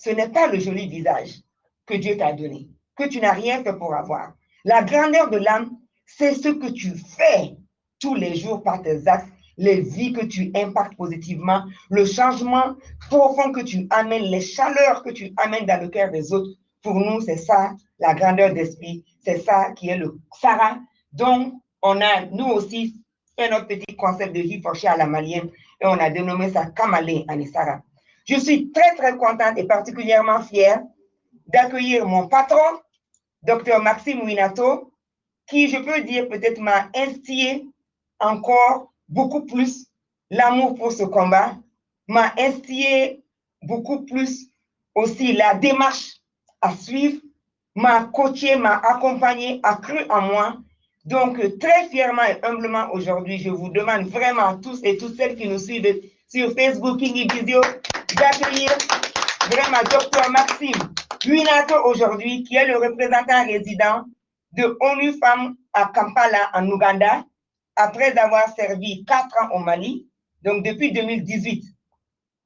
ce n'est pas le joli visage que Dieu t'a donné, que tu n'as rien fait pour avoir. La grandeur de l'âme, c'est ce que tu fais tous les jours par tes actes, les vies que tu impactes positivement, le changement profond que tu amènes, les chaleurs que tu amènes dans le cœur des autres. Pour nous, c'est ça, la grandeur d'esprit. C'est ça qui est le Sarah. Donc, on a, nous aussi, fait notre petit concept de vie forchée à la malienne et on a dénommé ça Kamale Anisara. Je suis très, très contente et particulièrement fière d'accueillir mon patron, Dr Maxime Winato, qui, je peux dire, peut-être m'a instillé encore beaucoup plus l'amour pour ce combat, m'a instillé beaucoup plus aussi la démarche à suivre, m'a coaché, m'a accompagné, a cru en moi. Donc, très fièrement et humblement aujourd'hui, je vous demande vraiment à tous et toutes celles qui nous suivent sur Facebook, Kingi Video, d'accueillir vraiment Dr Maxime Winato aujourd'hui, qui est le représentant résident de ONU Femmes à Kampala, en Ouganda, après avoir servi 4 ans au Mali. Donc, depuis 2018,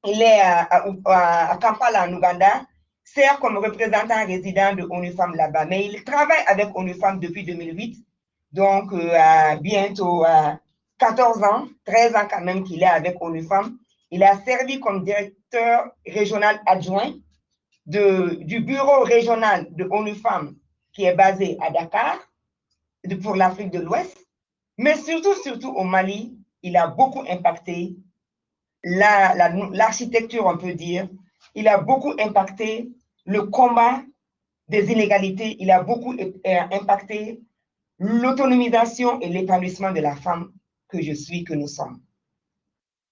il est à Kampala, en Ouganda, sert comme représentant résident de ONU Femmes là-bas. Mais il travaille avec ONU Femmes depuis 2008, donc bientôt 14 ans, 13 ans quand même qu'il est avec ONU Femmes. Il a servi comme directeur régional adjoint du bureau régional de ONU Femmes qui est basé à Dakar pour l'Afrique de l'Ouest. Mais surtout au Mali, il a beaucoup impacté l'architecture, on peut dire. Il a beaucoup impacté le combat des inégalités. Il a beaucoup impacté l'autonomisation et l'épanouissement de la femme que je suis, que nous sommes.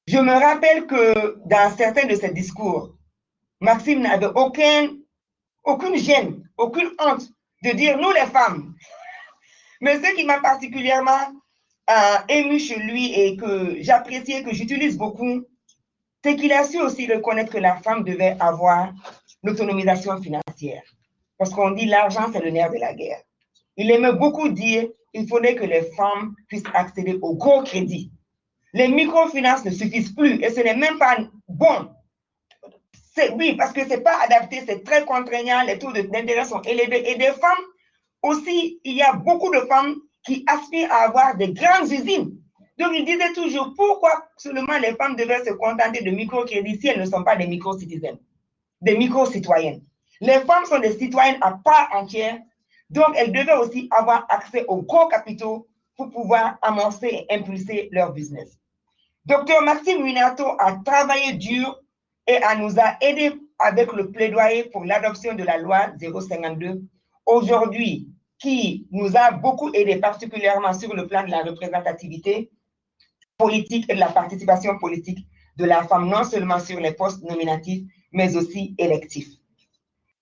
Je me rappelle que dans certains de ses discours, Maxime n'avait aucune gêne, aucune honte de dire nous les femmes. Mais ce qui m'a particulièrement ému chez lui et que j'appréciais, que j'utilise beaucoup, c'est qu'il a su aussi reconnaître que la femme devait avoir l'autonomisation financière. Parce qu'on dit l'argent, c'est le nerf de la guerre. Il aimait beaucoup dire qu'il faudrait que les femmes puissent accéder au gros crédit. Les microfinances ne suffisent plus et ce n'est même pas bon. Oui, parce que ce n'est pas adapté, c'est très contraignant, les taux d'intérêt sont élevés. Et des femmes aussi, il y a beaucoup de femmes qui aspirent à avoir des grandes usines. Donc, il disait toujours, pourquoi seulement les femmes devaient se contenter de microcrédits si elles ne sont pas des micro-citoyennes, des micro-citoyennes. Les femmes sont des citoyennes à part entière, donc elles devaient aussi avoir accès aux gros capitaux pour pouvoir amorcer et impulser leur business. Dr Maxime Winato a travaillé dur et nous a aidés avec le plaidoyer pour l'adoption de la loi 052, aujourd'hui, qui nous a beaucoup aidés, particulièrement sur le plan de la représentativité politique et de la participation politique de la femme, non seulement sur les postes nominatifs, mais aussi électifs.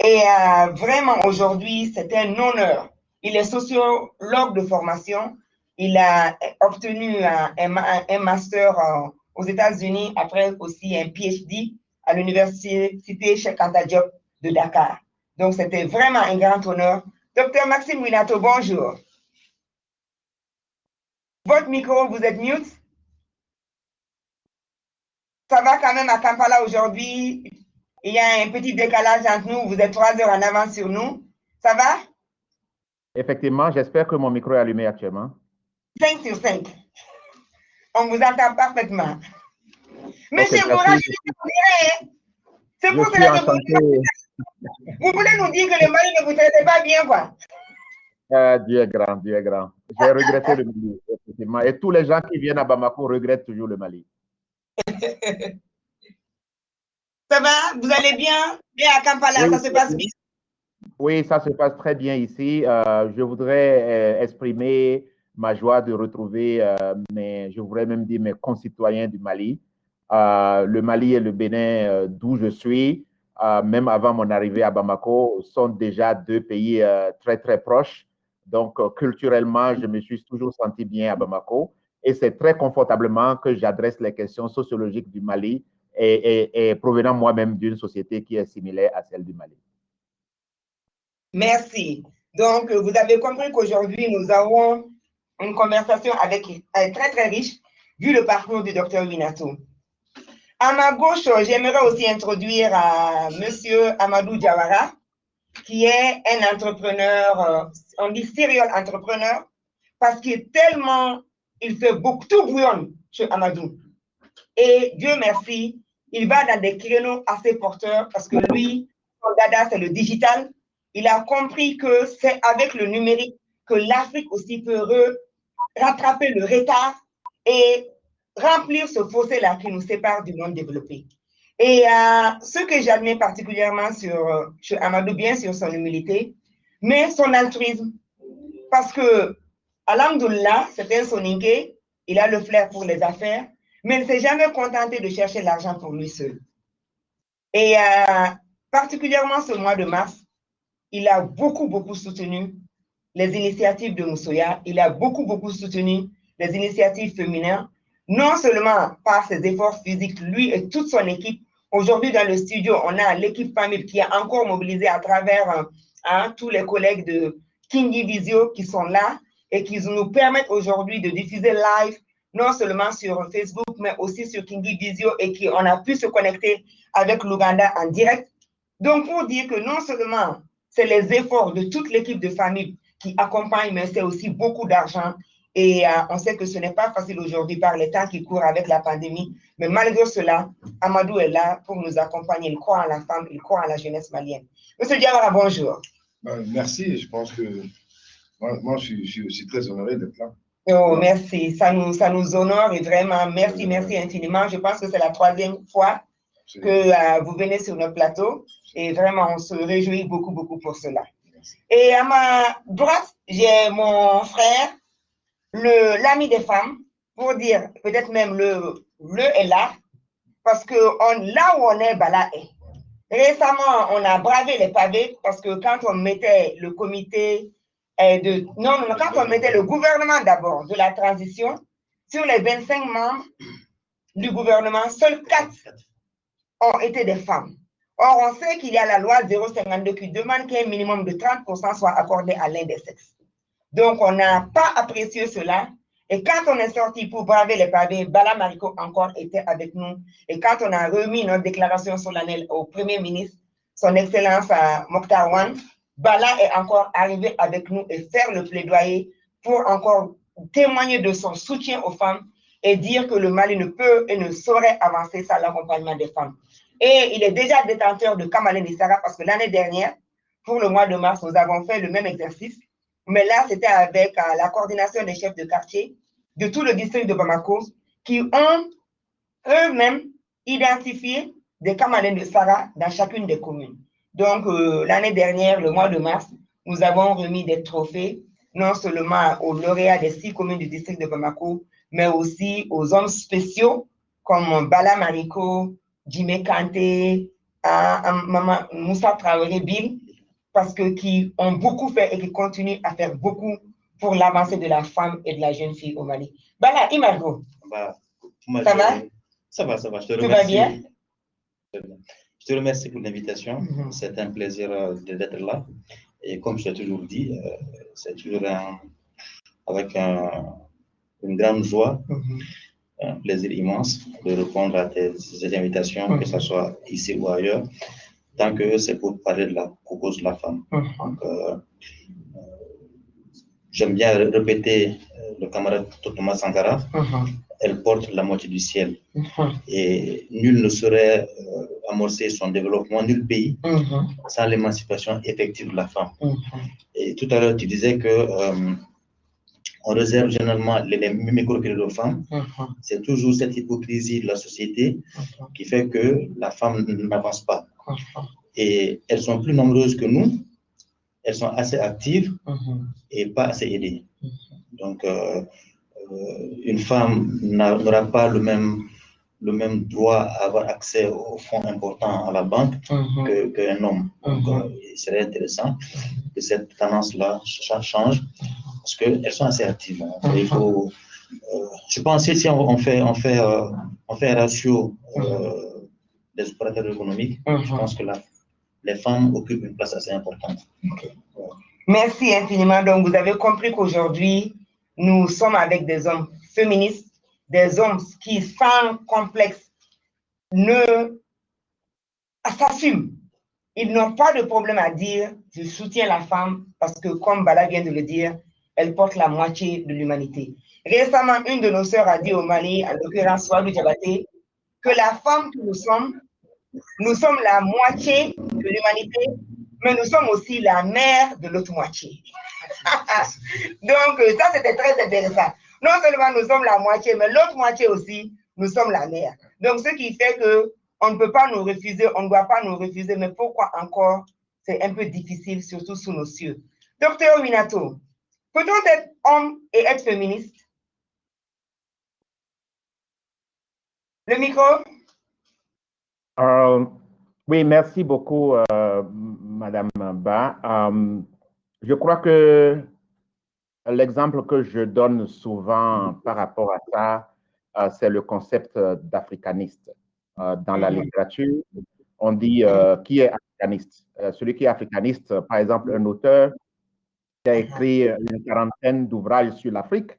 Et vraiment, aujourd'hui, c'est un honneur. Il est sociologue de formation. Il a obtenu un master aux États-Unis, après aussi un PhD à l'université Cheikh Anta Diop de Dakar. Donc, c'était vraiment un grand honneur. Dr Maxime Winato, bonjour. Votre micro, vous êtes mute? Ça va quand même à Kampala aujourd'hui? Il y a un petit décalage entre nous. Vous êtes 3 heures en avance sur nous. Ça va? Effectivement, j'espère que mon micro est allumé actuellement. 5 sur 5. On vous entend parfaitement. Monsieur Moura, c'est pour cela que vous voulez nous dire que le Mali ne vous traitait pas bien, quoi? Dieu est grand, Dieu est grand. J'ai regretté le Mali, effectivement. Et tous les gens qui viennent à Bamako regrettent toujours le Mali. Ça va? Vous allez bien? Et à Kampala, oui, ça se passe bien? Oui, ça se passe très bien ici. Je voudrais exprimer ma joie de retrouver, je voudrais même dire mes concitoyens du Mali. Le Mali et le Bénin, d'où je suis, même avant mon arrivée à Bamako, sont déjà 2 pays très, très proches. Donc, culturellement, je me suis toujours senti bien à Bamako. Et c'est très confortablement que j'adresse les questions sociologiques du Mali et provenant moi-même d'une société qui est similaire à celle du Mali. Merci. Donc, vous avez compris qu'aujourd'hui, nous avons une conversation très, très riche, vu le parcours du Dr Winato. À ma gauche, j'aimerais aussi introduire Monsieur Amadou Diawara, qui est un entrepreneur, on dit serial entrepreneur, parce qu'il est tellement, il fait beaucoup, tout bouillonne chez Amadou. Et Dieu merci, il va dans des créneaux assez porteurs parce que lui, son dada, c'est le digital. Il a compris que c'est avec le numérique que l'Afrique aussi peut rattraper le retard et remplir ce fossé-là qui nous sépare du monde développé. Et ce que j'admire particulièrement sur Amadou, bien sûr, son humilité, mais son altruisme. Parce que, alhamdoulilah, c'est un soninké, il a le flair pour les affaires, mais il ne s'est jamais contenté de chercher l'argent pour lui seul. Et particulièrement ce mois de mars, il a beaucoup soutenu les initiatives de Moussoya, il a beaucoup soutenu les initiatives féminines, non seulement par ses efforts physiques, lui et toute son équipe. Aujourd'hui, dans le studio, on a l'équipe famille qui est encore mobilisée à travers tous les collègues de Kingi Visio qui sont là et qui nous permettent aujourd'hui de diffuser live, non seulement sur Facebook, mais aussi sur Kingi Visio et qu'on a pu se connecter avec l'Ouganda en direct. Donc, pour dire que non seulement c'est les efforts de toute l'équipe de famille qui accompagne, mais c'est aussi beaucoup d'argent. Et on sait que ce n'est pas facile aujourd'hui par les temps qui courent avec la pandémie. Mais malgré cela, Amadou est là pour nous accompagner. Il croit en la femme, il croit en la jeunesse malienne. Monsieur Diawara, bonjour. Merci. Je pense que moi je suis aussi très honoré d'être là. Oh, merci. Ça nous honore et vraiment, merci infiniment. Je pense que c'est la 3e fois que vous venez sur notre plateau. Et vraiment, on se réjouit beaucoup pour cela. Et à ma droite, j'ai mon frère, l'ami des femmes, pour dire peut-être même le est là, parce que là où on est, Bala est. Récemment, on a bravé les pavés parce que quand on mettait le comité quand on mettait le gouvernement d'abord de la transition, sur les 25 membres du gouvernement, seuls 4 ont été des femmes. Or, on sait qu'il y a la loi 052 qui demande qu'un minimum de 30% soit accordé à l'un des sexes. Donc, on n'a pas apprécié cela. Et quand on est sorti pour braver les pavés, Bala Mariko encore était avec nous. Et quand on a remis notre déclaration solennelle au Premier ministre, son Excellence Mokhtar Wan, Bala est encore arrivé avec nous et faire le plaidoyer pour encore témoigner de son soutien aux femmes et dire que le Mali ne peut et ne saurait avancer sans l'accompagnement des femmes. Et il est déjà détenteur de Kamalen Issara parce que l'année dernière, pour le mois de mars, nous avons fait le même exercice. Mais là, c'était avec la coordination des chefs de quartier de tout le district de Bamako qui ont eux-mêmes identifié des Kamalen de Sarah dans chacune des communes. Donc, l'année dernière, le mois de mars, nous avons remis des trophées, non seulement aux lauréats des 6 communes du district de Bamako, mais aussi aux hommes spéciaux comme Bala Mariko, Jimé Kanté, Maman Moussa Traoré Bill, parce que qui ont beaucoup fait et qui continuent à faire beaucoup pour l'avancée de la femme et de la jeune fille au Mali. Bala, Imargo, ça va? Ça va, je te remercie. Tout va bien? Je te remercie pour l'invitation. C'est un plaisir d'être là. Et comme je t'ai toujours dit, c'est toujours avec une grande joie, un plaisir immense de répondre à tes invitations, que ce soit ici ou ailleurs, tant que c'est pour parler de la cause de la femme. Donc, j'aime bien répéter le camarade Thomas Sankara, elle porte la moitié du ciel. Et nul ne saurait amorcer son développement, nul pays, sans l'émancipation effective de la femme. Et tout à l'heure, tu disais que on réserve généralement les microcrédits aux femmes. C'est toujours cette hypocrisie de la société qui fait que la femme n'avance pas. Et elles sont plus nombreuses que nous, elles sont assez actives et pas assez aidées. Donc, une femme n'aura pas le même droit à avoir accès aux fonds importants à la banque qu'un homme. Donc, il serait intéressant que cette tendance-là change parce qu'elles sont assez actives. Il faut, je pense que si on fait un ratio des opérateurs économiques, je pense que les femmes occupent une place assez importante. Merci infiniment. Donc, vous avez compris qu'aujourd'hui, nous sommes avec des hommes féministes, des hommes qui, sans complexe, s'assument. Ils n'ont pas de problème à dire « je soutiens la femme » parce que, comme Bala vient de le dire, elle porte la moitié de l'humanité. Récemment, une de nos sœurs a dit au Mali, en l'occurrence Swadou Diabaté, que la femme que nous sommes la moitié de l'humanité, mais nous sommes aussi la mère de l'autre moitié. Donc, ça, c'était très intéressant. Non seulement nous sommes la moitié, mais l'autre moitié aussi, nous sommes la mère. Donc, ce qui fait que on ne peut pas nous refuser, on ne doit pas nous refuser, mais pourquoi encore c'est un peu difficile, surtout sous nos cieux. Docteur Minato, peut-on être homme et être féministe? Le micro? Oui, merci beaucoup, Madame Ba. Je crois que l'exemple que je donne souvent par rapport à ça, c'est le concept d'africaniste. Dans la littérature, on dit qui est africaniste. Celui qui est africaniste, par exemple, un auteur qui a écrit une quarantaine d'ouvrages sur l'Afrique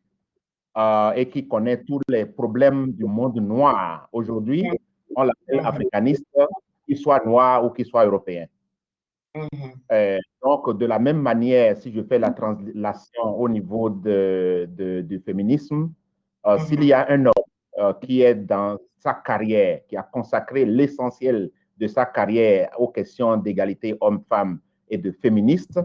et qui connaît tous les problèmes du monde noir. Aujourd'hui, on l'appelle africaniste, qu'il soit noir ou qu'il soit européen. Donc, de la même manière, si je fais la translation au niveau du féminisme, s'il y a un homme qui est dans sa carrière, qui a consacré l'essentiel de sa carrière aux questions d'égalité homme-femme et de féminisme,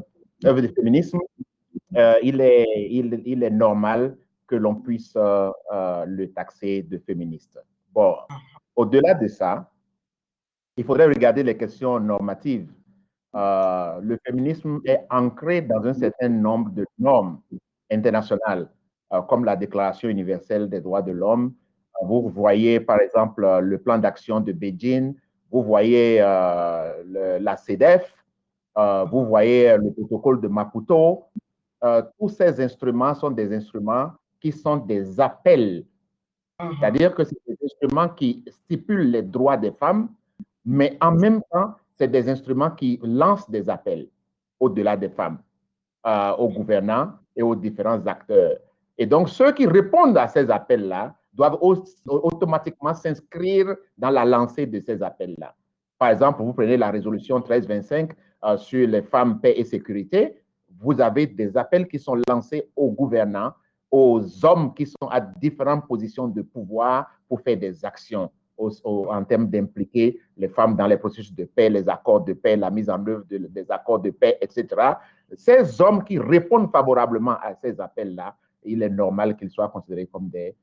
il est normal que l'on puisse le taxer de féministe. Bon, au-delà de ça, il faudrait regarder les questions normatives. Le féminisme est ancré dans un certain nombre de normes internationales, comme la Déclaration universelle des droits de l'homme. Vous voyez, par exemple, le plan d'action de Beijing, vous voyez la CEDEF, vous voyez le protocole de Maputo. Tous ces instruments sont des instruments qui sont des appels. C'est-à-dire que c'est des instruments qui stipulent les droits des femmes, mais en même temps, c'est des instruments qui lancent des appels au-delà des femmes, aux gouvernants et aux différents acteurs. Et donc, ceux qui répondent à ces appels-là doivent automatiquement s'inscrire dans la lancée de ces appels-là. Par exemple, vous prenez la résolution 1325 sur les femmes, paix et sécurité, vous avez des appels qui sont lancés aux gouvernants, aux hommes qui sont à différentes positions de pouvoir pour faire des actions en termes d'impliquer les femmes dans les processus de paix, les accords de paix, la mise en œuvre des accords de paix, etc. Ces hommes qui répondent favorablement à ces appels-là, il est normal qu'ils soient considérés comme des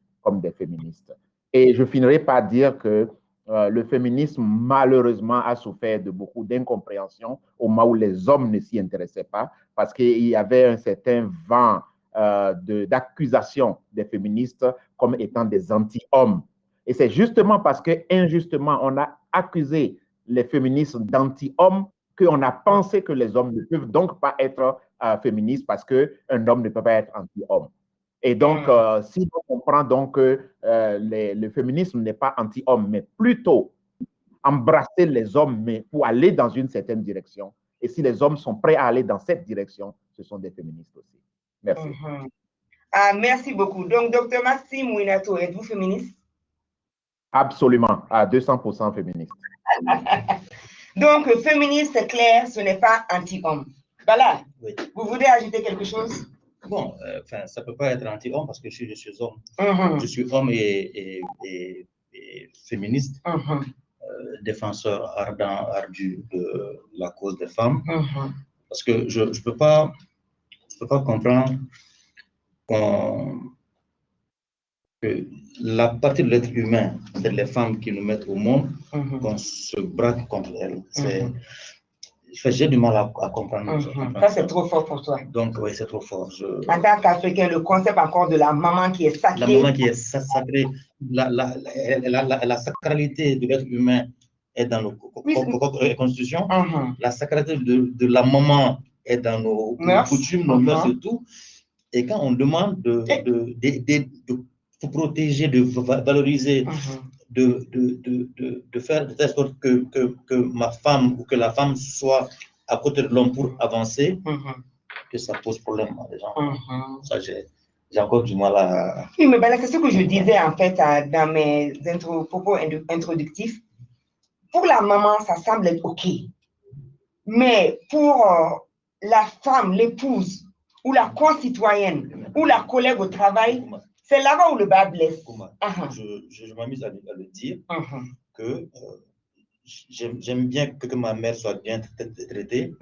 féministes. Et je finirai par dire que le féminisme, malheureusement, a souffert de beaucoup d'incompréhension au moment où les hommes ne s'y intéressaient pas, parce qu'il y avait un certain vent d'accusation des féministes comme étant des anti-hommes. Et c'est justement parce que, injustement, on a accusé les féministes d'anti-hommes qu'on a pensé que les hommes ne peuvent donc pas être féministes parce qu'un homme ne peut pas être anti-homme. Et donc, si on comprend donc que le féminisme n'est pas anti-homme, mais plutôt embrasser les hommes mais pour aller dans une certaine direction. Et si les hommes sont prêts à aller dans cette direction, ce sont des féministes aussi. Merci. Merci beaucoup. Donc, Dr Maxime Ouinato, êtes-vous féministe? Absolument, à 200% féministe. Donc, féministe, c'est clair, ce n'est pas anti-homme. Voilà. Oui. Vous voulez ajouter quelque chose? Bon, ça ne peut pas être anti-homme parce que je suis homme. Je suis homme et féministe, défenseur ardent, ardu de la cause des femmes. Parce que je ne peux pas comprendre que la partie de l'être humain, c'est les femmes qui nous mettent au monde, qu'on se braque contre elles. J'ai du mal à comprendre. Ça, c'est trop fort pour toi. Donc, oui, c'est trop fort. En tant qu'Africain, le concept encore de la maman qui est sacrée. La maman qui est sacrée, la sacralité de l'être humain est dans nos constitutions. La sacralité de la maman est dans nos coutumes, nos mœurs et tout. Et quand on demande de protéger, de valoriser, de faire de telle sorte que ma femme ou que la femme soit à côté de l'homme pour avancer, que ça pose problème à des gens. Ça, j'ai encore du mal à... Oui, mais c'est ce que je disais en fait dans mes propos introductifs. pour la maman, ça semble être OK. Mais pour la femme, l'épouse, ou la concitoyenne, ou la collègue au travail, c'est là-bas où le bas blesse. Je m'amuse à le dire que j'aime bien que ma mère soit bien traitée.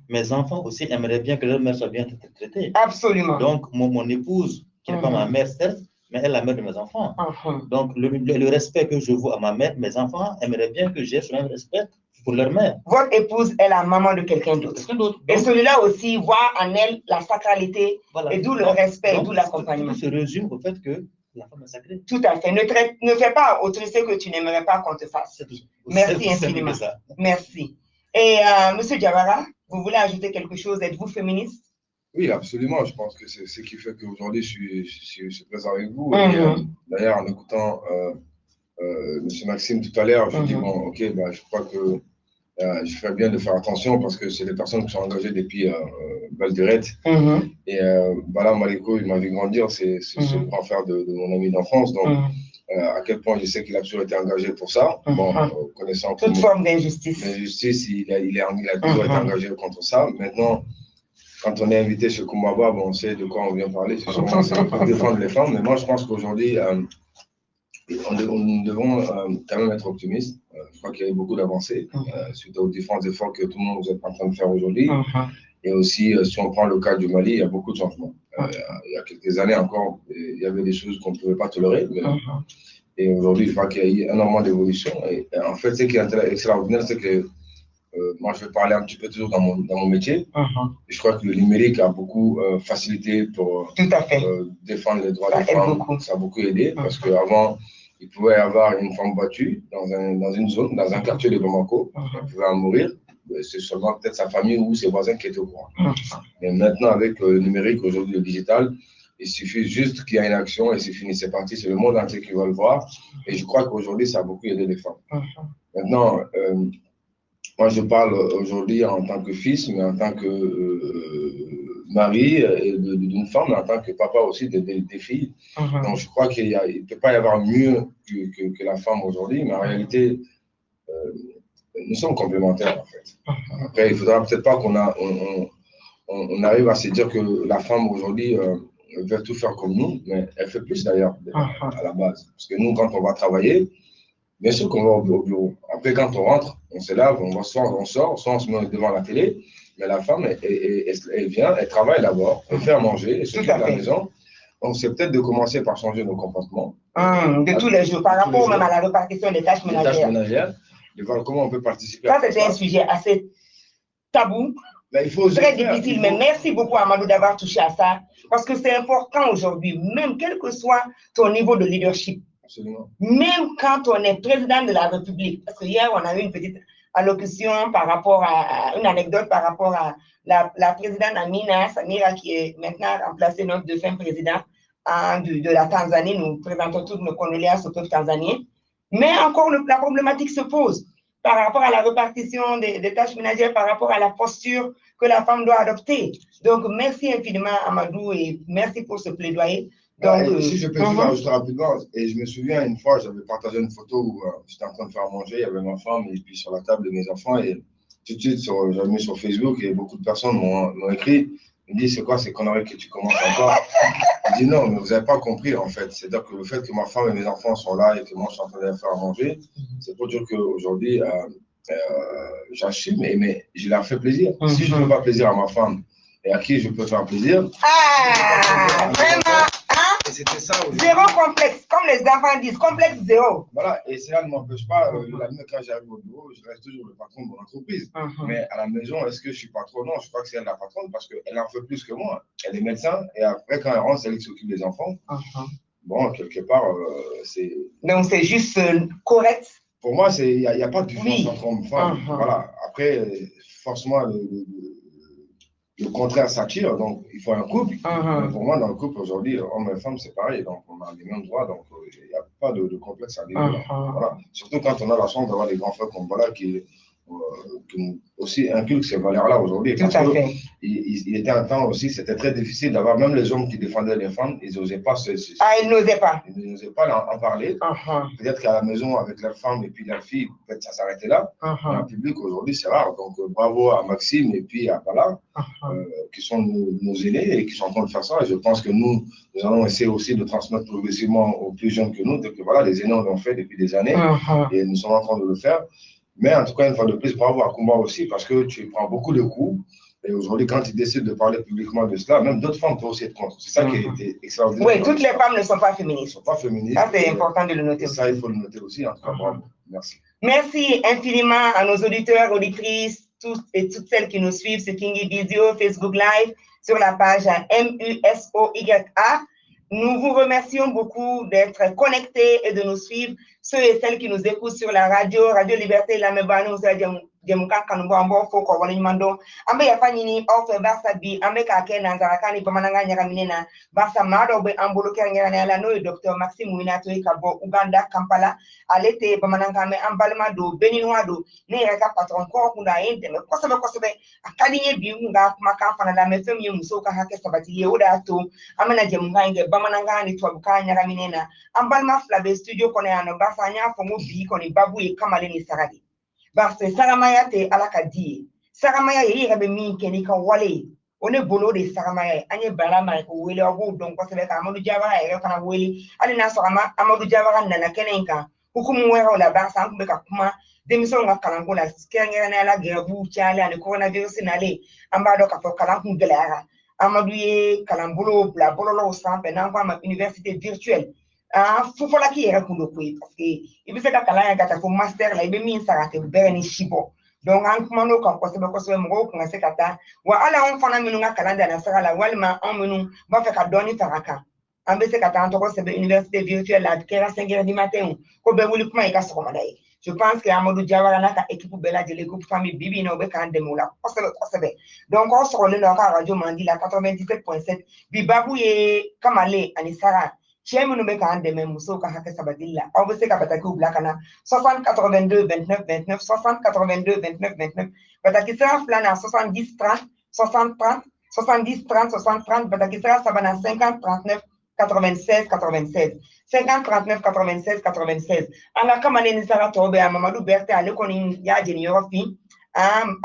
Mes enfants aussi aimeraient bien que leur mère soit bien traitée. Absolument. Donc, mon épouse, qui n'est pas ma mère, certes, mais elle est la mère de mes enfants. Donc, le respect que je vois à ma mère, mes enfants aimeraient bien que j'ai ce même respect pour leur mère. Votre épouse est la maman de quelqu'un d'autre. Et celui-là aussi voit en elle la sacralité, voilà. Et d'où le respect, et d'où l'accompagnement. Tout se résume au fait que la femme est sacrée. Tout à fait. Ne fais pas autre chose que tu n'aimerais pas qu'on te fasse. Merci infiniment. Merci. Et Monsieur Diawara, vous voulez ajouter quelque chose? Êtes-vous féministe? Oui, absolument. Je pense que c'est ce qui fait qu'aujourd'hui, je suis présent avec vous. D'ailleurs, en écoutant M. Maxime tout à l'heure, je dis, bon, OK, bah, je crois que je ferais bien de faire attention parce que c'est des personnes qui sont engagées depuis belle durée. Et Bala Maliko, il m'a vu grandir, c'est ce grand frère de mon ami d'enfance. Donc, à quel point je sais qu'il a toujours été engagé pour ça. Bon, connaissant toute forme d'injustice. L'injustice, il a toujours été engagé contre ça. Maintenant, quand on est invité chez Kumaba, bon, on sait de quoi on vient parler. C'est sûrement pour défendre les femmes. Mais moi, je pense qu'aujourd'hui, nous devons quand même être optimistes. Je crois qu'il y a eu beaucoup d'avancées suite aux différents efforts que tout le monde est en train de faire aujourd'hui. Et aussi, si on prend le cas du Mali, il y a beaucoup de changements. Il y a quelques années encore, il y avait des choses qu'on ne pouvait pas tolérer. Et aujourd'hui, je crois qu'il y a eu énormément d'évolution. Et en fait, ce qui est extraordinaire, c'est que moi, je vais parler un petit peu toujours dans mon métier. Et je crois que le numérique a beaucoup facilité pour défendre les droits des femmes. Ça a beaucoup aidé parce qu'avant, il pouvait y avoir une femme battue dans une zone, dans un quartier de Bamako. Elle pouvait en mourir. C'est seulement peut-être sa famille ou ses voisins qui étaient au courant. Mais maintenant, avec le numérique, aujourd'hui, le digital, il suffit juste qu'il y ait une action et c'est fini, c'est parti. C'est le monde entier qui va le voir. Et je crois qu'aujourd'hui, ça a beaucoup aidé les femmes. Maintenant, moi, je parle aujourd'hui en tant que fils, mais en tant que mari d'une femme, mais en tant que papa aussi des filles. Donc, je crois qu'il ne peut pas y avoir mieux que la femme aujourd'hui, mais en réalité, nous sommes complémentaires, en fait. Après, il ne faudra peut-être pas qu'on arrive à se dire que la femme aujourd'hui veut tout faire comme nous, mais elle fait plus d'ailleurs à la base. Parce que nous, quand on va travailler, bien sûr qu'on va au bureau. Après, quand on rentre, on se lave, on sort, soit on se met devant la télé, mais la femme, elle vient, elle travaille d'abord, elle fait à manger, elle s'occupe de la maison. Donc, c'est peut-être de commencer par changer nos comportements. De tous les jours, par rapport même à la répartition des tâches ménagères. De voir comment on peut participer à ça. Ça, c'était un sujet assez tabou, très difficile, mais merci beaucoup, Amadou, d'avoir touché à ça, parce que c'est important aujourd'hui, même quel que soit ton niveau de leadership. Absolument. Même quand on est président de la République, parce que hier, on a eu une petite allocution par rapport à une anecdote par rapport à la présidente Amina Samira, qui est maintenant remplacée notre défunt président de la Tanzanie. Nous présentons toutes nos condoléances au peuple tanzanien. Mais encore, la problématique se pose par rapport à la répartition des tâches ménagères, par rapport à la posture que la femme doit adopter. Donc, merci infiniment, Amadou, et merci pour ce plaidoyer. Donc, si je peux juste ajouter rapidement, et je me souviens une fois, j'avais partagé une photo où j'étais en train de faire manger, il y avait ma femme et puis sur la table de mes enfants, et tout de suite, j'avais mis sur Facebook et beaucoup de personnes m'ont écrit, ils me disent, c'est quoi ces conneries que tu commences encore? Je dis non, mais vous n'avez pas compris en fait. C'est-à-dire que le fait que ma femme et mes enfants sont là et que moi je suis en train de les faire à manger, c'est pour dire qu'aujourd'hui, j'assume, mais je leur fais plaisir. Si je ne fais pas plaisir à ma femme et à qui je peux faire plaisir, vraiment, et c'était ça aussi. Zéro complexe, comme les enfants disent, complexe zéro. Voilà, et cela ne m'empêche pas, quand j'arrive au bureau, je reste toujours le patron de mon entreprise. Mais à la maison, est-ce que je suis patron? Non, je crois que c'est elle la patronne parce qu'elle en fait plus que moi. Elle est médecin et après, quand elle rentre, c'est elle qui s'occupe des enfants. Bon, quelque part, c'est. Donc, c'est juste correct. Pour moi, il n'y a pas de différence entre hommes et femmes. Voilà, après, forcément, le contraire s'attire, donc il faut un couple. Mais pour moi, dans le couple aujourd'hui, homme et femme, c'est pareil. Donc on a les mêmes droits, donc il n'y a pas de complexe à vivre. Voilà. Surtout quand on a la chance d'avoir des grands frères comme voilà, qui aussi inculquent ces valeurs-là aujourd'hui. Tout à fait. Il était un temps aussi, c'était très difficile d'avoir, même les hommes qui défendaient les femmes, ils n'osaient pas ils n'osaient pas. Ils n'osaient pas en parler. Peut-être qu'à la maison, avec leur femme et puis leur fille, peut-être ça s'arrêtait là. Mais en public, aujourd'hui, c'est rare. Donc, bravo à Maxime et puis à Bala, qui sont nos aînés et qui sont en train de faire ça. Et je pense que nous allons essayer aussi de transmettre progressivement aux plus jeunes que nous. Donc, voilà, les aînés l'ont fait depuis des années et nous sommes en train de le faire. Mais en tout cas, une fois de plus, bravo à Kumba aussi, parce que tu prends beaucoup de coups. Et aujourd'hui, quand tu décides de parler publiquement de cela, même d'autres femmes peuvent aussi être contre. C'est ça qui est extraordinaire. Oui, toutes les femmes ne sont pas féministes. Ne sont pas féministes. Ça, c'est important de le noter aussi. Ça, il faut le noter aussi. En tout cas, bravo. Merci. Merci infiniment à nos auditeurs, auditrices, tous et toutes celles qui nous suivent sur Kingi Visio, Facebook Live, sur la page MUSOYA. Nous vous remercions beaucoup d'être connectés et de nous suivre. Ceux et celles qui nous écoutent sur la Radio Liberté, la Mebano, Jemuka Kanumbo, Ambo, Foko, Wanimando, Ambe Yafanini, Ofe, Barsa Bi, Ambe Kake, Nanzarakani, Pamananga, Nyaminena, Barsa Mado, Ambolo Kernyana, no, Dr. Maxime Minato, Kabo, Uganda, Kampala, Alete, Pamananga, Ambalmado, Beninoado, Nereka Patron, Kokunda, Ente, Kosobe, Akadine Biunga, Makafana, la Mefemi, Musoka, Hakesabati, Yodato, Amana Jemunga, Bamananga, Twabuka, Nyaminena, Ambalma Flabe, Studio Koneano, Basanya, Fomo Bi, Koni Babu, et Kamalini Saradi. Parce que Saramaya te alakadi. Saramaya ye rabe min keni ka wale. On est bolo de Saramaya. Anye balama ko wele obo donc ko sebe ka Amadou Diawara e kana wele. Ali na so Amadou Diawara nana kenenka. Hukumu wera la barsa an be ka kuma démission nga kalango la skengera na la gebu tiale an coronavirus na le. Amba do ka fo kalangu gelara. Amadou ye kalambolo bla bololo sanpe na kwa ma université virtuelle. Fufola ki yɛrɛ kun do koyi parce que I bɛ se ka kalan kɛ ka taa fo master la I bɛ min sara tɛ bɛɛ ni si bɔ donc an kuma n'o kan kosɛbɛ kosɛbɛ mɔgɔw kun ka se ka taa wa hali anw fana minnu ka kalan danna sira la walima anw minnu b'a fɛ ka dɔɔni fara kan an bɛ se ka taa an tɔgɔ sɛbɛn université virtuelle la a kɛra 5 heures du matin ko bɛɛ wuli kuma I ka sɔgɔmada ye je pense que Amadou Diawara n'a ka équipe bɛɛ lajɛlen groupe famille bibi na u bɛ k'an dɛmɛ o la kosɛbɛ kosɛbɛ donc aw sɔgɔlen don aw ka radio Mandi la 97.7 bi baabu ye Kamale ani Sara cɛ minnu bɛ k'an dɛmɛ musow ka hakɛ sabatili la aw bɛ se ka batakiw bila ka na 60 82 29 29 60 82 29 29 bataki sira filanan 70 30 60 30 70 30 60 30 bataki sira sabanan 50 39 96 96 50 39 96 96 an ka kamalen ni sara tɔw bɛ yan Mamadu Berthe ale kɔni y'a jeni yɔrɔ fin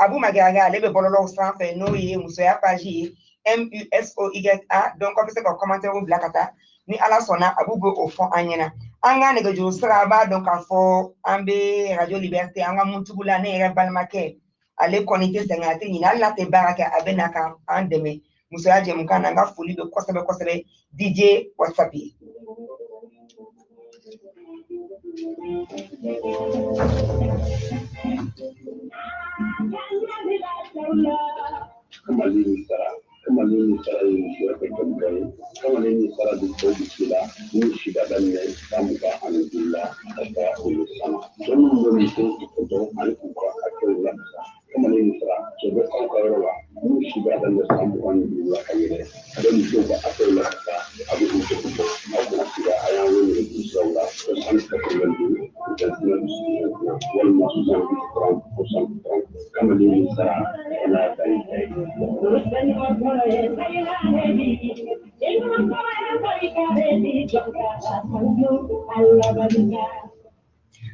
Abu Magaraga ale bɛ bɔlɔlɔw sanfɛ n'o ye musoya page ye MUSOYA donc aw bɛ se ka commentaire bila ka taa ni ala sɔnna Abu bɛ o fɔ an ɲɛna an ka nɛgɛjuru sira a b'a dɔn k'a fɔ an bɛ Radio Liberté an ka muntugu la ne yɛrɛ balimakɛ ale kɔni tɛ sɛgɛn a tɛ ɲinɛ hali n'a tɛ baara kɛ a bɛ na ka an dɛmɛ musoya jɛmukan na an ka foli bɛ kosɛbɛ kosɛbɛ DJ WhatsApp ye. Kamalenni sara ye musoya kɛ jamukan ye kamalenni sara de tɔw bi la n'u si ka daminɛ san 22 la ka taa olu sama cɛ minnu bɛ muso tɔtɔ ani k'u ka hakɛw labisa kamalenni sara cɛ bɛ aw ka yɔrɔ la n'u si ka daminɛ san 22 la ka yɛlɛ a bɛ musow ka hakɛw la ka taa a bɛ u tɔtɔ aw kana siga a y'an wele k'u siraw la 82 walima 70 kamalenni sara ala ta ye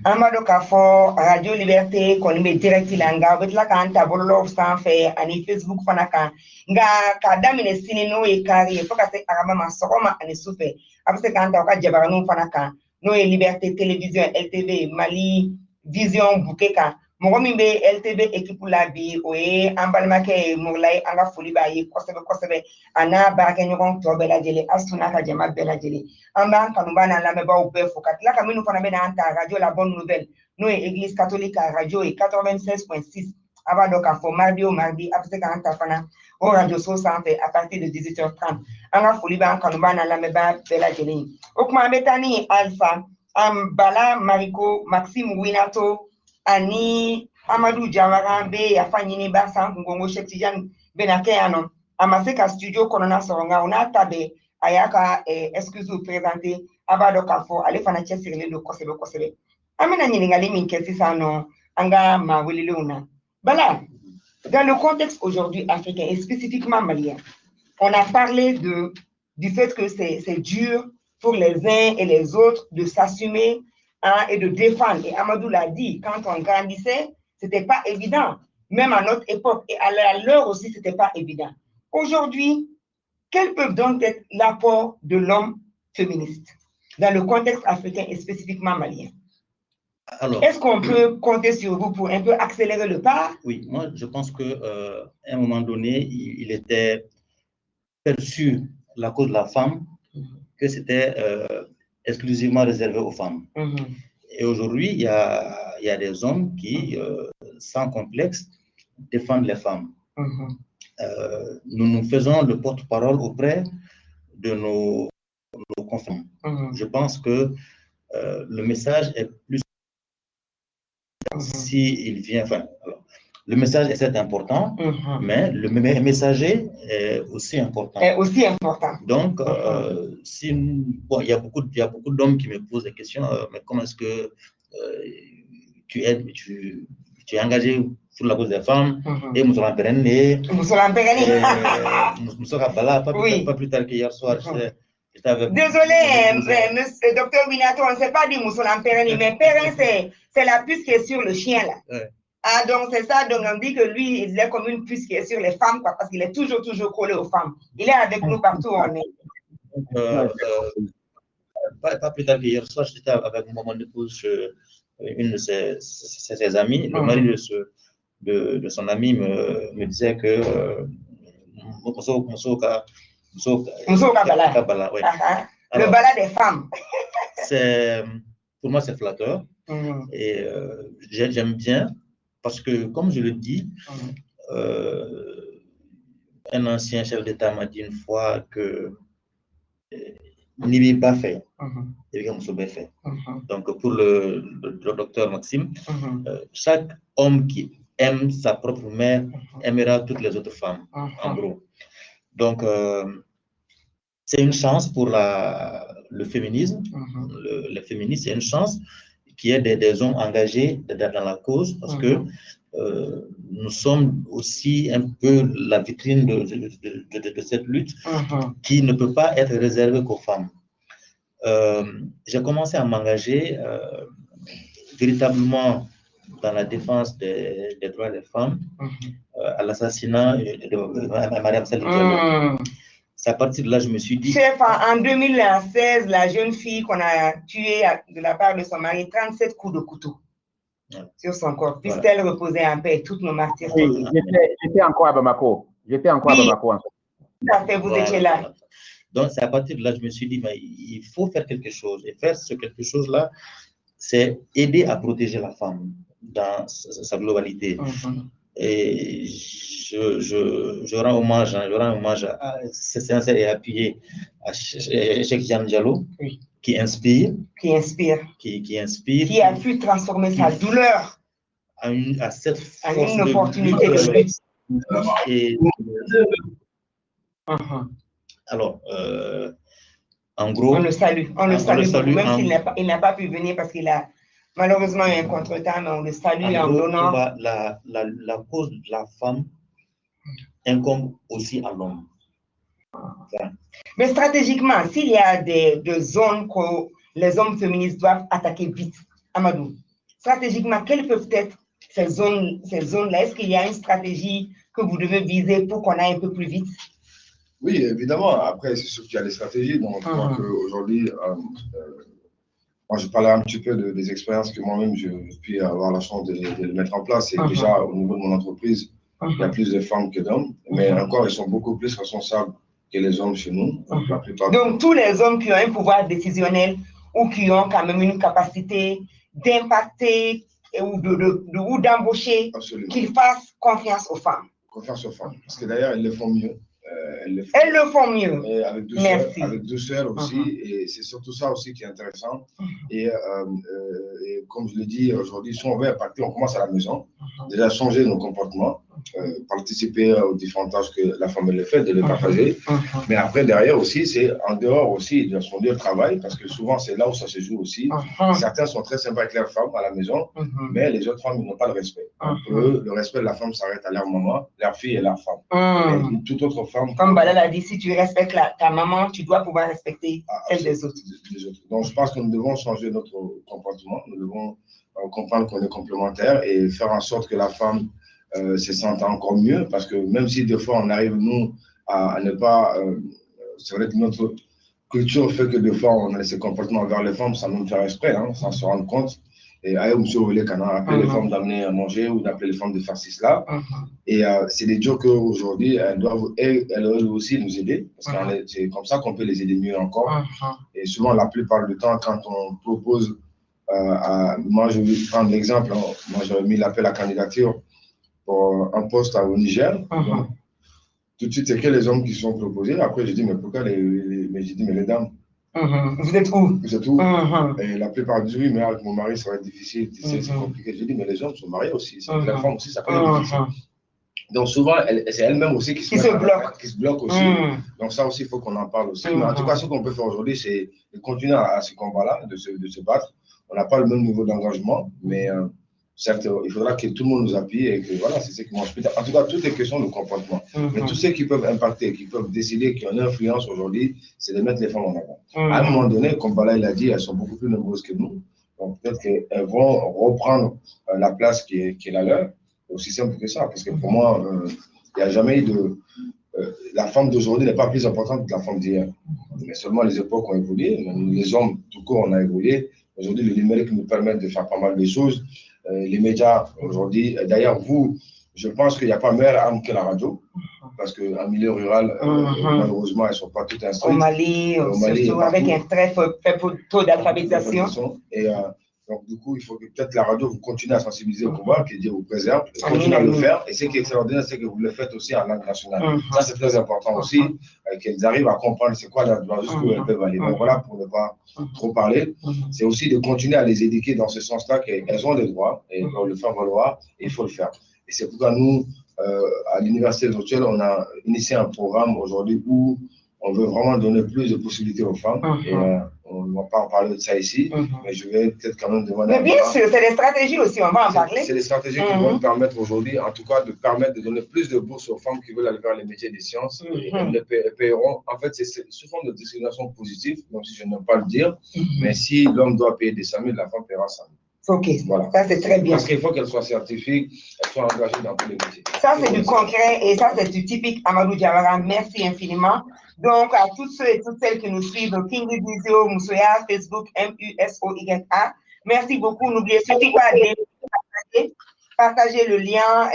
Amado k'a fɔ Radio Liberté kɔni bɛ direct la nka u bɛ tila k'an ta bɔlɔlɔw sanfɛ ani Facebook fana kan nka k'a daminɛ sini n'o ye kari ye fo ka se araba ma sɔgɔma ani sufɛ a bɛ se k'an ta u ka jabaraninw fana kan n'o ye Liberté Télévision LTV Mali Vision Bouquet kan mɔgɔ min bɛ LTV équipe la bi o ye an balimakɛ Mugulayi an ka foli b'a ye kosɛbɛ kosɛbɛ a n'a baarakɛɲɔgɔn tɔ bɛɛ lajɛlen Asu n'a ka jama bɛɛ lajɛlen an b'an kanuba n'a lamɛnbaaw bɛɛ fo ka tila ka minnu fana bɛ n'an ta radio La Bonne Nouvelle n'o ye Église catholique radio ye 96.6 a b'a dɔn k'a fɔ mardi o mardi a bɛ se k'an ta fana o radio so sanfɛ à partir de 18h30 an ka foli b'an kanuba n'a lamɛnbaa bɛɛ lajɛlen ye o kuma an bɛ taa ni Alpha Bala Mariko Maxime Winato ani Amadou Diawara bɛ yafa ɲini barisa an kun ko n ko Cheikh Tidiane bɛna kɛ yan nɔ a ma se ka studio kɔnɔna sɔrɔ nka o n'a ta bɛɛ a y'a ka excuse présenter a b'a dɔn k'a fɔ ale fana cɛsirilen don kosɛbɛ kosɛbɛ an bɛna ɲininkali min kɛ sisan nɔ Anga Maweleleona. Voilà, dans le contexte aujourd'hui africain et spécifiquement malien, on a parlé du fait que c'est dur pour les uns et les autres de s'assumer et de défendre. Et Amadou l'a dit, quand on grandissait, ce n'était pas évident. Même à notre époque et à l'heure aussi, ce n'était pas évident. Aujourd'hui, quel peut donc être l'apport de l'homme féministe dans le contexte africain et spécifiquement malien? Est-ce qu'on peut compter sur vous pour un peu accélérer le pas? Oui, moi je pense qu'à un moment donné, il était perçu la cause de la femme que c'était exclusivement réservé aux femmes. Et aujourd'hui, il y a des hommes qui, sans complexe, défendent les femmes. Nous faisons le porte-parole auprès de nos confrères. Je pense que le message est plus s'il vient, enfin, alors, le message est certes important, mais le messager est aussi important. Donc, bon, il y a beaucoup d'hommes qui me posent des questions, mais comment est-ce que tu es engagé sur la cause des femmes, et Moussala Pérenné, Moussala Bala, pas plus tard qu'hier soir, Désolé, docteur Minato, on ne sait pas dire Moussala Pérenné, mais Pérenné, c'est la puce qui est sur le chien, là. Ah, donc c'est ça, donc on dit que lui, il est comme une puce qui est sur les femmes, quoi, parce qu'il est toujours collé aux femmes. Il est avec nous partout où on est. Pas plus tard qu'hier soir, j'étais avec mon épouse, une de ses amies, le mari de son ami me disait que Bala, ouais. Le bala des femmes. Pour moi, c'est flatteur. Et j'aime bien, parce que, comme je le dis, un ancien chef d'État m'a dit une fois que Nibi pas fait, fait. Donc, pour le docteur Maxime, chaque homme qui aime sa propre mère aimera toutes les autres femmes, en gros. Donc, c'est une chance pour le féminisme. Le féminisme, c'est une chance qu'il y ait des hommes engagés dans la cause, parce que nous sommes aussi un peu la vitrine de cette lutte qui ne peut pas être réservée qu'aux femmes. J'ai commencé à m'engager véritablement dans la défense des droits des femmes à l'assassinat de Mariam Saleh Diallo. C'est à partir de là que je me suis dit... Chef, en 2016, la jeune fille qu'on a tuée de la part de son mari, 37 coups de couteau sur son corps. Puisse-t-elle reposer en paix, toutes nos martyrs. Oui, j'étais encore à Bamako. J'étais encore à Bamako. Tout à fait, vous étiez là. Voilà. Donc, c'est à partir de là que je me suis dit, mais il faut faire quelque chose. Et faire ce quelque chose-là, c'est aider à protéger la femme dans sa globalité. Et je rends hommage, c'est sincère et appuyé à Cheikh Jean Diallo, qui inspire. Qui inspire. Qui a pu transformer sa douleur à cette en une opportunité de lutte. Et, alors, en gros... On le salue beaucoup, même s'il n'a pas pu venir parce qu'il a malheureusement eu un contretemps, mais on le salue en donnant... La cause de la femme incombe aussi à l'homme. Mais stratégiquement, s'il y a des zones que les hommes féministes doivent attaquer vite, Amadou, stratégiquement, quelles peuvent être ces zones-là? Est-ce qu'il y a une stratégie que vous devez viser pour qu'on aille un peu plus vite? Oui, évidemment. Après, c'est sûr qu'il y a des stratégies. Donc, je crois qu'aujourd'hui, moi, je parlais un petit peu des expériences que moi-même, je puis avoir la chance de mettre en place. Et déjà, au niveau de mon entreprise, il y a plus de femmes que d'hommes. Mais encore, ils sont beaucoup plus responsables que les hommes chez nous. Donc, tous les hommes qui ont un pouvoir décisionnel ou qui ont quand même une capacité d'impacter ou d'embaucher, qu'ils fassent confiance aux femmes. Confiance aux femmes. Parce que d'ailleurs, elles le font mieux. Elles le font mieux. Et avec douceur, merci. Avec douceur aussi. Et c'est surtout ça aussi qui est intéressant. Et comme je l'ai dit aujourd'hui, si on veut impacter, on commence à la maison. Déjà changer nos comportements. participer aux différentes tâches que la femme le fait, de les partager. Mais après, derrière aussi, c'est en dehors aussi de son lieu de travail, parce que souvent, c'est là où ça se joue aussi. Certains sont très sympas avec leur femme à la maison, mais les autres femmes, ils n'ont pas le respect. Pour eux, le respect de la femme s'arrête à leur maman, leur fille et leur femme. Et toute autre femme... Comme Balal a dit, si tu respectes ta maman, tu dois pouvoir respecter celle des autres. Donc, je pense que nous devons changer notre comportement. Nous devons comprendre qu'on est complémentaires et faire en sorte que la femme se sente encore mieux, parce que même si des fois on arrive, nous, à ne pas... c'est vrai que notre culture fait que des fois on a ces comportements vers les femmes sans nous faire exprès, hein, sans se rendre compte. Et ailleurs, monsieur Oulé Kana, appeler les femmes d'amener à manger ou d'appeler les femmes de faire cela. Et c'est des jours qu'aujourd'hui, elles doivent elles aussi nous aider, parce que c'est comme ça qu'on peut les aider mieux encore. Et souvent, la plupart du temps, quand on propose, moi je vais prendre l'exemple, hein, moi j'avais mis l'appel à candidature pour un poste au Niger. Donc, tout de suite, c'est que les hommes qui sont proposés. Après, je dis, mais pourquoi mais j'ai dit, mais les dames, vous êtes où? Vous êtes où? Et la plupart disent, oui, mais avec mon mari, ça va être difficile, c'est compliqué. Je dis, mais les hommes sont mariés aussi, la femme aussi, ça peut être difficile. Donc souvent, c'est elle-même aussi qui se bloque aussi. Donc ça aussi, il faut qu'on en parle aussi. Mais en tout cas, ce qu'on peut faire aujourd'hui, c'est de continuer à ce combat-là, de se battre. On n'a pas le même niveau d'engagement, mais certes, il faudra que tout le monde nous appuie et que voilà, c'est ce qui m'inspire. En tout cas, toutes les questions de comportement. Mais tous ceux qui peuvent impacter, qui peuvent décider, qui ont une influence aujourd'hui, c'est de mettre les femmes en avant. À un moment donné, comme Bala l'a dit, elles sont beaucoup plus nombreuses que nous. Donc peut-être qu'elles vont reprendre la place qui est la leur. Aussi simple que ça, parce que pour moi, il n'y a jamais eu de... la femme d'aujourd'hui n'est pas plus importante que la femme d'hier. Mais seulement les époques ont évolué. Les hommes, tout court, on a évolué. Aujourd'hui, le numérique nous permet de faire pas mal de choses. Les médias, aujourd'hui, d'ailleurs, vous, je pense qu'il n'y a pas meilleure arme que la radio, parce qu'en milieu rural, malheureusement, elles ne sont pas toutes instruites. Au Mali surtout avec un très faible taux d'alphabétisation. Et donc, du coup, il faut que peut-être la radio vous continue à sensibiliser au combat, que Dieu vous préserve, continuez à le faire. Et ce qui est extraordinaire, c'est que vous le faites aussi en langue nationale. Ça, c'est très important aussi, qu'elles arrivent à comprendre c'est quoi leur droit, jusqu'où elles peuvent aller. Donc voilà, pour ne pas trop parler, c'est aussi de continuer à les éduquer dans ce sens-là, qu'elles ont des droits, et on le fait valoir, et il faut le faire. Et c'est pourquoi nous, à l'Université virtuelle, on a initié un programme aujourd'hui où on veut vraiment donner plus de possibilités aux femmes. Et on ne va pas en parler de ça ici, mais je vais peut-être quand même demander. Mais bien sûr, c'est des stratégies aussi, on va en parler. C'est des stratégies qui vont permettre aujourd'hui, en tout cas, de permettre de donner plus de bourses aux femmes qui veulent aller vers les métiers des sciences. Et elles paieront. En fait, c'est sous forme de discrimination positive, même si je n'aime pas le dire. Mais si l'homme doit payer des 100 000, la femme paiera 100 000. Ok, voilà. Ça c'est très bien. Parce qu'il faut qu'elle soit scientifique, elle soit engagée dans tous les métiers. Ça c'est du concret et ça c'est du typique Amadou Diawara. Merci infiniment. Donc à tous ceux et toutes celles qui nous suivent, Kingi Visio, Moussoya, Facebook, MUSOYA. Merci beaucoup. N'oubliez surtout pas de partager le lien,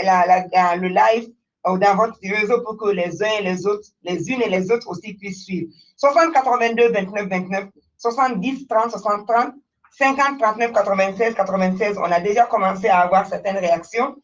le live dans votre réseau pour que les uns et les autres, les unes et les autres aussi puissent suivre. 60 82 29 29, 70 30 60 30. 50 39 96 96, on a déjà commencé à avoir certaines réactions.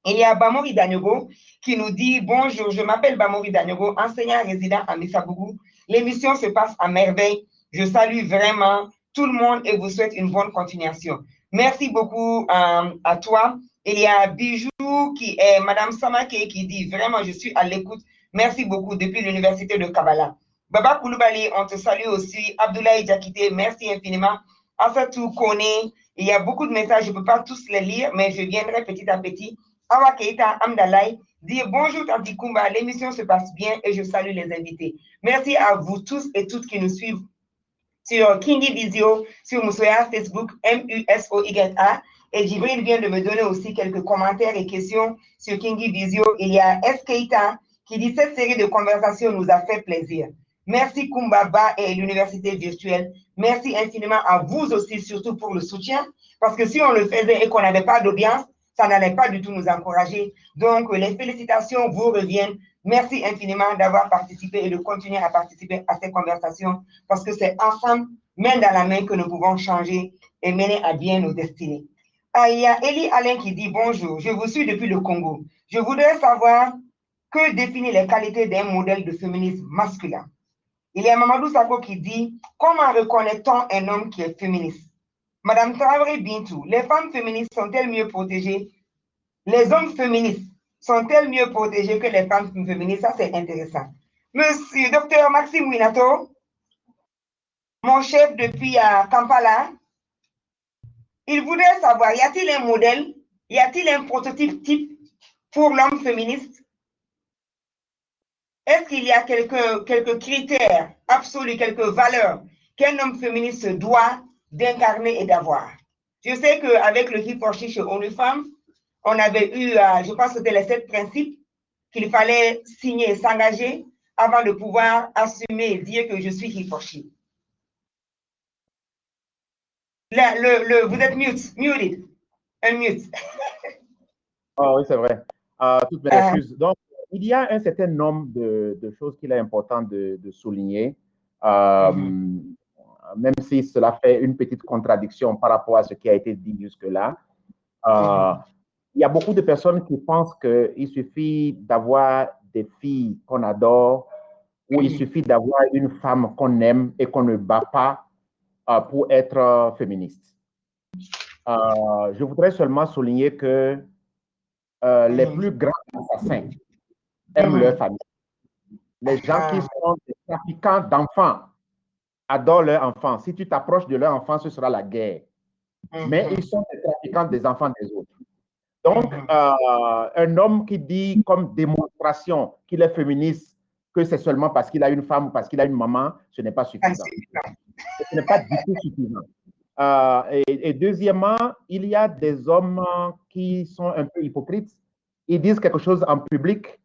Il y a Bamori Danyogo qui nous dit « Bonjour, je m'appelle Bamori Danyogo, enseignant résident à Missabougou. L'émission se passe à merveille. Je salue vraiment tout le monde et vous souhaite une bonne continuation. » Merci beaucoup à toi. Il y a Bijou qui est Madame Samake qui dit « Vraiment, je suis à l'écoute. Merci beaucoup depuis l'Université de Kabbalah. » Baba Koulibaly, on te salue aussi. Abdoulaye Diakité, merci infiniment. Asatou Kone, il y a beaucoup de messages, je ne peux pas tous les lire, mais je viendrai petit à petit. Awa Keita Amdalaï dit bonjour Tanti Kumba, l'émission se passe bien et je salue les invités. Merci à vous tous et toutes qui nous suivent sur Kingi Visio, sur Moussoya, Facebook, MUSOYA. Et Djibril vient de me donner aussi quelques commentaires et questions sur Kingi Visio. Il y a S. Keita qui dit cette série de conversations nous a fait plaisir. Merci Kumbaba et l'université virtuelle. Merci infiniment à vous aussi, surtout pour le soutien, parce que si on le faisait et qu'on n'avait pas d'audience, ça n'allait pas du tout nous encourager. Donc, les félicitations vous reviennent. Merci infiniment d'avoir participé et de continuer à participer à ces conversations, parce que c'est ensemble, main dans la main, que nous pouvons changer et mener à bien nos destinées. Il y a Elie Alain qui dit « Bonjour, je vous suis depuis le Congo. Je voudrais savoir que définissent les qualités d'un modèle de féminisme masculin. » Il y a Mamadou Sako qui dit « Comment reconnaît-on un homme qui est féministe ?» Madame Traoré Bintou, les femmes féministes sont-elles mieux protégées? Les hommes féministes sont-elles mieux protégées que les femmes féministes? Ça, c'est intéressant. Monsieur Dr Maxime Winato, mon chef depuis Kampala, il voudrait savoir, y a-t-il un modèle, y a-t-il un prototype type pour l'homme féministe? Est-ce qu'il y a quelques critères absolus, quelques valeurs qu'un homme féministe doit d'incarner et d'avoir? Je sais qu'avec le He4She chez ONU Femmes, on avait eu, je pense que c'était les 7 principes qu'il fallait signer et s'engager avant de pouvoir assumer et dire que je suis He4She. Vous êtes muted. Unmute. Ah oui, c'est vrai. Toutes mes excuses. Donc, il y a un certain nombre de choses qu'il est important de souligner, même si cela fait une petite contradiction par rapport à ce qui a été dit jusque-là. Il y a beaucoup de personnes qui pensent qu'il suffit d'avoir des filles qu'on adore ou il suffit d'avoir une femme qu'on aime et qu'on ne bat pas pour être féministe. Je voudrais seulement souligner que les plus grands assassins aiment leur famille. Les gens qui sont des trafiquants d'enfants adorent leurs enfants. Si tu t'approches de leur enfant, ce sera la guerre. Mais ils sont des trafiquants des enfants des autres. Donc, un homme qui dit comme démonstration qu'il est féministe, que c'est seulement parce qu'il a une femme ou parce qu'il a une maman, ce n'est pas suffisant. Ce n'est pas du tout suffisant. Et deuxièmement, il y a des hommes qui sont un peu hypocrites. Ils disent quelque chose en public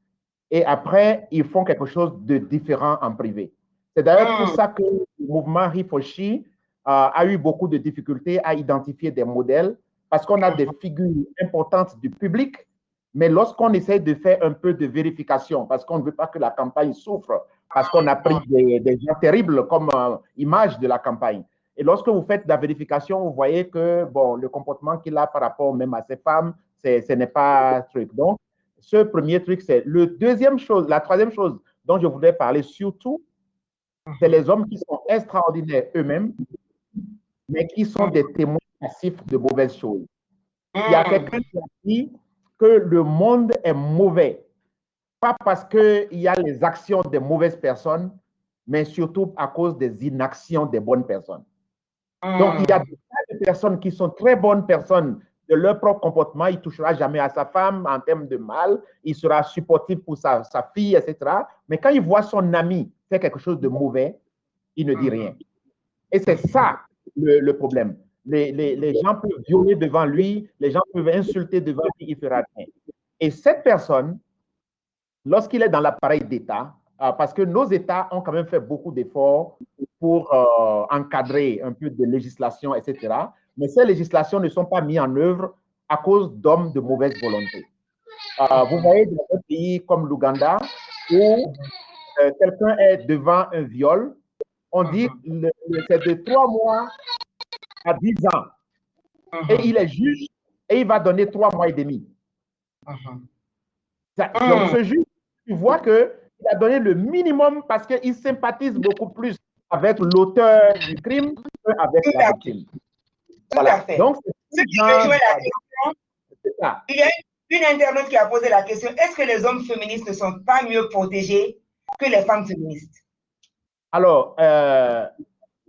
et après, ils font quelque chose de différent en privé. C'est d'ailleurs pour ça que le mouvement He4She a eu beaucoup de difficultés à identifier des modèles parce qu'on a des figures importantes du public, mais lorsqu'on essaie de faire un peu de vérification, parce qu'on ne veut pas que la campagne souffre, parce qu'on a pris des gens terribles comme image de la campagne. Et lorsque vous faites la vérification, vous voyez que bon, le comportement qu'il a par rapport même à ces femmes, ce n'est pas truc. Donc, ce premier truc, c'est le deuxième chose. La troisième chose dont je voudrais parler surtout, c'est les hommes qui sont extraordinaires eux-mêmes, mais qui sont des témoins passifs de mauvaises choses. Il y a quelqu'un qui a dit que le monde est mauvais, pas parce qu'il y a les actions des mauvaises personnes, mais surtout à cause des inactions des bonnes personnes. Donc, il y a des personnes qui sont très bonnes personnes de leur propre comportement. Il ne touchera jamais à sa femme en termes de mal. Il sera supportif pour sa fille, etc. Mais quand il voit son ami faire quelque chose de mauvais, il ne dit rien. Et c'est ça le problème. Les gens peuvent violer devant lui, les gens peuvent insulter devant lui, il ne fera rien. Et cette personne, lorsqu'il est dans l'appareil d'État, parce que nos États ont quand même fait beaucoup d'efforts pour encadrer un peu de législation, etc. Mais ces législations ne sont pas mises en œuvre à cause d'hommes de mauvaise volonté. Vous voyez dans un pays comme l'Ouganda, où quelqu'un est devant un viol, on dit que c'est de 3 mois à 10 ans. Et il est juge et il va donner 3 mois et demi. Donc ce juge, tu vois qu'il a donné le minimum parce qu'il sympathise beaucoup plus avec l'auteur du crime qu'avec la victime. Voilà. Donc, il y a une internaute qui a posé la question, est-ce que les hommes féministes ne sont pas mieux protégés que les femmes féministes? Alors,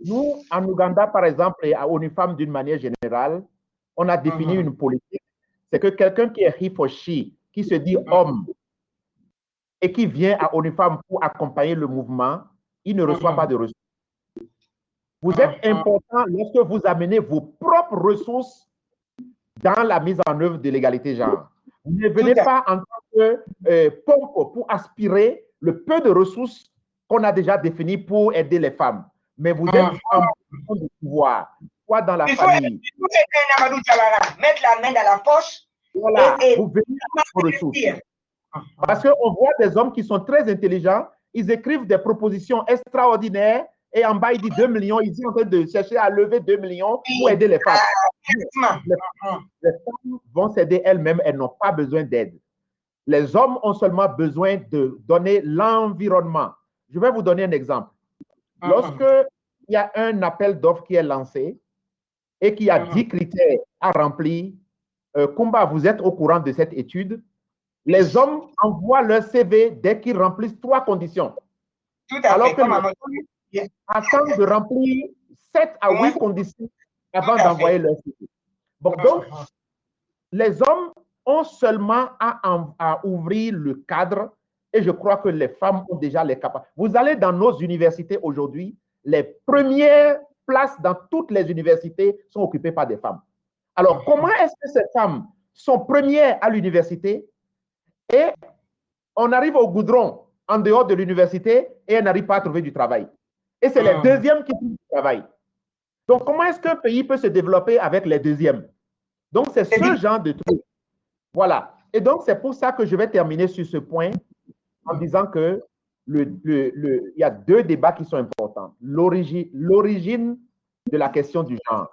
nous, en Ouganda, par exemple, et à ONU Femmes d'une manière générale, on a défini une politique, c'est que quelqu'un qui est He4She, qui se dit homme, et qui vient à ONU Femmes pour accompagner le mouvement, il ne reçoit pas de ressources. Vous êtes important lorsque vous amenez vos propres ressources dans la mise en œuvre de l'égalité genre. Vous ne venez pas en tant que pompe pour aspirer le peu de ressources qu'on a déjà définies pour aider les femmes. Mais vous êtes en position de pouvoir, soit dans la famille. Il faut aider Amadou Diawara, mettre la main dans la poche. Voilà, vous venez avec vos ressources. Parce qu'on voit des hommes qui sont très intelligents, ils écrivent des propositions extraordinaires et en bas, il dit 2 millions, ils sont en train de chercher à lever 2 millions pour aider les femmes. Les femmes vont s'aider elles-mêmes, elles n'ont pas besoin d'aide. Les hommes ont seulement besoin de donner l'environnement. Je vais vous donner un exemple. Lorsque il y a un appel d'offres qui est lancé et qu'il y a 10 critères à remplir, Kumba, vous êtes au courant de cette étude. Les hommes envoient leur CV dès qu'ils remplissent 3 conditions. Tout à alors fait. que les femmes attendent de remplir 7 à 8 conditions avant d'envoyer leur CV. Bon, donc, les hommes ont seulement à ouvrir le cadre et je crois que les femmes ont déjà les capacités. Vous allez dans nos universités aujourd'hui, les premières places dans toutes les universités sont occupées par des femmes. Alors, comment est-ce que ces femmes sont premières à l'université et on arrive au goudron en dehors de l'université et elles n'arrivent pas à trouver du travail? Et c'est les deuxièmes qui trouvent du travail. Donc, comment est-ce qu'un pays peut se développer avec les deuxièmes? Donc, c'est ce genre de truc. Voilà. Et donc, c'est pour ça que je vais terminer sur ce point en disant que il y a 2 débats qui sont importants. L'origine de la question du genre.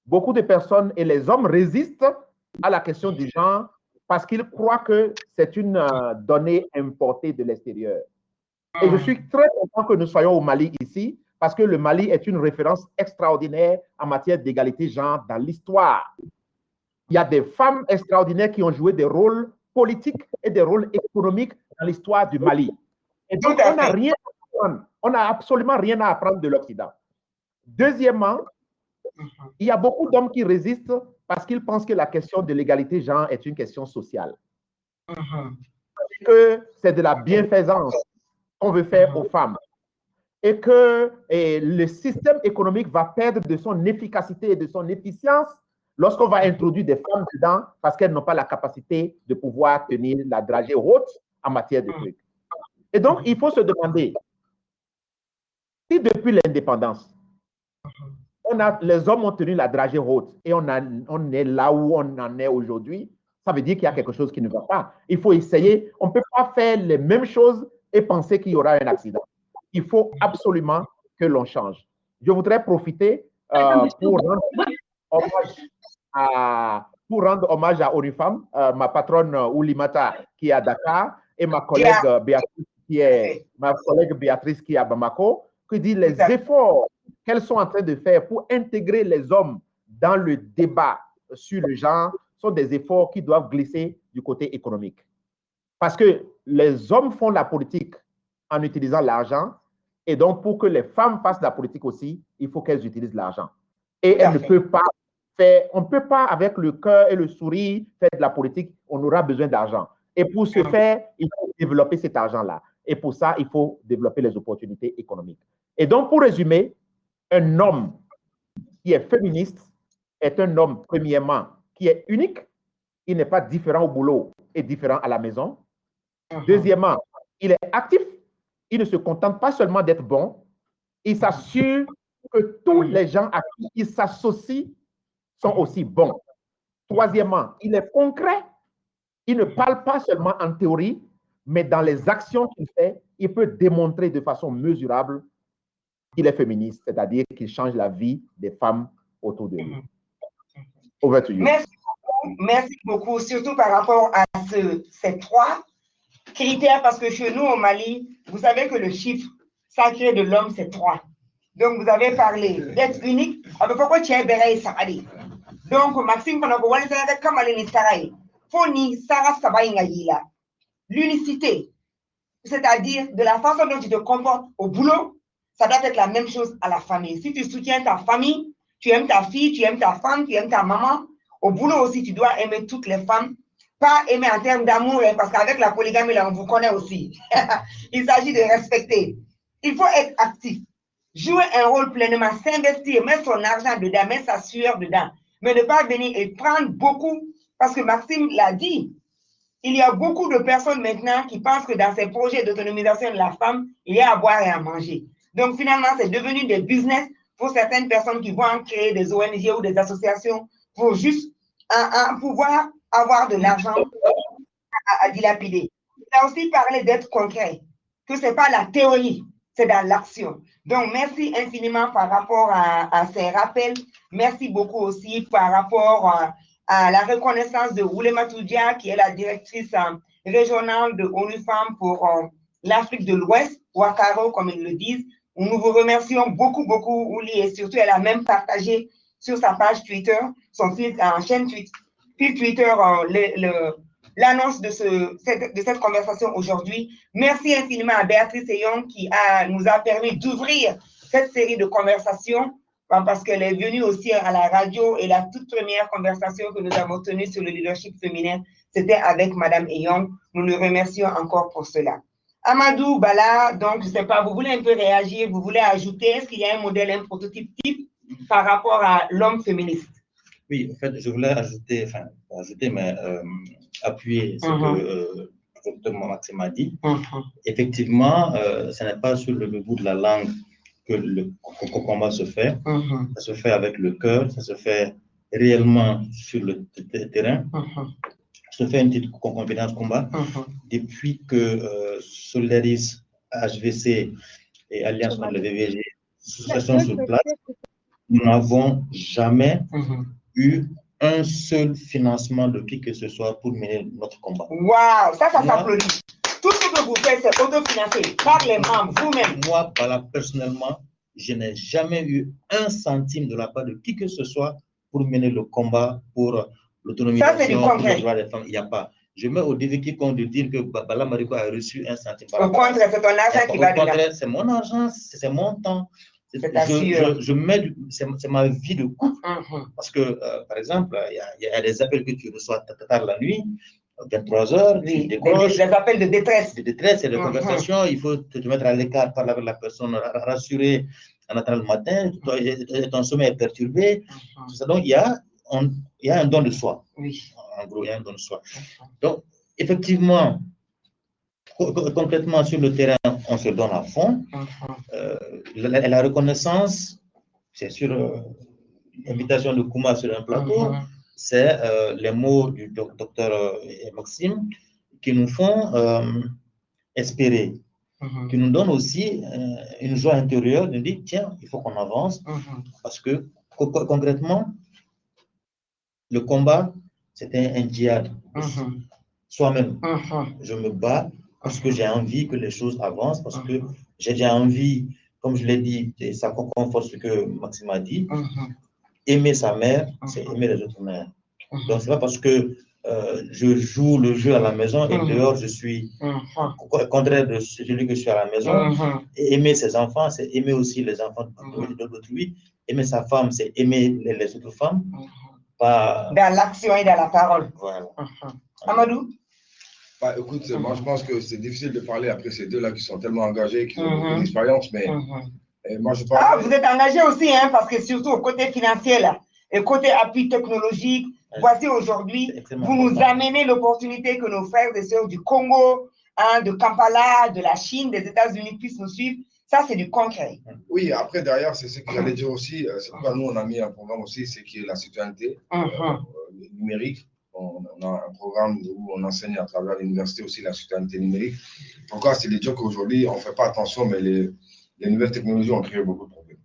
Beaucoup de personnes et les hommes résistent à la question du genre parce qu'ils croient que c'est une donnée importée de l'extérieur. Et je suis très content que nous soyons au Mali ici parce que le Mali est une référence extraordinaire en matière d'égalité genre dans l'histoire. Il y a des femmes extraordinaires qui ont joué des rôles politiques et des rôles économiques dans l'histoire du Mali. Et donc, on n'a rien à apprendre. On n'a absolument rien à apprendre de l'Occident. Deuxièmement, il y a beaucoup d'hommes qui résistent parce qu'ils pensent que la question de l'égalité genre est une question sociale. Que c'est de la bienfaisance qu'on veut faire aux femmes. Et que le système économique va perdre de son efficacité et de son efficience lorsqu'on va introduire des femmes dedans parce qu'elles n'ont pas la capacité de pouvoir tenir la dragée haute en matière de trucs. Et donc, il faut se demander si depuis l'indépendance, les hommes ont tenu la dragée haute et on est là où on en est aujourd'hui, ça veut dire qu'il y a quelque chose qui ne va pas. Il faut essayer. On ne peut pas faire les mêmes choses et penser qu'il y aura un accident. Il faut absolument que l'on change. Je voudrais profiter pour rendre hommage à Onifam, ma patronne Oulimata qui est à Dakar et ma collègue Béatrice qui est à Bamako, qui dit les efforts qu'elles sont en train de faire pour intégrer les hommes dans le débat sur le genre sont des efforts qui doivent glisser du côté économique. Parce que les hommes font la politique en utilisant l'argent et donc pour que les femmes fassent la politique aussi, il faut qu'elles utilisent l'argent. Et elles ne peuvent pas faire, on ne peut pas avec le cœur et le sourire faire de la politique, on aura besoin d'argent. Et pour ce faire, il faut développer cet argent-là. Et pour ça, il faut développer les opportunités économiques. Et donc, pour résumer, un homme qui est féministe est un homme, premièrement, qui est unique, il n'est pas différent au boulot et différent à la maison. Deuxièmement, il est actif, il ne se contente pas seulement d'être bon, il s'assure que tous les gens à qui il s'associe sont aussi bons. Troisièmement, il est concret, il ne parle pas seulement en théorie, mais dans les actions qu'il fait, il peut démontrer de façon mesurable qu'il est féministe, c'est-à-dire qu'il change la vie des femmes autour de lui. Over to you. Merci beaucoup, surtout par rapport à ces 3 critères, parce que chez nous au Mali, vous savez que le chiffre sacré de l'homme, c'est 3. Donc, vous avez parlé d'être unique. Pourquoi tu es béraï sarali? Donc, Maxime, l'unicité, c'est-à-dire de la façon dont tu te comportes au boulot, ça doit être la même chose à la famille. Si tu soutiens ta famille, tu aimes ta fille, tu aimes ta femme, tu aimes ta maman, au boulot aussi, tu dois aimer toutes les femmes. Pas aimer en termes d'amour, parce qu'avec la polygamie, là, on vous connaît aussi. Il s'agit de respecter. Il faut être actif. Jouer un rôle pleinement, s'investir, mettre son argent dedans, mettre sa sueur dedans. Mais ne pas venir et prendre beaucoup, parce que Maxime l'a dit, il y a beaucoup de personnes maintenant qui pensent que dans ces projets d'autonomisation de la femme, il y a à boire et à manger. Donc finalement, c'est devenu des business pour certaines personnes qui vont créer des ONG ou des associations pour juste pouvoir avoir de l'argent à dilapider. Il a aussi parlé d'être concret, que ce n'est pas la théorie, c'est dans l'action. Donc, merci infiniment par rapport à ces rappels. Merci beaucoup aussi par rapport à la reconnaissance de Oulema Toudia, qui est la directrice régionale de ONU Femmes pour l'Afrique de l'Ouest, Ouakaro, comme ils le disent. Nous vous remercions beaucoup, beaucoup, Ouli, et surtout, elle a même partagé sur sa page Twitter, son fil chaîne Twitter, l'annonce de cette conversation aujourd'hui. Merci infiniment à Béatrice Eyong qui nous a permis d'ouvrir cette série de conversations parce qu'elle est venue aussi à la radio et la toute première conversation que nous avons tenue sur le leadership féminin, c'était avec Madame Eyong. Nous le remercions encore pour cela. Amadou Bala, donc, je ne sais pas, vous voulez un peu réagir, vous voulez ajouter, est-ce qu'il y a un modèle, un prototype type par rapport à l'homme féministe? Oui, en fait, je voulais mais appuyer ce que le docteur Maxime a dit. Effectivement, ce n'est pas sur le bout de la langue que le combat se fait. Ça se fait avec le cœur, ça se fait réellement sur le terrain. Ça se fait une petite compétence combat. Depuis que Solaris, HVC et Alliance contre le VVG sont sur place, nous n'avons jamais eu un seul financement de qui que ce soit pour mener notre combat. Waouh, ça s'applaudit. Tout ce que vous faites, c'est autofinancé par les membres, vous-même. Moi, personnellement, je n'ai jamais eu un centime de la part de qui que ce soit pour mener le combat pour l'autonomisation, pour les droits des femmes. Il n'y a pas. Je mets au défi quiconque de dire que Bala Mariko a reçu un centime. Au contraire, c'est ton argent qui va dedans. C'est mon argent, c'est mon temps. Je mets, c'est ma vie de couple. Parce que, par exemple, il y a des appels que tu reçois tard la nuit, 23h, oui, des appels de détresse. De détresse et de conversation, il faut te mettre à l'écart, parler avec la personne, rassurer en attendant le matin, ton sommeil est perturbé. Tout ça. Donc, il y a un don de soi. Oui. En gros, il y a un don de soi. Donc, effectivement, concrètement, sur le terrain, on se donne à fond. La reconnaissance, c'est sur l'invitation de Kouma sur un plateau, c'est les mots du docteur Maxime qui nous font espérer, qui nous donnent aussi une joie intérieure de dire, tiens, il faut qu'on avance, parce que concrètement, le combat, c'est un djihad. Soi-même, je me bats parce que j'ai envie que les choses avancent, parce que j'ai envie, comme je l'ai dit, et ça conforte ce que Maxime a dit, aimer sa mère, c'est aimer les autres mères. Donc, c'est pas parce que je joue le jeu à la maison et dehors, je suis contraire de celui que je suis à la maison. Et aimer ses enfants, c'est aimer aussi les enfants d'autrui. Aimer sa femme, c'est aimer les autres femmes. Pas... Dans l'action et dans la parole. Voilà. Amadou? Bah, écoute, moi je pense que c'est difficile de parler après ces deux-là qui sont tellement engagés, qui ont beaucoup d'expérience, mais moi je parle. Ah, vous êtes engagés aussi, hein, parce que surtout au côté financier, là, et côté appui technologique, voici aujourd'hui, vous nous amenez l'opportunité que nos frères et sœurs du Congo, hein, de Kampala, de la Chine, des États-Unis puissent nous suivre. Ça, c'est du concret. Oui, après, derrière, c'est ce que j'allais dire aussi. C'est pourquoi nous, on a mis un programme aussi, c'est qui est la citoyenneté numérique. On a un programme où on enseigne à travers l'université aussi la citoyenneté numérique. Pourquoi? C'est des gens qu'aujourd'hui, on ne fait pas attention, mais les nouvelles technologies ont créé beaucoup de problèmes.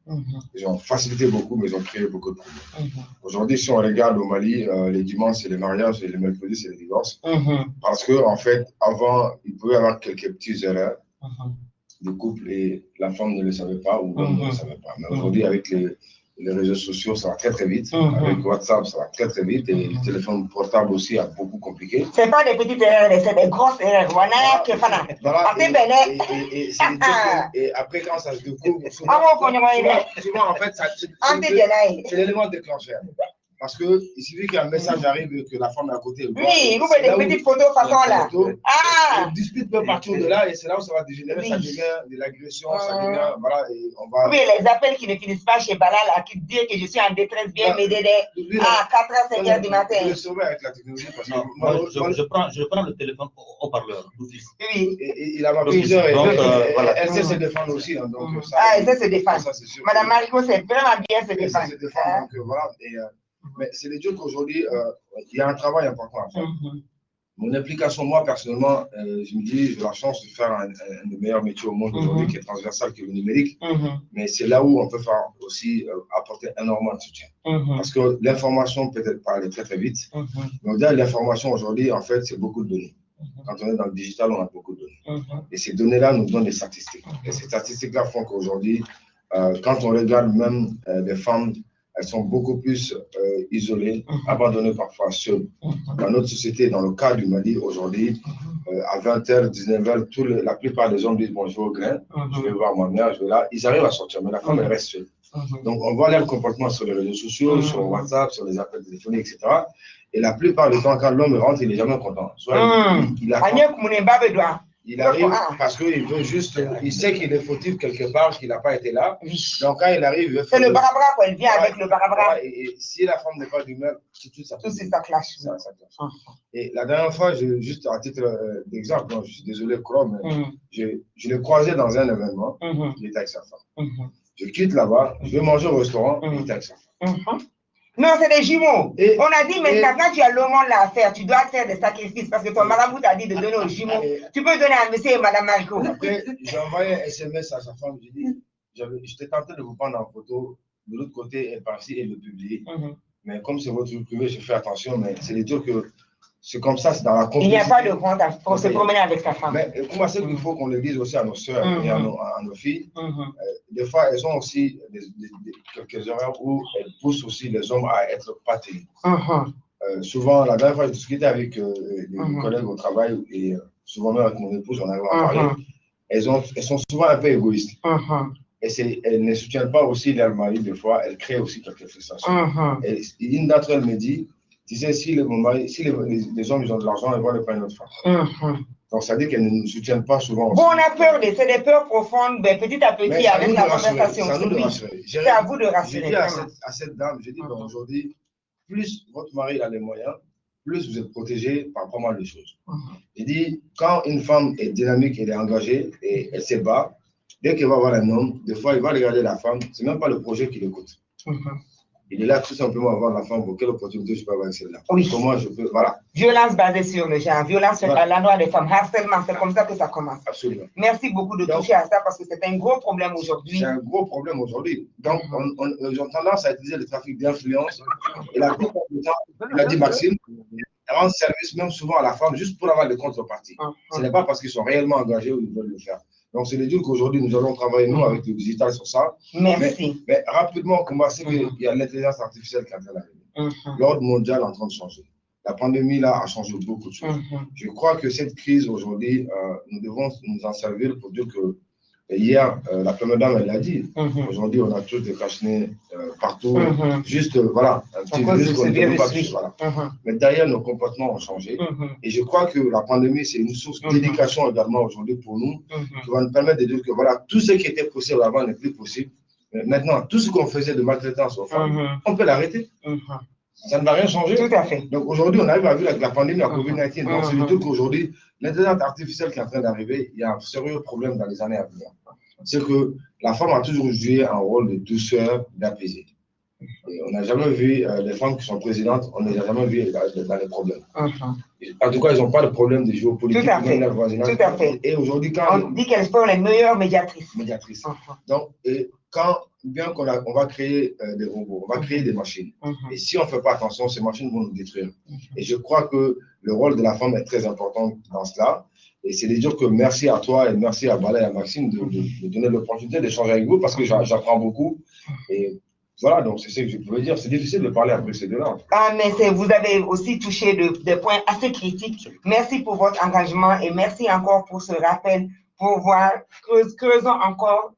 Ils ont facilité beaucoup, mais ils ont créé beaucoup de problèmes. Aujourd'hui, si on regarde au Mali, les dimanches, c'est les mariages et les mercredis, c'est les divorces. Parce qu'en fait, avant, il pouvait y avoir quelques petites erreurs de couple et la femme ne le savait pas ou l'homme ne le savait pas. Mais aujourd'hui, avec les réseaux sociaux, ça va très très vite. Avec WhatsApp, ça va très très vite. Et le téléphone portable aussi a beaucoup compliqué. Ce n'est pas des petites erreurs, c'est des grosses erreurs. Et après, quand ça se découvre, souvent en fait, c'est l'élément déclencheur. Parce qu'il suffit qu'un message arrive et que la femme est à côté. Oui, vous faites des petites photos façon là. On discute peut partir de là et c'est là où ça va dégénérer. Ça devient de l'agression, ça devient. Voilà, et on va. Oui, les appels qui ne finissent pas chez Bala, là, qui disent que je suis en détresse, bien m'aider à 4h, 5h du matin. Je le saurais avec la technologie. Parce que je prends le téléphone au parleur. Oui. Et il a ma plusieurs. Elle sait se défendre aussi. Donc, ça, elle sait se défendre. Madame Mariko, c'est vraiment bien se défendre. Elle sait se défendre. Donc, voilà. Mais c'est le Dieu qu'aujourd'hui, il y a un travail important à faire. Mon implication, moi, personnellement, je me dis, j'ai la chance de faire un des meilleurs métiers au monde aujourd'hui qui est transversal, qui est le numérique. Mais c'est là où on peut faire aussi apporter énormément de soutien. Parce que l'information peut-être pas aller très très vite. Mais au-delà de l'information aujourd'hui, en fait, c'est beaucoup de données. Quand on est dans le digital, on a beaucoup de données. Et ces données-là nous donnent des statistiques. Et ces statistiques-là font qu'aujourd'hui, quand on regarde même des femmes elles sont beaucoup plus isolées, abandonnées parfois seules. Dans notre société, dans le cas du Mali aujourd'hui, à 20h, 19h, la plupart des hommes disent bon, je vais au grain, je vais voir ma mère, je vais là. Ils arrivent à sortir, mais la femme, elle reste seule. Donc, on voit leur comportement sur les réseaux sociaux, sur WhatsApp, sur les appels téléphoniques, etc. Et la plupart du temps, quand l'homme rentre, il n'est jamais content. Soit il arrive parce qu'il veut juste, il sait qu'il est fautif quelque part, qu'il n'a pas été là. Donc, quand il arrive, il veut faire. C'est le barabra, quoi. Il vient avec le barabra. Et si la femme n'est pas d'humeur, tout ça clash. Et la dernière fois, juste à titre d'exemple, je suis désolé, Chrome, je l'ai croisé dans un événement, il était avec sa femme. Je quitte là-bas, je vais manger au restaurant, il était avec sa femme. Non, c'est des jumeaux. On a dit, mais quand tu as le monde là à faire, tu dois faire des sacrifices parce que ton marabout t'a dit de donner aux jumeaux. Tu peux donner à monsieur et madame Marco. Après, j'ai envoyé un SMS à sa femme, j'ai dit, j'étais tenté de vous prendre en photo, de l'autre côté, et par-ci, et le publier. Mais comme c'est votre vie privée, je fais attention, mais c'est des trucs que c'est comme ça, c'est dans la complicité. Il n'y a pas de honte pour se promener avec sa femme. Mais pour moi, c'est qu'il faut qu'on le dise aussi à nos soeurs et à nos filles. Des fois, elles ont aussi quelques erreurs où elles poussent aussi les hommes à être pâtés. Souvent, la dernière fois, je discutais avec des collègues au travail et souvent même avec mon épouse, on arrive à parler. Elles sont souvent un peu égoïstes. Et elles ne soutiennent pas aussi leur mari, des fois, elles créent aussi quelques frustrations. Et une d'entre elles me dit, tu sais, si les hommes ils ont de l'argent, ils vont le prendre notre femme. Donc, ça dit qu'elles ne nous soutiennent pas souvent aussi. Bon, on a peur, c'est des peurs profondes, mais petit à petit, avec la conversation. C'est à vous de rassurer. J'ai dit à cette dame, j'ai dit, aujourd'hui, plus votre mari a les moyens, plus vous êtes protégé par pas mal de choses. J'ai dit, quand une femme est dynamique, elle est engagée et elle se bat, dès qu'elle va voir un homme, des fois, il va regarder la femme, c'est même pas le projet qui l'écoute. Il est là tout simplement à voir la femme, pour quelle opportunité je peux avoir avec celle-là. Comment je peux, voilà. Violence basée sur le genre, violence à l'endroit des femmes, harcèlement, c'est comme ça que ça commence. Absolument. Merci beaucoup de toucher à ça parce que c'est un gros problème aujourd'hui. C'est un gros problème aujourd'hui. Donc, ils ont tendance à utiliser le trafic d'influence. Et la plupart du temps, il a dit Maxime, ils rendent service même souvent à la femme juste pour avoir des contreparties. Ce n'est pas parce qu'ils sont réellement engagés ou ils veulent le faire. Donc, c'est le dire qu'aujourd'hui, nous allons travailler, nous, avec le digital sur ça. Merci. Mais rapidement, on commence qu'il y a l'intelligence artificielle qui est en train d'arriver. L'ordre mondial est en train de changer. La pandémie, là, a changé beaucoup de choses. Je crois que cette crise, aujourd'hui, nous devons nous en servir pour dire que hier, la première dame, elle l'a dit. Aujourd'hui, on a tous des cache-nez partout. Juste, voilà, un petit virus qu'on ne peut pas toucher. Mais d'ailleurs, nos comportements ont changé. Et je crois que la pandémie, c'est une source d'éducation également aujourd'hui pour nous, qui va nous permettre de dire que voilà, tout ce qui était possible avant n'est plus possible. Mais maintenant, tout ce qu'on faisait de maltraitance aux femmes, on peut l'arrêter. Ça ne va rien changer. Tout à fait. Donc aujourd'hui, on arrive à vivre avec la pandémie, la COVID-19. Donc c'est le truc qu'aujourd'hui, l'intelligence artificielle qui est en train d'arriver, il y a un sérieux problème dans les années à venir. C'est que la femme a toujours joué un rôle de douceur, d'apaiser. On n'a jamais vu les femmes qui sont présidentes, on ne les a jamais vues dans les problèmes. En tout cas, ils n'ont pas de problème de géopolitique. Tout à fait. Tout à fait. Et aujourd'hui, quand on dit qu'elles sont les meilleures médiatrices. Donc, bien qu'on va créer des robots, on va créer des machines. Et si on ne fait pas attention, ces machines vont nous détruire. Et je crois que le rôle de la femme est très important dans cela. Et c'est de dire que merci à toi et merci à Bala et à Maxime de donner l'opportunité d'échanger avec vous parce que j'apprends beaucoup. Et voilà, donc c'est ce que je pouvais dire. C'est difficile de parler après ces deux-là. Ah, mais vous avez aussi touché des points assez critiques. Merci pour votre engagement et merci encore pour ce rappel pour voir, creusons encore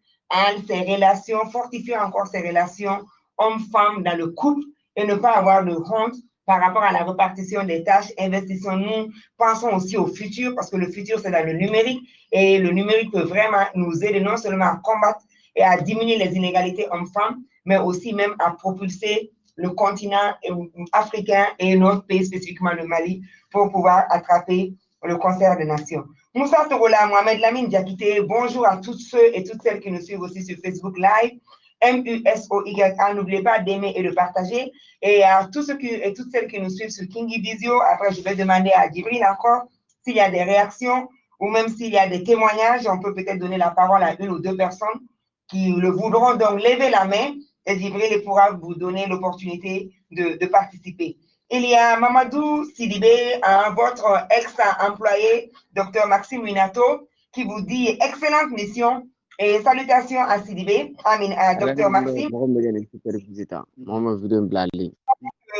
ces relations, fortifier encore ces relations hommes-femmes dans le couple et ne pas avoir de honte par rapport à la répartition des tâches. Investissons-nous, pensons aussi au futur parce que le futur, c'est dans le numérique et le numérique peut vraiment nous aider non seulement à combattre et à diminuer les inégalités hommes-femmes, mais aussi même à propulser le continent africain et notre pays, spécifiquement le Mali, pour pouvoir attraper le concert des nations. Moussa Torola, Mohamed Lamine Diakité, bonjour à tous ceux et toutes celles qui nous suivent aussi sur Facebook Live. MUSOYA, n'oubliez pas d'aimer et de partager. Et à tous ceux et toutes celles qui nous suivent sur Kingi Visio, après je vais demander à Djibril encore s'il y a des réactions ou même s'il y a des témoignages, on peut peut-être donner la parole à une ou deux personnes qui le voudront. Donc, levez la main et Djibril pourra vous donner l'opportunité de participer. Il y a Mamadou Sidibé, votre ex-employé, Dr Maxime Minato, qui vous dit « Excellente mission ». Et salutations à Sidibé, à Dr Maxime.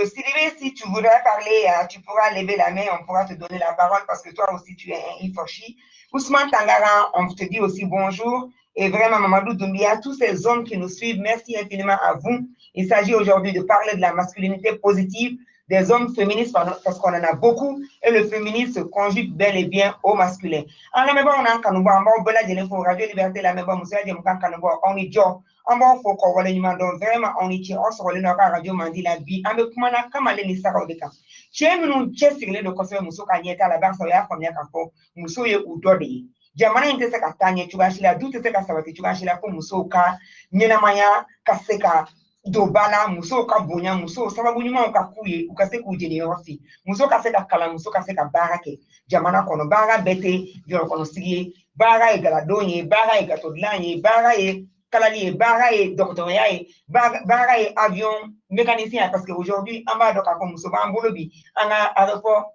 Sidibé, si tu voudrais parler, tu pourras lever la main, on pourra te donner la parole parce que toi aussi tu es un Ifochi. Ousmane Tangara, on te dit aussi bonjour. Et vraiment, Mamadou Doumbia, tous ces hommes qui nous suivent, merci infiniment à vous. Il s'agit aujourd'hui de parler de la masculinité positive, des hommes féministes parce qu'on en a beaucoup et le féminisme se conjugue bel et bien au masculin. On a même on a Kanouba, on a Radio Liberté, la même on est Joe. On va faire qu'on voit donc vraiment on est on se relève dans la radio mandi la vie on me comment comme aller ni ça au décan chez nous chez sur le conseil muso kanyeta la barre ça ya comme ya kapo muso ye udode jamana inte se katanye tubashila dute se kasabati tubashila ko muso ka nyina maya kaseka dobala muso ka bonya muso sababu nyuma ukakuye ukase kujeni yofi muso kaseka kala muso kaseka barake jamana kono bara bete joro kono sigi bara e galadonye bara e gatodlanye bara e kalali bara et doctorat et bara et avion mécanicien parce qu'aujourd'hui en bas donc comme souvent en bolobi en aéroport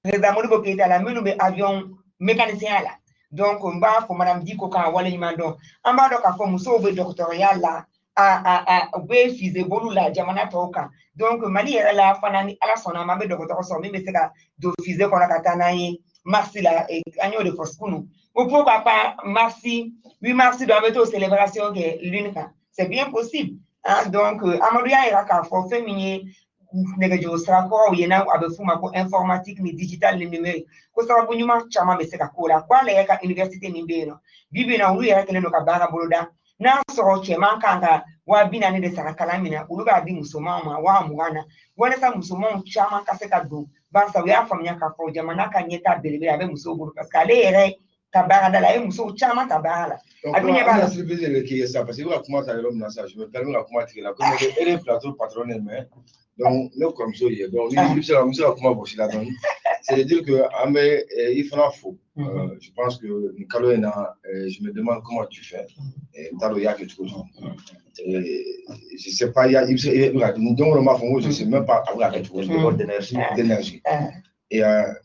les amours qui étaient à la menu mais avion mécanicien là donc on va pour madame dit qu'on a wale nimando en bas donc comme souvent doctorat là à fise bolu la jamana toka donc mali era la fanani ala sona mabe doctorat so mais c'est ka do fise qu'on a katanaye merci là et agneau de foskunu ou pourquoi pas merci 8 mars doit être aux célébrations de l'UNCA. C'est bien possible. Hein? Donc, Amadou Yairaka, faut féminin, négatif, sera quoi, ou y en a avec Fuma pour informatique, mais digital, le numérique. Qu'on soit bon, chama, mais c'est quoi, quoi, les universités Nimbéno. Bibina, ou y a quelqu'un qui a barra boloda. Na soro chema kanga, wa bina ne de sarakalamina, uluba di musoma, wa muana. Wale sa musoma, chama, kaseka do. Bansa, we are from Yaka, Jamanaka, Nyeta, Belé, avec Musobo, parce qu'elle est tabarada la muso chama tabala adunya ba la célébrer le qui est ça parce que là comment ça l'homme là ça je me permets là comment tirer là comme elle est plateau patronne mais donc nous comme ça il donc il c'est la musique comment bosser là donc c'est de dire que mais il fera faux je pense que Nicolo je me demande comment tu fais et dans le yak et tout je sais pas il y a donc le mafon je sais même pas avoir quelque chose d'énergie et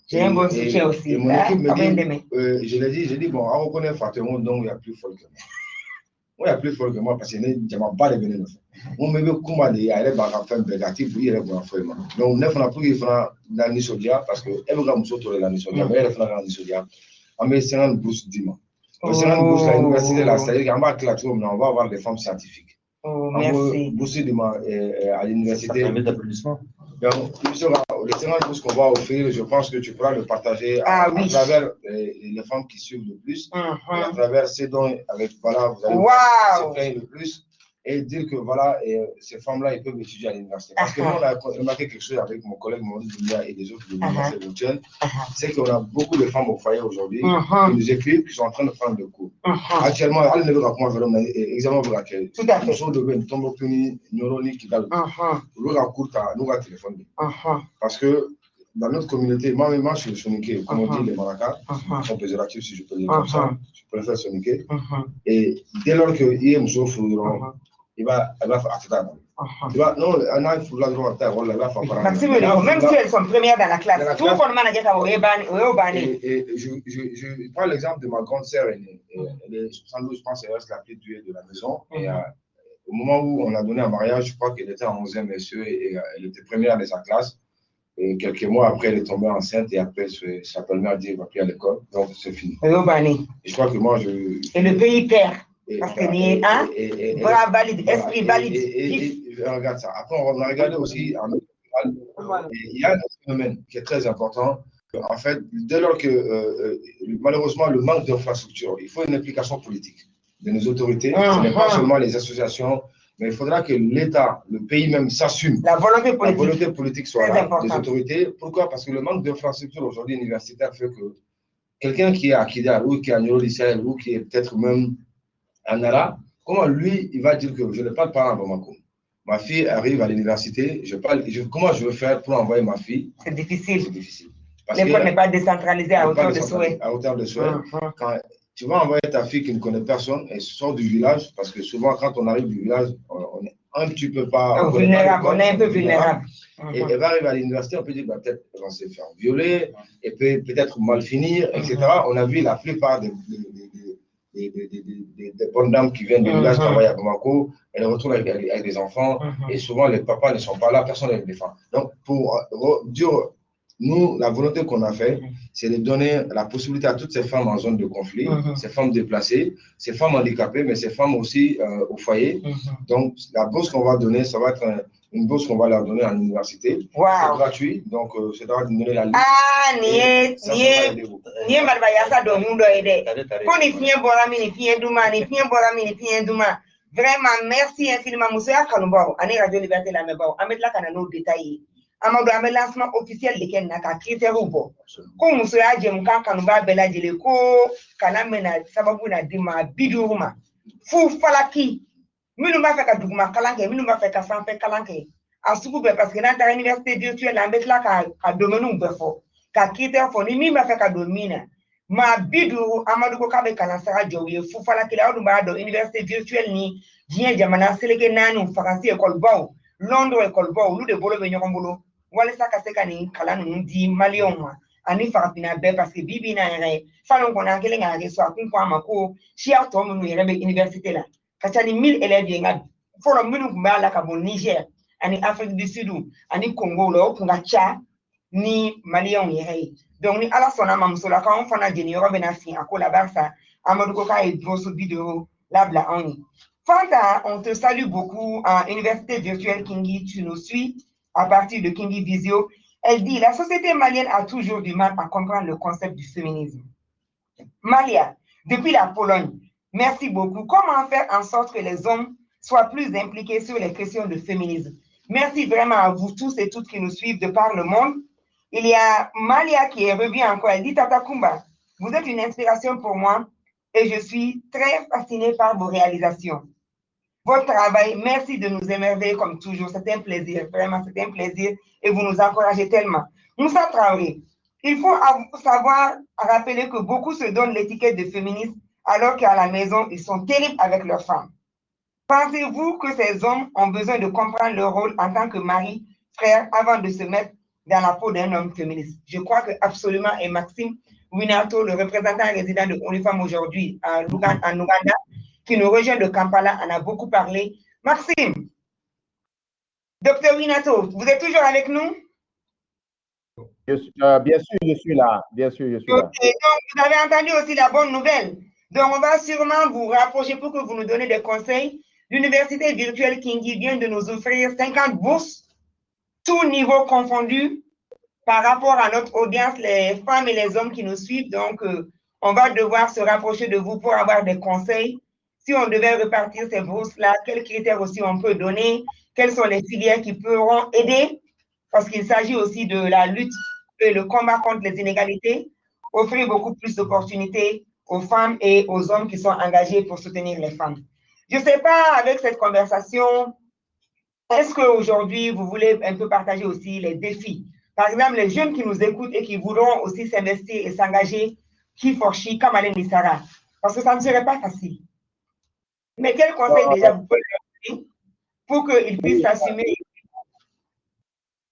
j'ai un bon soutien aussi. Et mon équipe me dit, je l'ai dit, j'ai dit, bon, on reconnaît Fatement, donc il y a plus fort que moi. Moi, il y a plus fort que moi parce que je n'ai pas de venir. On me dit, comment il y a des barres à faire négatif, il y a des barres à faire. Donc, neuf ans après, il fera dans l'Isodia parce que elle va me sauter dans l'Isodia, mais elle fera dans l'Isodia. On met 50 bourses dimanche. On met 50 bourses à l'université, là, c'est-à-dire qu'on va classer, on va avoir des femmes scientifiques. Merci. Bourses dimanche à l'université. Ça permet d'applaudissements. Donc, le 50 bourses qu'on va offrir, je pense que tu pourras le partager à travers les femmes qui suivent le plus, et à travers ces dons avec, voilà, vous allez se plaindre le plus et dire que, voilà, ces femmes-là, elles peuvent étudier à l'université. Parce que nous, on a remarqué quelque chose avec mon collègue Maurice Doumbia et des autres de l'université virtuelle, c'est qu'on a beaucoup de femmes au foyer aujourd'hui qui nous écrivent, qui sont en train de prendre des cours. Actuellement, elle ne veut pas comment examen pour laquelle. Tout à fait. Nous sommes devenus tombopuni, neuroniques, qui dans nous avons téléphone. Parce que dans notre communauté, moi je suis soniqué, comme on dit les maracas, ils sont péjoratifs si je peux dire comme ça, je préfère soniquer. Et dès lors qu'il y a un souffle, il va faire tu vois, non, on a il la droite à Maxime, même si elles sont premières dans la classe, tout le monde a dit et je prends l'exemple de ma grande sœur aînée. Elle est 72, je pense, elle reste la plus douée de la maison. Et au moment où on a donné un mariage, je crois qu'elle était en 11e SE et elle était première de sa classe. Et quelques mois après, elle est tombée enceinte et après, sa belle-mère dit qu'elle va plus à l'école. Donc, c'est fini. Et je crois que moi, Et le pays perd. Parce que ni bras valide, esprit valide. Et regarde ça. Après, on a regardé aussi il y a un phénomène qui est très important. En fait, dès lors que malheureusement le manque d'infrastructure, il faut une implication politique de nos autorités. Ce n'est pas seulement les associations, mais il faudra que l'État, le pays même s'assume. La volonté politique soit là, des autorités. Pourquoi? Parce que le manque d'infrastructure aujourd'hui universitaire fait que quelqu'un qui est à Kidal ou qui est à Nyoro-Lissel ou qui est peut-être même à Nara, comment lui, il va dire que je n'ai pas de parents à Bamako. Ma fille arrive à l'université, comment je veux faire pour envoyer ma fille? C'est difficile. C'est difficile. L'école n'est pas décentralisée à hauteur de souhait. À hauteur de souhait. Quand tu vas envoyer ta fille qui ne connaît personne et sort du village, parce que souvent, quand on arrive du village, on est un petit peu pas vulnérable, on est un peu vulnérable. Et elle va arriver à l'université, on peut dire peut-être qu'elle va se faire violer, et peut-être mal finir, etc. On a vu la plupart des bonnes dames qui viennent de village travailler à Bamako, elles retrouvent avec des enfants, et souvent les papas ne sont pas là, personne ne les défend. Donc, pour dire, nous, la volonté qu'on a fait, c'est de donner la possibilité à toutes ces femmes en zone de conflit, ces femmes déplacées, ces femmes handicapées, mais ces femmes aussi au foyer. Donc, la bourse qu'on va donner, ça va être une bourse qu'on va leur donner en université. Wow. C'est gratuit, donc c'est d'avoir donné la liste. Ah, nie malbayasa do mundo ede. Koni fien borami ni fien duma, ni fien borami ni fien duma. Vraiment, merci infiniment, Moussa Kanubo, Année Radio Liberté la Mebo, Ahmed la Kanano détaillé. Amadou Ahmed lancement officiel de Ken Naka, critère ou bon. Comme Moussa Djemka Kanuba Bela Djeleko, Kalamena, Sababuna Dima, Biduruma, Fou Falaki, Minuma Feka Duguma Kalanke, Minuma Feka Sanfe Kalanke, à Soukoube, parce que dans l'université virtuelle, la mettre là qu'à dominer un beffo, qu'à critère pour ni m'a fait qu'à dominer. Ma Biduru, Amadou Kokabe Kalansara Djoye, Fou Falaki, la Oudouba, université virtuelle ni, Dien Jamana, Seleke Nanou, Faransi, école Bon, Londres, école Bon, nous de Bolo, Benyorombolo. Wale saka seka ni kala nundi malion ma ani farapina be parce que bibi na ere falon kona kele ngare so akun kwa mako chia to mu yere be université la kachani 1000 élèves yenga foro minu kumbala ka bon Niger ani Afrique du Sud ani Congo lo kunga cha ni malion yere donc ni ala sona mamsola ka on fana jeni yoro bena fi akola barsa amadou ko ka e grosso vidéo labla oni Fanta, on te salue beaucoup à Université virtuelle Kingi, tu nous suis à partir de Kingi Visio. Elle dit, la société malienne a toujours du mal à comprendre le concept du féminisme. Malia, depuis la Pologne, merci beaucoup. Comment faire en sorte que les hommes soient plus impliqués sur les questions de féminisme? Merci vraiment à vous tous et toutes qui nous suivent de par le monde. Il y a Malia qui est revue encore. Elle dit, Tata Kumba, vous êtes une inspiration pour moi et je suis très fascinée par vos réalisations. Votre travail, merci de nous émerveiller comme toujours. C'est un plaisir, vraiment, c'est un plaisir et vous nous encouragez tellement. Moussa Traoré, il faut savoir rappeler que beaucoup se donnent l'étiquette de féministe alors qu'à la maison, ils sont terribles avec leurs femmes. Pensez-vous que ces hommes ont besoin de comprendre leur rôle en tant que mari, frère, avant de se mettre dans la peau d'un homme féministe? Je crois que absolument, et Maxime Winato, le représentant résident de OnlyFemme aujourd'hui en Ouganda, qui nous rejoint de Kampala, en a beaucoup parlé. Maxime, Docteur Winato, vous êtes toujours avec nous? Bien sûr, je suis là. Bien sûr, je suis là. Donc, vous avez entendu aussi la bonne nouvelle. Donc, on va sûrement vous rapprocher pour que vous nous donnez des conseils. L'Université virtuelle Kingi vient de nous offrir 50 bourses, tous niveaux confondus, par rapport à notre audience, les femmes et les hommes qui nous suivent. Donc, on va devoir se rapprocher de vous pour avoir des conseils. Si on devait repartir ces bourses-là, quels critères aussi on peut donner? Quelles sont les filières qui pourront aider? Parce qu'il s'agit aussi de la lutte et le combat contre les inégalités, offrir beaucoup plus d'opportunités aux femmes et aux hommes qui sont engagés pour soutenir les femmes. Je ne sais pas, avec cette conversation, est-ce qu'aujourd'hui, vous voulez un peu partager aussi les défis? Par exemple, les jeunes qui nous écoutent et qui voudront aussi s'investir et s'engager, qui forchent comme Alain Nissara, parce que ça ne serait pas facile. Mais quel conseil déjà vous pouvez leur donner pour qu'ils puissent s'assumer?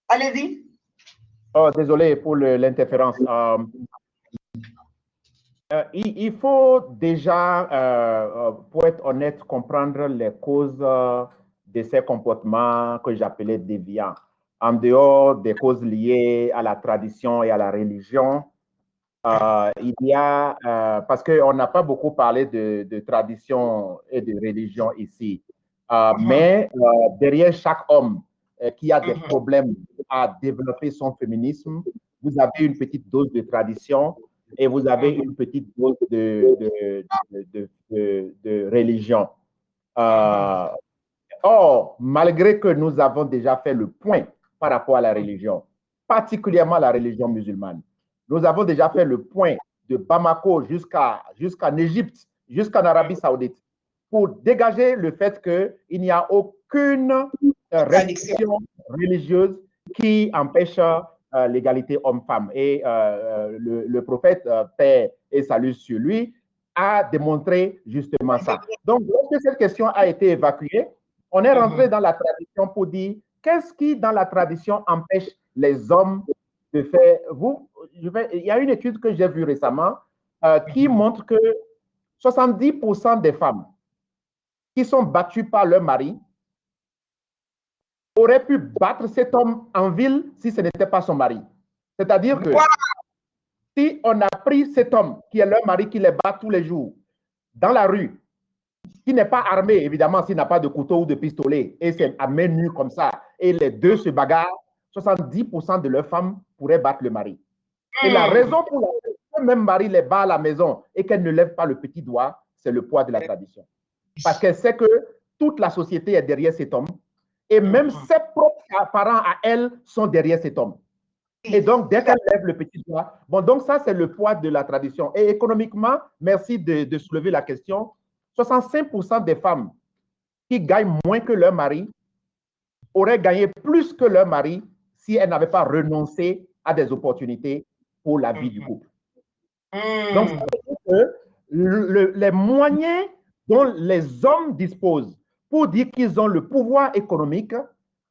Allez-y. Oh, désolé pour l'interférence. Il faut déjà, pour être honnête, comprendre les causes de ces comportements que j'appelais déviants. En dehors des causes liées à la tradition et à la religion, il y a, parce qu'on n'a pas beaucoup parlé de tradition et de religion ici, mais derrière chaque homme qui a des problèmes à développer son féminisme, vous avez une petite dose de tradition et vous avez une petite dose de religion. Or, malgré que nous avons déjà fait le point par rapport à la religion, particulièrement la religion musulmane, nous avons déjà fait le point de Bamako jusqu'en Égypte, jusqu'en Arabie Saoudite, pour dégager le fait qu'il n'y a aucune restriction religieuse qui empêche l'égalité homme-femme. Et le prophète, paix et salut sur lui, a démontré justement ça. Donc, lorsque cette question a été évacuée, on est rentré dans la tradition pour dire qu'est-ce qui, dans la tradition, empêche les hommes de faire. Il y a une étude que j'ai vue récemment qui montre que 70% des femmes qui sont battues par leur mari auraient pu battre cet homme en ville si ce n'était pas son mari. C'est-à-dire que si on a pris cet homme qui est leur mari, qui les bat tous les jours, dans la rue, qui n'est pas armé, évidemment, s'il n'a pas de couteau ou de pistolet, et c'est à main nue comme ça, et les deux se bagarrent, 70% de leurs femmes pourraient battre le mari. Et la raison pour laquelle le même mari les bat à la maison et qu'elle ne lève pas le petit doigt, c'est le poids de la tradition. Parce qu'elle sait que toute la société est derrière cet homme, et même ses propres parents à elle sont derrière cet homme. Et donc, dès qu'elle lève le petit doigt, bon, donc ça, c'est le poids de la tradition. Et économiquement, merci de soulever la question, 65% des femmes qui gagnent moins que leur mari auraient gagné plus que leur mari si elles n'avaient pas renoncé à des opportunités pour la vie du couple. Donc, ça veut dire que les moyens dont les hommes disposent pour dire qu'ils ont le pouvoir économique,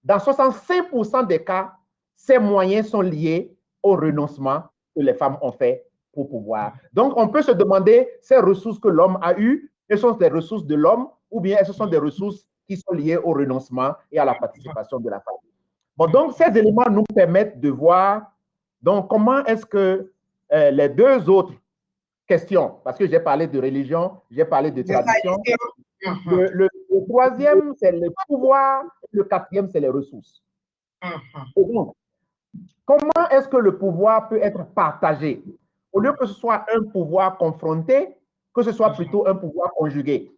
dans 65% des cas, ces moyens sont liés au renoncement que les femmes ont fait pour pouvoir. Donc, on peut se demander ces ressources que l'homme a eues, ce sont des ressources de l'homme ou bien ce sont des ressources qui sont liées au renoncement et à la participation de la femme. Bon, donc, ces éléments nous permettent de voir donc, comment est-ce que les deux autres questions, parce que j'ai parlé de religion, j'ai parlé de tradition. Le troisième, c'est le pouvoir, le quatrième, c'est les ressources. Et donc, comment est-ce que le pouvoir peut être partagé? Au lieu que ce soit un pouvoir confronté, que ce soit plutôt un pouvoir conjugué.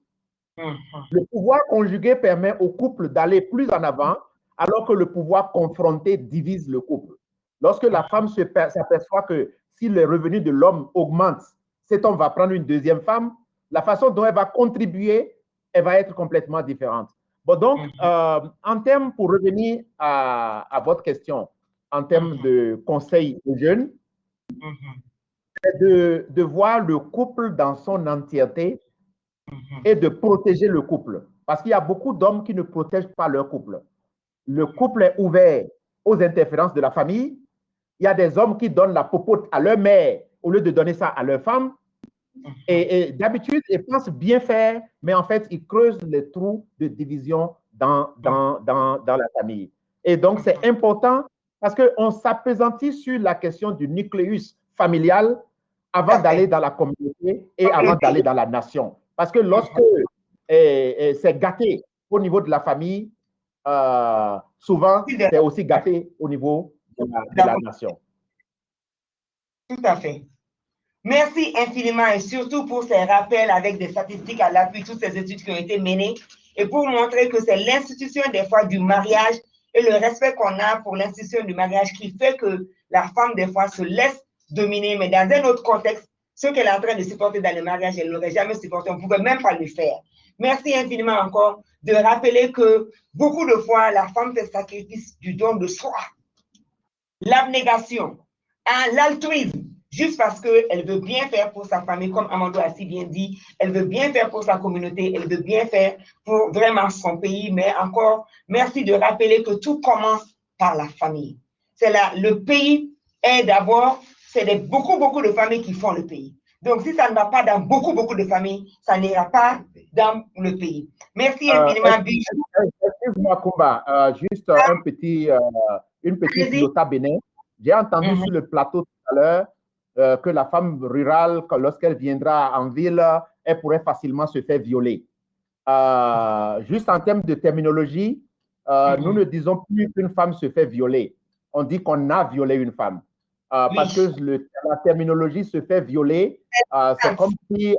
Le pouvoir conjugué permet au couple d'aller plus en avant, alors que le pouvoir confronté divise le couple. Lorsque la femme s'aperçoit que si les revenus de l'homme augmentent, cet homme va prendre une deuxième femme, la façon dont elle va contribuer, elle va être complètement différente. Bon, donc, en termes, pour revenir à votre question, en termes de conseils aux jeunes, c'est de voir le couple dans son entièreté et de protéger le couple. Parce qu'il y a beaucoup d'hommes qui ne protègent pas leur couple. Le couple est ouvert aux interférences de la famille. Il y a des hommes qui donnent la popote à leur mère au lieu de donner ça à leur femme. Et d'habitude, ils pensent bien faire, mais en fait, ils creusent les trous de division dans la famille. Et donc, c'est important parce qu'on s'appesantit sur la question du nucléus familial avant d'aller dans la communauté et avant d'aller dans la nation. Parce que lorsque c'est gâté au niveau de la famille, souvent, c'est aussi gâté au niveau de la nation. Tout à fait. Merci infiniment et surtout pour ces rappels avec des statistiques à l'appui, toutes ces études qui ont été menées et pour montrer que c'est l'institution des fois du mariage et le respect qu'on a pour l'institution du mariage qui fait que la femme des fois se laisse dominer, mais dans un autre contexte, ce qu'elle est en train de supporter dans le mariage, elle ne l'aurait jamais supporté, on ne pouvait même pas le faire. Merci infiniment encore de rappeler que beaucoup de fois, la femme fait le sacrifice du don de soi, l'abnégation, l'altruisme, juste parce qu'elle veut bien faire pour sa famille, comme Amando a si bien dit, elle veut bien faire pour sa communauté, elle veut bien faire pour vraiment son pays, mais encore, merci de rappeler que tout commence par la famille. C'est là, le pays est d'abord, c'est beaucoup de familles qui font le pays. Donc, si ça ne va pas dans beaucoup de familles, ça n'ira pas dans le pays. Merci infiniment, Bijou. Excuse-moi, Kumba, juste une petite nota bene. J'ai entendu sur le plateau tout à l'heure que la femme rurale, lorsqu'elle viendra en ville, elle pourrait facilement se faire violer. Juste en termes de terminologie, nous ne disons plus qu'une femme se fait violer. On dit qu'on a violé une femme. Parce que la terminologie se fait violer, c'est comme si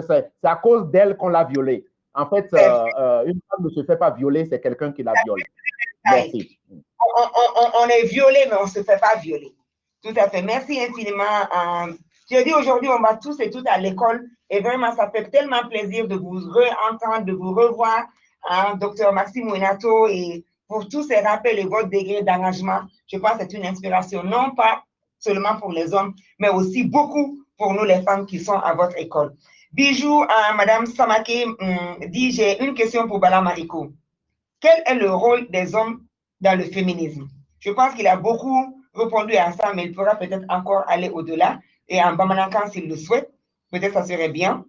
c'est à cause d'elle qu'on l'a violée. En fait, une femme ne se fait pas violer, c'est quelqu'un qui la viole. Merci. On est violé, mais on ne se fait pas violer. Tout à fait. Merci infiniment. Je dis aujourd'hui, on va tous et toutes à l'école et vraiment, ça fait tellement plaisir de vous entendre, de vous revoir, Dr. Maxime Ouenato, et pour tous ces rappels et votre degré d'engagement. Je pense que c'est une inspiration, non pas seulement pour les hommes, mais aussi beaucoup pour nous, les femmes qui sont à votre école. Bijou, Madame Samake dit, j'ai une question pour Bala Mariko. Quel est le rôle des hommes dans le féminisme? Je pense qu'il a beaucoup répondu à ça, mais il pourra peut-être encore aller au-delà. Et en Bamanakan, s'il le souhaite, peut-être ça serait bien.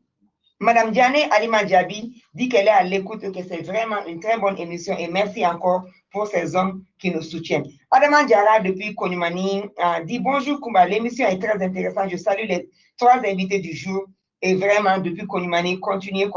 Madame Diane Alima Diaby dit qu'elle est à l'écoute et que c'est vraiment une très bonne émission et merci encore pour ces hommes qui nous soutiennent. Adama Diara depuis Konyumani dit bonjour Kumba, l'émission est très intéressante. Je salue les 3 invités du jour et vraiment depuis Konyumani, continuez.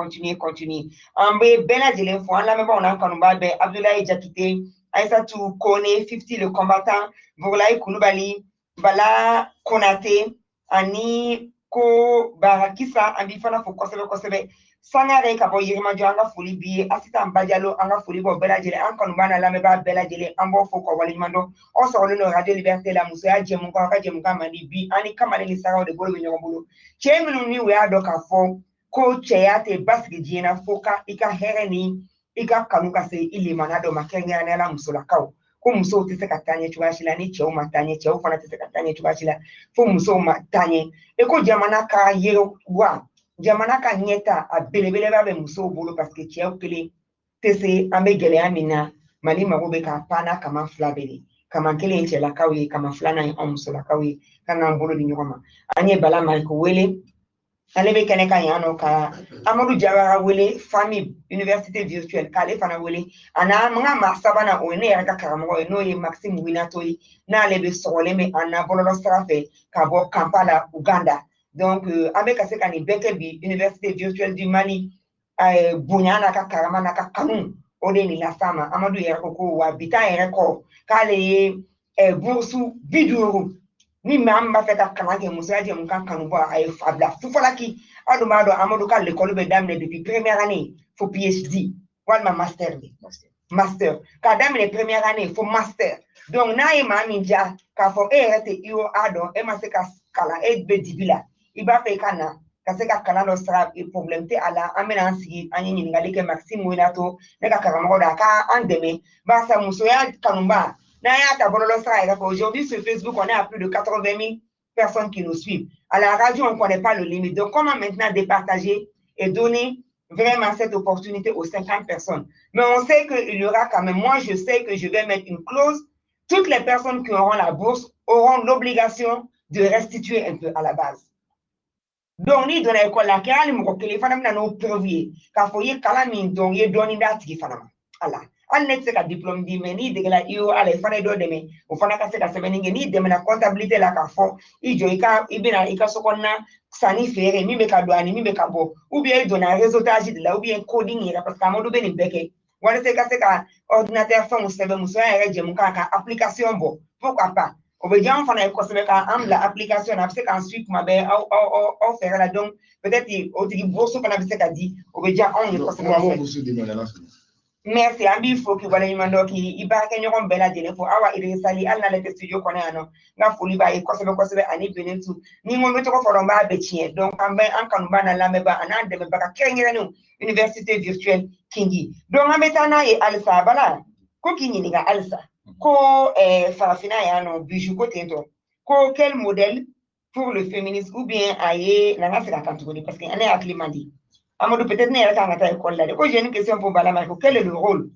Ambe Bella Djelenfo, on a Kanumba, Abdoulaye Jakite, Aïssatou Kone, 50 le combattant, Vourlaï Koulibaly, Bala Konate, Ani ko barakisa ambi fana fo kosebe sangare ka bo yirima jo anga fuli bi asita mbadialo anga fuli bo bela jele an kanu bana lame ba bela jele ambo fo ko wali mando o so le radio liberté la muso ya jemu ko ka jemu ka mani bi ani kamale ni saraw de bolo nyogo bolo cheminu ni we ado ka fo ko cheyate basgi jina foka ika hereni ika kanu ka se ili manado makenga na la muso la kaw ko muso ti se ka tanye chwashila ni chew matanye chew fana ti se ka tanye chwashila fo muso matanye eko jamana ka yero wa jamana ka nyeta a belebele ba be muso bolo parce que chew kele tese ambe gele amina mali mago be ka pana kama flabeli kama kele nche la kawi kama flana en muso la kawi kana bolo di nyoma anye bala mai ko wele alebe kene ka yano ka Amadou Diawara wele famille université virtuelle kale fana wele ana mga masabana o ne ya ka karamo no ye Maxime Winatoyi na lebe sole me ana bololo strafe ka bo Kampala Uganda donc abe ka se ka ni beke bi université virtuelle du Mali bunyana ka karama na ka kanu o de ni la fama Amadou ya ko wa bita ya ko kale boursu biduru ni mamba fe ka kanake musaje mukan kanu ba ay fabla fufalaki aduma do Amadou ka l'école be damne depuis première année faut PhD wala master ka damne première année faut master donc na e ma minja ka fo rete io ado e ma se ka kala e be dibila iba fe kana ka se ka kala no stra e problème te ala amena sigi anyi ngali ke Maxime Winato ne ka karamo da ka andeme ba sa musoya kanumba. Aujourd'hui, sur Facebook, on est à plus de 80 000 personnes qui nous suivent. À la radio, on ne connaît pas le limite. Donc, comment maintenant départager et donner vraiment cette opportunité aux 50 personnes? Mais on sait qu'il y aura quand même, moi, je sais que je vais mettre une clause. Toutes les personnes qui auront la bourse auront l'obligation de restituer un peu à la base. Donc, ni donner l'école, la kérali moko téléphone, na no preuvier. Quand faut y kalami, donc y donner d'article, fanama. Allah. An net se ka diplôme di mais ni de la io ala fana do de me o fana ka se ka sebe ni de me na comptabilité la ka fo i jo ika ibina ika sokonna sani fere mi be ka do ani mi be ka bo ou bien do na réseautage de la ou bien coding ira parce que Amadou be ni beke wala se ka ordinateur fon sebe muso ya je mu ka application bo pourquoi pas o be jam fana ko sebe ka am la application na se ka ensuite ma be au faire la donc peut-être o tigi bourse fana be se ka di o be jam on ko sebe merci ambi fo ki wala yimando ki ibaka nyogon bela jele fo awa irisali alna le studio kono ano nga foli ba e kosebe ani benentu ni mo meto ko foro ba be chie donc ambe an kanu bana lambe ba anan de baka kengere no université virtuelle kingi donc ambe tana e alsa bala ko kinyi ni ga alsa ko farafina ya no bijou ko tento ko quel modèle pour le féminisme ou bien aye na nga sera kantu parce que ane aklimandi Amadou, peut-être n'est pas à l'école là. J'ai une question pour Balama. Quel est le rôle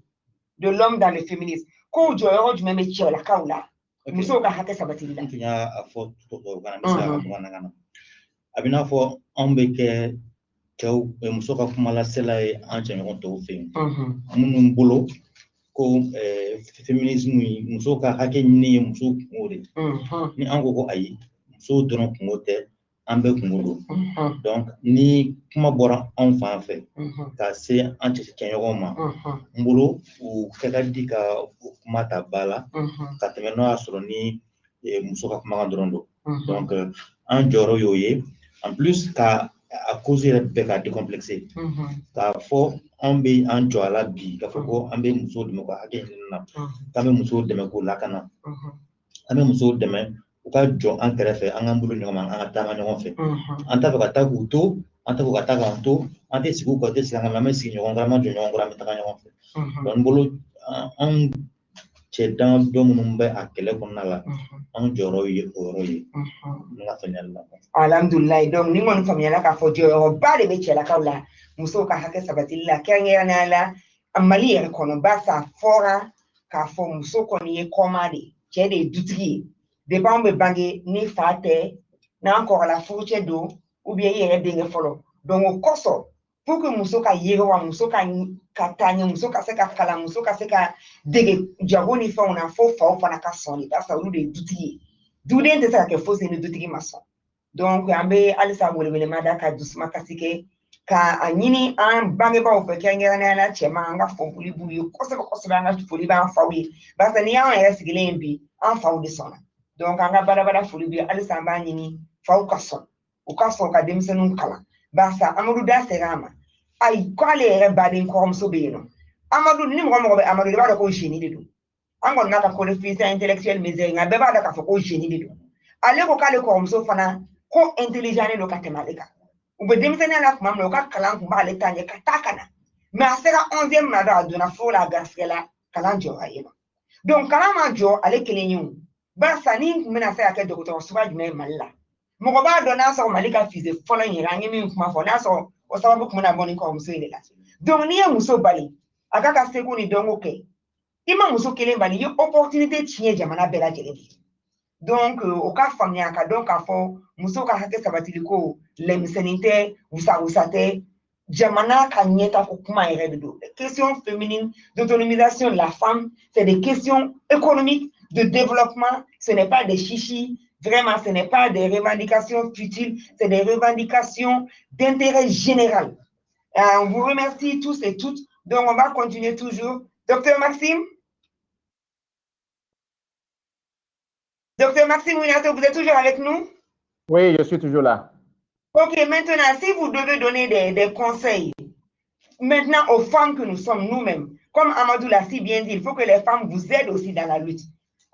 de l'homme dans le féminisme? Quand je rôle du même métier la kaula. Nous sommes à Hake Sabatilla. Il y a à fort tout au Ghana. Abina fo ambeke tau e musoka kumala sela e anje ngonto fe. Amun bolo ko féminisme musoka hake ni muso ngore. Ni ango ko ayi muso dono ngote ambe kungudu. Donc ni kuma bora en fan fait ka se ante kenyoma mbulu u kekadi ka kuma ta bala ka temeno asoro ni musoka kuma ndrondo donc en joro yoye en plus ka à cause de beka décomplexé ka fo ambe en joala bi ka fo ambe muso de ko hake na ka me muso de ko lakana ambe muso de u ka jɔ an kɛrɛfɛ an k'an bolo ɲɔgɔn ma an ka taama ɲɔgɔn fɛ an t'a fɛ ka taa k'u to an t'a fɛ ka taa k'an to an tɛ sigi u kan tɛ sigi an kan an bɛ sigi ɲɔgɔn kɔrɔ an bɛ jɔ ɲɔgɔn kɔrɔ an bɛ taga ɲɔgɔn fɛ donc n bolo an cɛ dama dɔ minnu bɛ a kɛlɛ kɔnɔna la an jɔyɔrɔ ye o yɔrɔ ye ne ka faamuyali la. Alhamdulilayi donc ni kɔni faamuyala k'a fɔ jɔyɔrɔba de bɛ cɛlakaw la musow ka hakɛ sabatili la kɛrɛnkɛrɛnnenya la Mali yɛrɛ kɔnɔ barisa fɔra k'a fɔ muso kɔni ye kɔma de cɛ de ye dutigi ye. Depuis on be bange ni fa tɛ n'an kɔrɔla furucɛ don ou bien i yɛrɛ denkɛ fɔlɔ donc o kɔsɔn pour que muso ka yewa muso ka tanya muso ka se ka kala muso ka se ka dege jago ni fa una fo fa o fana ka sɔn parce que olu de dutigi duden tɛ se ka kɛ fosi ni dutigi ma sɔn donc an bɛ halisa welewelemada da ka dusuma kasi kɛ ka a ɲini an bangebaaw fɛ kɛrɛnkɛrɛnnenya la cɛman an ka foli b'u ye kosɛbɛ kosɛbɛ an ka foli b'an faw ye parce que n'i y'an yɛrɛ sigilen ye bi an faw de sɔnna donc an ka badabada foli b'u ye halisa an b'a ɲini faw ka sɔn u ka sɔn ka denmisɛnninw kalan barisa Amadu da sera a ma ayi k'ale yɛrɛ baden kɔrɔmuso bɛ yen nɔ Amadu ni mɔgɔ mɔgɔ bɛ Amadu i b'a dɔn ko génie de don an kɔni n'a ka coefficient intellectuel min nka bɛɛ b'a dɔn k'a fɔ ko génie de don ale ko k'ale kɔrɔmuso fana ko intelligent de don ka tɛmɛ ale kan u bɛ denmisɛnninya la tuma min na u ka kalan kun b'ale ta ɲɛ ka taa ka na mais a sera 11e na dɔrɔn a donna fo la a garisigɛla kalan jɔra yen nɔ donc kalan ma jɔ ale kelen ye o barisa ni tun bɛna se ka kɛ dɔgɔtɔrɔsoba jumɛn ye Mali la mɔgɔ b'a dɔn n'a sɔrɔ Mali ka fise fɔlɔ in yɛrɛ an ye min kuma fɔ n'a sɔrɔ o sababu tun bɛna bɔ ni kɔrɔmuso in de la donc n'i ye muso bali a ka ka seko ni dɔnko kɛ i ma muso kelen bali i ye opportunité tiɲɛ jamana bɛɛ lajɛlen de donc o ka faamuya ka dɔn k'a fɔ muso ka hakɛ sabatili ko lɛmisɛnnin tɛ wusa tɛ jamana ka ɲɛta ko kuma yɛrɛ de don les questions féminines d'autonomisation de la femme c'est des questions économiques de développement ce n'est pas des chichis vraiment ce n'est pas des revendications futiles c'est des revendications d'intérêt général on vous remercie tous et toutes donc on va continuer toujours docteur Maxime. Docteur Maxime Ouinato, vous êtes toujours avec nous? Oui, je suis toujours là. Ok, maintenant, si vous devez donner des conseils, maintenant aux femmes que nous sommes nous-mêmes, comme Amadou l'a si bien dit, il faut que les femmes vous aident aussi dans la lutte.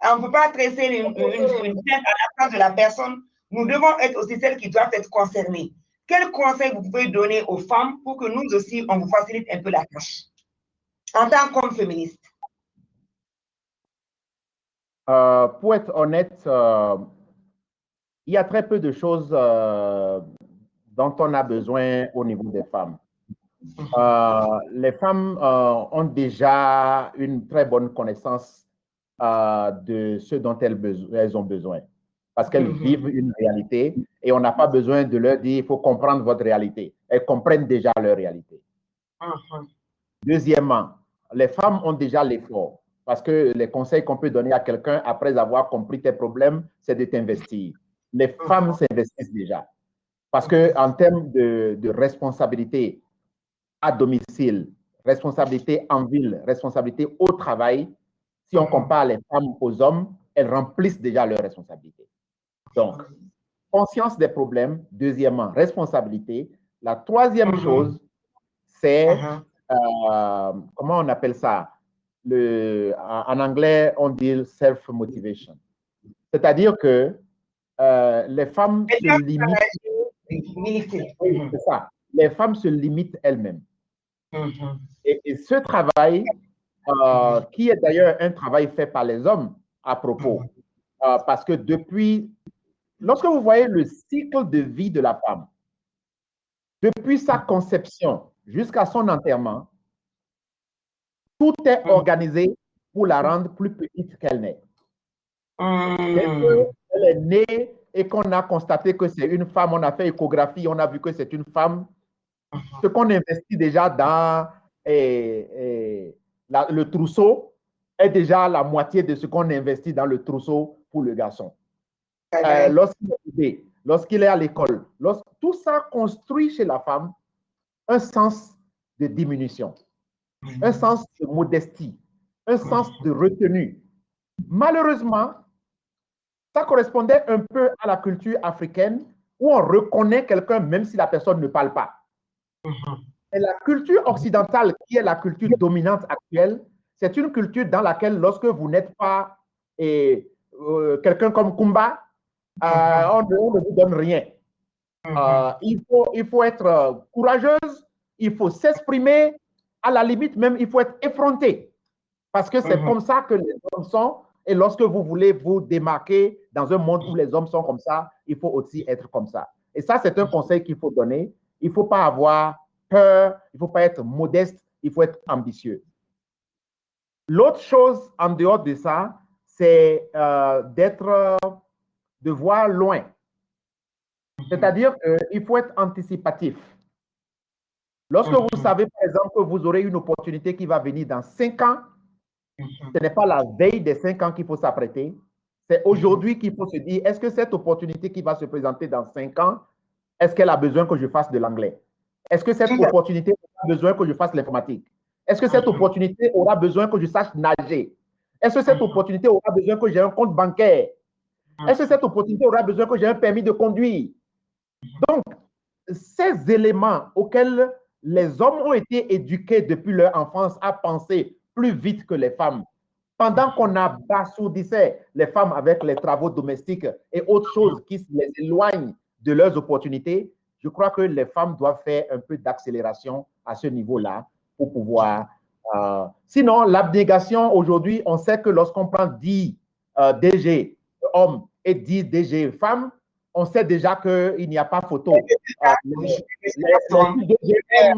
On ne peut pas tresser une tête à la place de la personne. Nous devons être aussi celles qui doivent être concernées. Quel conseil vous pouvez donner aux femmes pour que nous aussi, on vous facilite un peu la tâche en tant qu'homme féministe? Pour être honnête, il y a très peu de choses dont on a besoin au niveau des femmes. Les femmes ont déjà une très bonne connaissance de ce dont elles ont besoin parce qu'elles vivent une réalité et on n'a pas besoin de leur dire il faut comprendre votre réalité. Elles comprennent déjà leur réalité. Deuxièmement, les femmes ont déjà l'effort parce que les conseils qu'on peut donner à quelqu'un après avoir compris tes problèmes, c'est de t'investir. Les femmes s'investissent déjà parce qu'en termes de responsabilité à domicile, responsabilité en ville, responsabilité au travail, si on compare les femmes aux hommes, elles remplissent déjà leurs responsabilités. Donc, conscience des problèmes. Deuxièmement, responsabilité. La troisième chose, c'est, comment on appelle ça? En anglais, on dit self-motivation. C'est-à-dire que les femmes se limitent. Oui, c'est ça. Les femmes se limitent elles-mêmes. Et ce travail, qui est d'ailleurs un travail fait par les hommes à propos, parce que lorsque vous voyez le cycle de vie de la femme, depuis sa conception jusqu'à son enterrement, tout est organisé pour la rendre plus petite qu'elle n'est. Dès qu'elle est née et qu'on a constaté que c'est une femme, on a fait échographie, on a vu que c'est une femme, ce qu'on investit déjà dans le trousseau est déjà la moitié de ce qu'on investit dans le trousseau pour le garçon. Lorsqu'il est à l'école, tout ça construit chez la femme un sens de diminution, un sens de modestie, un sens de retenue. Malheureusement, ça correspondait un peu à la culture africaine où on reconnaît quelqu'un même si la personne ne parle pas. Et la culture occidentale, qui est la culture dominante actuelle, c'est une culture dans laquelle, lorsque vous n'êtes pas quelqu'un comme Kumba, on ne vous donne rien. Il faut être courageuse, il faut s'exprimer, à la limite même, il faut être effronté. Parce que c'est comme ça que les hommes sont. Et lorsque vous voulez vous démarquer dans un monde où les hommes sont comme ça, il faut aussi être comme ça. Et ça, c'est un conseil qu'il faut donner. Il ne faut pas avoir peur, il ne faut pas être modeste, il faut être ambitieux. L'autre chose en dehors de ça, c'est de voir loin. C'est-à-dire qu'il faut être anticipatif. Lorsque vous savez, par exemple, que vous aurez une opportunité qui va venir dans 5 ans, ce n'est pas la veille des 5 ans qu'il faut s'apprêter. C'est aujourd'hui qu'il faut se dire, est-ce que cette opportunité qui va se présenter dans 5 ans, est-ce qu'elle a besoin que je fasse de l'anglais? Est-ce que cette opportunité aura besoin que je fasse l'informatique? Est-ce que cette opportunité aura besoin que je sache nager? Est-ce que cette opportunité aura besoin que j'ai un compte bancaire? Est-ce que cette opportunité aura besoin que j'ai un permis de conduire? Donc, ces éléments auxquels les hommes ont été éduqués depuis leur enfance à penser plus vite que les femmes, pendant qu'on abasourdissait les femmes avec les travaux domestiques et autres choses qui les éloignent de leurs opportunités, je crois que les femmes doivent faire un peu d'accélération à ce niveau-là pour pouvoir... sinon, l'abnégation, aujourd'hui, on sait que lorsqu'on prend 10 DG hommes et 10 DG femmes, on sait déjà qu'il n'y a pas photo. Les DG hommes,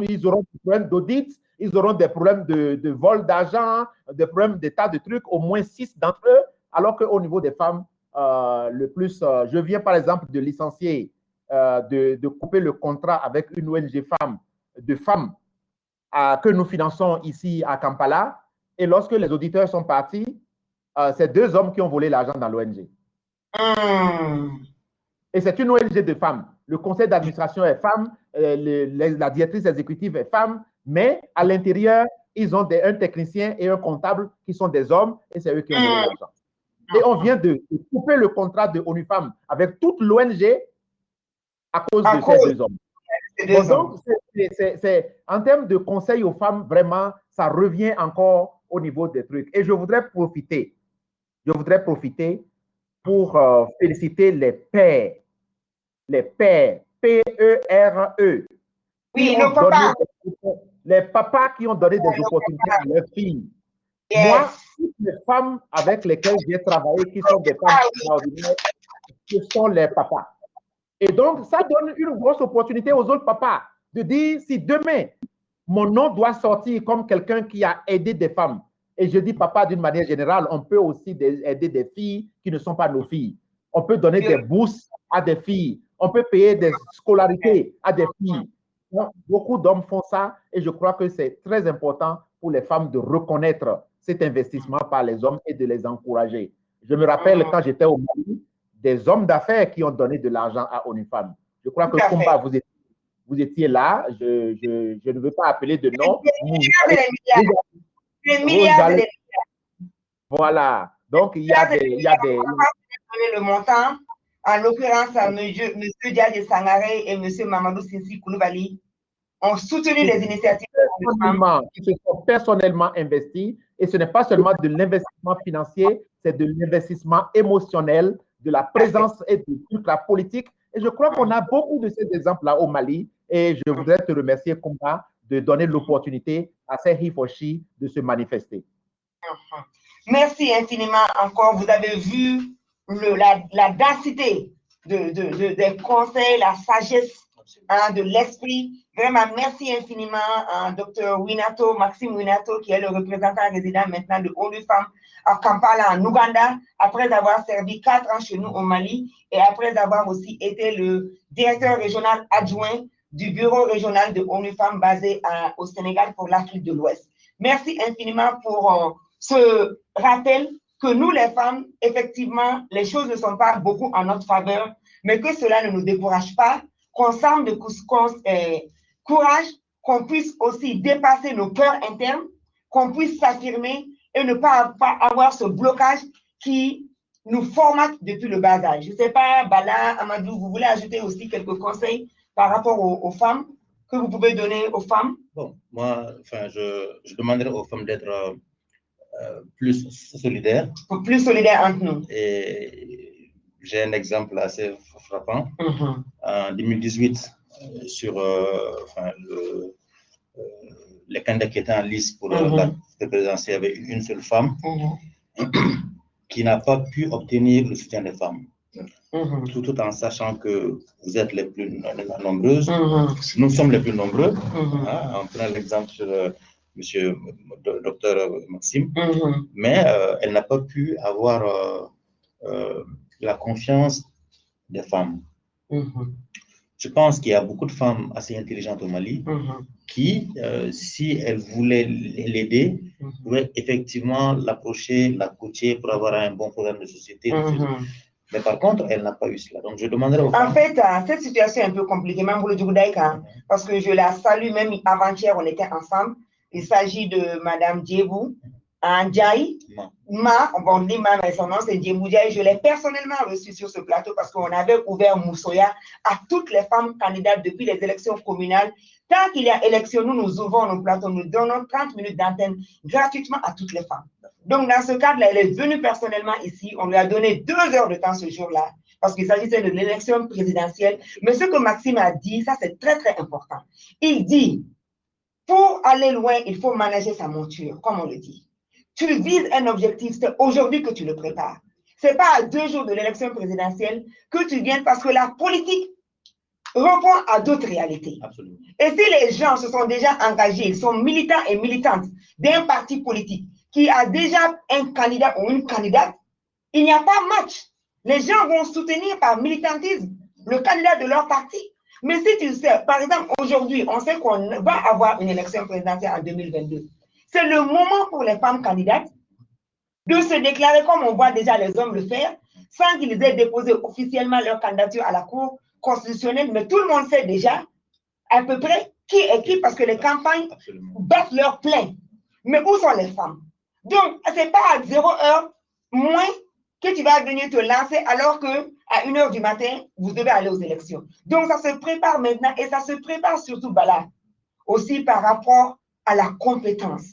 ils auront des problèmes d'audit, ils auront des problèmes de vol d'argent, des problèmes de tas de trucs, au moins 6 d'entre eux, alors qu'au niveau des femmes, le plus... je viens par exemple de licencier, de couper le contrat avec une ONG de femmes que nous finançons ici à Kampala, et lorsque les auditeurs sont partis, c'est 2 hommes qui ont volé l'argent dans l'ONG. Et c'est une ONG de femmes. Le conseil d'administration est femme, la directrice exécutive est femme, mais à l'intérieur, ils ont un technicien et un comptable qui sont des hommes, et c'est eux qui ont volé l'argent. Et on vient de couper le contrat de ONU Femmes avec toute l'ONG à cause de ces 2 hommes. Donc, en termes de conseil aux femmes, vraiment, ça revient encore au niveau des trucs. Et je voudrais profiter pour féliciter les pères, P-E-R-E. Oui, nos papas. Les papas qui ont donné des opportunités à leurs filles. Yes. Moi, toutes les femmes avec lesquelles j'ai travaillé, qui sont des femmes extraordinaires, ce sont les papas. Et donc, ça donne une grosse opportunité aux autres papas de dire, si demain, mon nom doit sortir comme quelqu'un qui a aidé des femmes, et je dis papa d'une manière générale, on peut aussi aider des filles qui ne sont pas nos filles. On peut donner des bourses à des filles. On peut payer des scolarités à des filles. Donc, beaucoup d'hommes font ça, et je crois que c'est très important pour les femmes de reconnaître cet investissement par les hommes et de les encourager. Je me rappelle quand j'étais au Mali, des hommes d'affaires qui ont donné de l'argent à ONU Femmes. Je crois que Kumba, vous étiez là. Je ne veux pas appeler de nom. Voilà. Donc, il y a des... Le montant, en l'occurrence, M. Diadje Sangaré et M. Mamadou Sissi Koulibaly ont soutenu les initiatives. Ils se sont personnellement investis, et ce n'est pas seulement de l'investissement financier, c'est de l'investissement émotionnel, de la présence et de toute la politique. Et je crois qu'on a beaucoup de ces exemples-là au Mali, et je voudrais te remercier, Kumba, de donner l'opportunité à ces Hifoshi de se manifester. Merci infiniment encore. Vous avez vu la densité des conseils, la sagesse de l'esprit. Vraiment, merci infiniment à Dr. Maxime Winato, qui est le représentant résident maintenant de ONU Femmes à Kampala, en Ouganda, après avoir servi 4 ans chez nous au Mali et après avoir aussi été le directeur régional adjoint du bureau régional de ONU Femmes basé au Sénégal pour l'Afrique de l'Ouest. Merci infiniment pour ce rappel que nous, les femmes, effectivement, les choses ne sont pas beaucoup en notre faveur, mais que cela ne nous décourage pas, qu'on semble de courage, qu'on puisse aussi dépasser nos peurs internes, qu'on puisse s'affirmer et ne pas avoir ce blocage qui nous formate depuis le bas âge. Je ne sais pas, Bala, Amadou, vous voulez ajouter aussi quelques conseils par rapport aux femmes que vous pouvez donner aux femmes? Bon, moi, enfin, je demanderais aux femmes d'être plus solidaires. Plus solidaires entre nous. Et j'ai un exemple assez frappant. En 2018, sur les candidats qui étaient en liste pour la présidentielle, il y avait une seule femme qui n'a pas pu obtenir le soutien des femmes. Tout en sachant que vous êtes les plus nombreuses. Nous sommes les plus nombreux. On prend l'exemple sur monsieur docteur Maxime. Mais elle n'a pas pu avoir la confiance des femmes. Je pense qu'il y a beaucoup de femmes assez intelligentes au Mali qui, si elles voulaient l'aider, pouvaient effectivement l'approcher, la coacher pour avoir un bon programme de société. Mais par contre, elle n'a pas eu cela. Donc, je demanderai aux femmes. En fait, cette situation est un peu compliquée, même pour le Djougdaïka, parce que je la salue, même avant-hier, on était ensemble. Il s'agit de Madame Djebou Ndjaye. On dit Ma, mais son nom c'est Djebou Ndjaye. Je l'ai personnellement reçue sur ce plateau parce qu'on avait ouvert Moussoya à toutes les femmes candidates depuis les élections communales. Tant qu'il y a élection, nous ouvrons nos plateaux, nous donnons 30 minutes d'antenne gratuitement à toutes les femmes. Donc, dans ce cadre-là, elle est venue personnellement ici. On lui a donné 2 heures de temps ce jour-là parce qu'il s'agissait de l'élection présidentielle. Mais ce que Maxime a dit, ça c'est très, très important. Il dit, pour aller loin, il faut manager sa monture, comme on le dit. Tu vises un objectif, c'est aujourd'hui que tu le prépares. Ce n'est pas à 2 jours de l'élection présidentielle que tu viens parce que la politique répond à d'autres réalités. Absolument. Et si les gens se sont déjà engagés, ils sont militants et militantes d'un parti politique qui a déjà un candidat ou une candidate, il n'y a pas match. Les gens vont soutenir par militantisme le candidat de leur parti. Mais si tu sais, par exemple, aujourd'hui, on sait qu'on va avoir une élection présidentielle en 2022. C'est le moment pour les femmes candidates de se déclarer comme on voit déjà les hommes le faire, sans qu'ils aient déposé officiellement leur candidature à la Cour constitutionnelle. Mais tout le monde sait déjà à peu près qui est qui parce que les campagnes battent leur plein. Mais où sont les femmes? Donc, ce n'est pas à 0 heure moins que tu vas venir te lancer alors qu'à 1 heure du matin, vous devez aller aux élections. Donc, ça se prépare maintenant et ça se prépare surtout Bala, aussi par rapport à la compétence.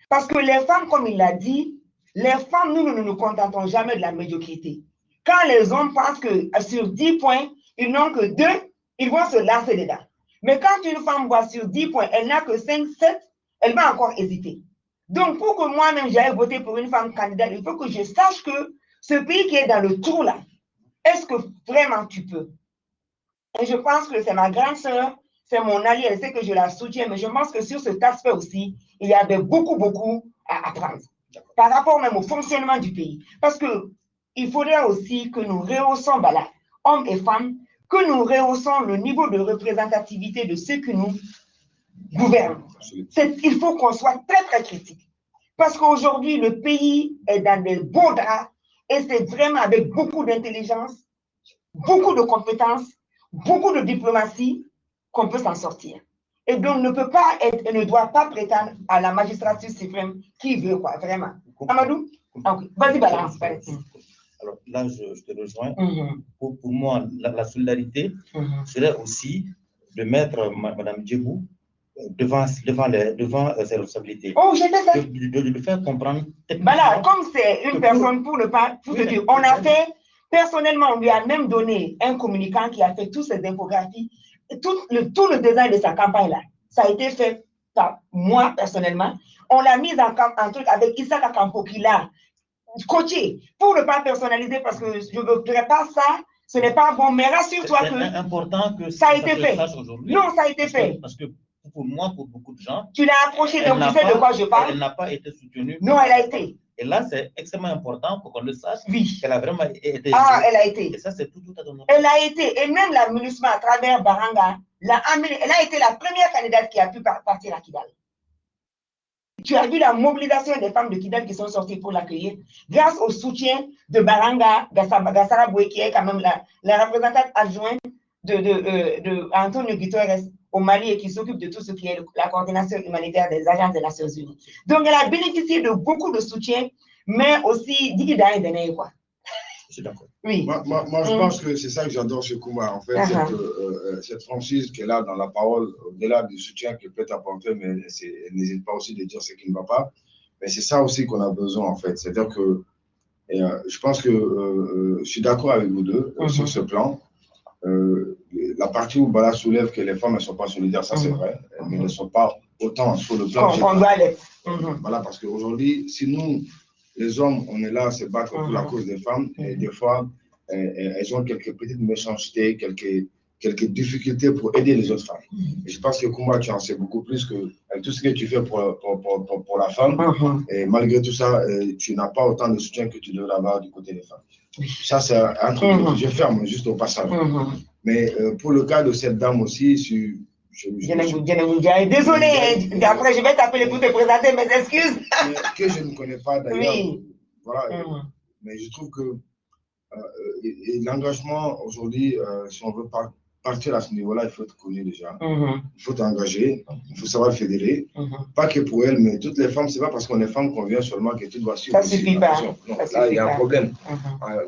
Parce que les femmes, comme il l'a dit, les femmes, nous ne nous contentons jamais de la médiocrité. Quand les hommes pensent que sur 10 points, ils n'ont que 2, ils vont se lancer dedans. Mais quand une femme voit sur 10 points, elle n'a que 5, 7, elle va encore hésiter. Donc, pour que moi-même j'aille voter pour une femme candidate, il faut que je sache que ce pays qui est dans le trou là, est-ce que vraiment tu peux? Et je pense que c'est ma grande sœur, c'est mon alliée, elle sait que je la soutiens, mais je pense que sur cet aspect aussi, il y avait beaucoup à apprendre. Par rapport même au fonctionnement du pays. Parce qu'il faudrait aussi que nous rehaussons, voilà, hommes et femmes, que nous rehaussons le niveau de représentativité de ceux que nous gouvernent. Il faut qu'on soit très, très critique. Parce qu'aujourd'hui, le pays est dans des beaux draps et c'est vraiment avec beaucoup d'intelligence, beaucoup de compétences, beaucoup de diplomatie qu'on peut s'en sortir. Et donc, ne peut pas être et ne doit pas prétendre à la magistrature suprême qui veut, quoi, vraiment. Amadou? Okay. Vas-y, balance. Alors là, je te rejoins. Pour moi, la solidarité serait aussi de mettre Mme Djebou devant ses responsabilités. Oh, j'ai fait ça. De faire comprendre. Voilà, comme c'est une personne pour ne pas, pour te dire, on a fait, personnellement, on lui a même donné un communicant qui a fait toutes ces infographies, tout le design de sa campagne-là. Ça a été fait par moi, personnellement. On l'a mis en truc avec Issa Kakampo qui l'a coaché pour ne pas personnaliser parce que je ne voudrais pas ça. Ce n'est pas bon, mais rassure-toi que c'est important que ça a été fait. Non, ça a été fait. Parce que pour moi, pour beaucoup de gens, tu l'as approché, donc tu sais de quoi je parle. Elle n'a pas été soutenue. Non, elle a été. Et là, c'est extrêmement important pour qu'on le sache. Oui. Elle a vraiment été. Ah, elle a été. Et ça, c'est tout à ton honneur. Elle a été. Et même la MINUSMA à travers Baranga, elle a été la première candidate qui a pu partir à Kidal. Tu as vu la mobilisation des femmes de Kidal qui sont sorties pour l'accueillir grâce au soutien de Baranga Gassara Boué, qui est quand même la représentante adjointe de Antonio Guterres au Mali et qui s'occupe de tout ce qui est la coordination humanitaire des agences des Nations Unies. Donc, elle a bénéficié de beaucoup de soutien, mais aussi d'Igida et d'Ené, quoi. Je suis d'accord. Oui. Moi, je pense que c'est ça que j'adore chez Kouma, en fait, cette franchise qu'elle a dans la parole, au-delà du soutien qu'elle peut apporter, mais elle n'hésite pas aussi de dire ce qui ne va pas. Mais c'est ça aussi qu'on a besoin, en fait. C'est-à-dire que je pense que je suis d'accord avec vous deux sur ce plan. La partie où Bala soulève que les femmes ne sont pas solidaires, ça c'est vrai, mais elles ne sont pas autant sur le plan général. Voilà, parce qu'aujourd'hui, si nous, les hommes, on est là à se battre pour la cause des femmes, et des fois, elles ont quelques petites méchancetés, quelques difficultés pour aider les autres femmes. Et je pense que Kouma, tu en sais beaucoup plus que tout ce que tu fais pour la femme, et malgré tout ça, tu n'as pas autant de soutien que tu devrais avoir du côté des femmes. Ça, c'est un truc que je ferme juste au passage. Mais pour le cas de cette dame aussi, désolé, après je vais t'appeler pour te présenter mes excuses. Que je ne connais pas d'ailleurs. Oui. Voilà. Mais je trouve que l'engagement aujourd'hui, si on veut partir à ce niveau-là, il faut être connu déjà. Il faut t'engager, il faut savoir fédérer. Pas que pour elle, mais toutes les femmes, c'est pas parce qu'on est femme qu'on vient seulement que tout va suivre. Ça suffit pas. Non, là, il y a un problème.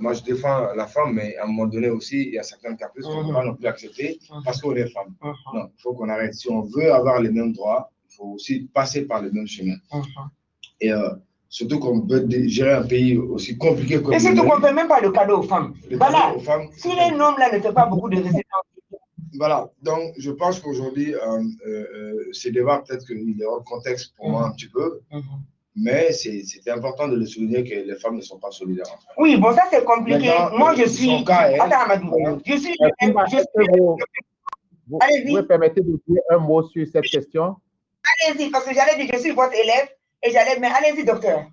Moi, je défends la femme, mais à un moment donné aussi, il y a certains caprices qu'on ne peut pas non plus accepter parce qu'on est femme. Non, il faut qu'on arrête. Si on veut avoir les mêmes droits, il faut aussi passer par le même chemin. Et surtout qu'on peut gérer un pays aussi compliqué comme. Et surtout qu'on ne fait même pas le cadeau aux femmes. Voilà. Aux femmes, si les hommes là ne font pas beaucoup de résistance. Voilà. Donc, je pense qu'aujourd'hui, ces débats, peut-être qu'il est hors contexte pour moi un petit peu. Mais c'était important de le souligner que les femmes ne sont pas solidaires. Oui, bon, ça c'est compliqué. Maintenant, moi, je suis. Attends, Amadou. Je suis. Vous permettez de dire un mot sur cette question? Allez-y, parce que j'allais dire, je suis votre élève et j'allais. Mais allez-y, docteur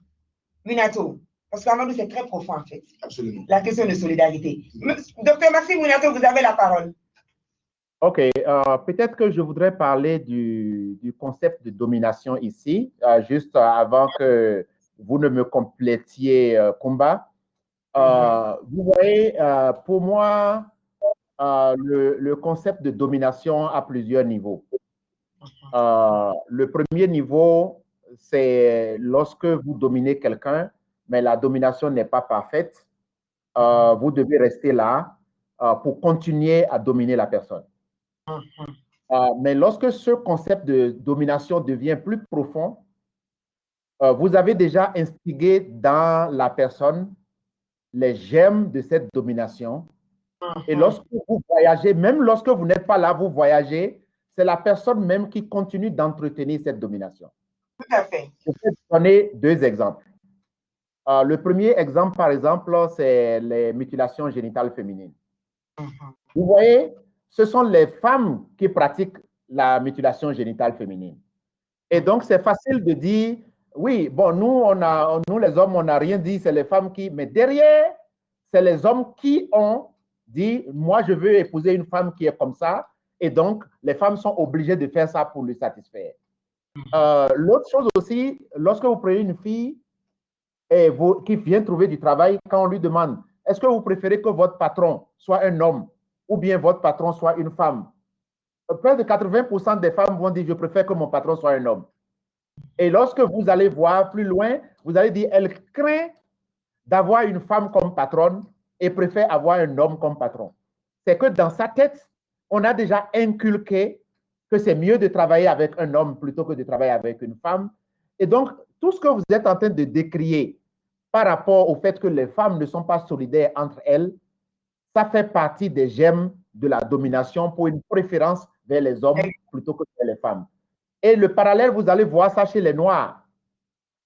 Minato. Parce qu'Amadou, c'est très profond en fait. Absolument. La question de solidarité. Docteur Maxime Minato, vous avez la parole. Ok, peut-être que je voudrais parler du concept de domination ici, juste avant que vous ne me complétiez, Kumba. Vous voyez, pour moi, le concept de domination a plusieurs niveaux. Le premier niveau, c'est lorsque vous dominez quelqu'un, mais la domination n'est pas parfaite, vous devez rester là pour continuer à dominer la personne. Mais lorsque ce concept de domination devient plus profond, vous avez déjà instigé dans la personne les germes de cette domination. Et lorsque vous voyagez, même lorsque vous n'êtes pas là, vous voyagez, c'est la personne même qui continue d'entretenir cette domination. Tout à fait. Je vais donner deux exemples. Le premier exemple, par exemple, c'est les mutilations génitales féminines. Vous voyez, ce sont les femmes qui pratiquent la mutilation génitale féminine. Et donc, c'est facile de dire, oui, bon, nous les hommes, on n'a rien dit, c'est les femmes qui... Mais derrière, c'est les hommes qui ont dit, moi, je veux épouser une femme qui est comme ça. Et donc, les femmes sont obligées de faire ça pour lui satisfaire. L'autre chose aussi, lorsque vous prenez une fille qui vient trouver du travail, quand on lui demande, est-ce que vous préférez que votre patron soit un homme ou bien votre patron soit une femme? Près de 80% des femmes vont dire, je préfère que mon patron soit un homme. Et lorsque vous allez voir plus loin, vous allez dire, elle craint d'avoir une femme comme patronne et préfère avoir un homme comme patron. C'est que dans sa tête, on a déjà inculqué que c'est mieux de travailler avec un homme plutôt que de travailler avec une femme. Et donc, tout ce que vous êtes en train de décrier par rapport au fait que les femmes ne sont pas solidaires entre elles, ça fait partie des germes de la domination pour une préférence vers les hommes plutôt que vers les femmes. Et le parallèle, vous allez voir ça chez les Noirs.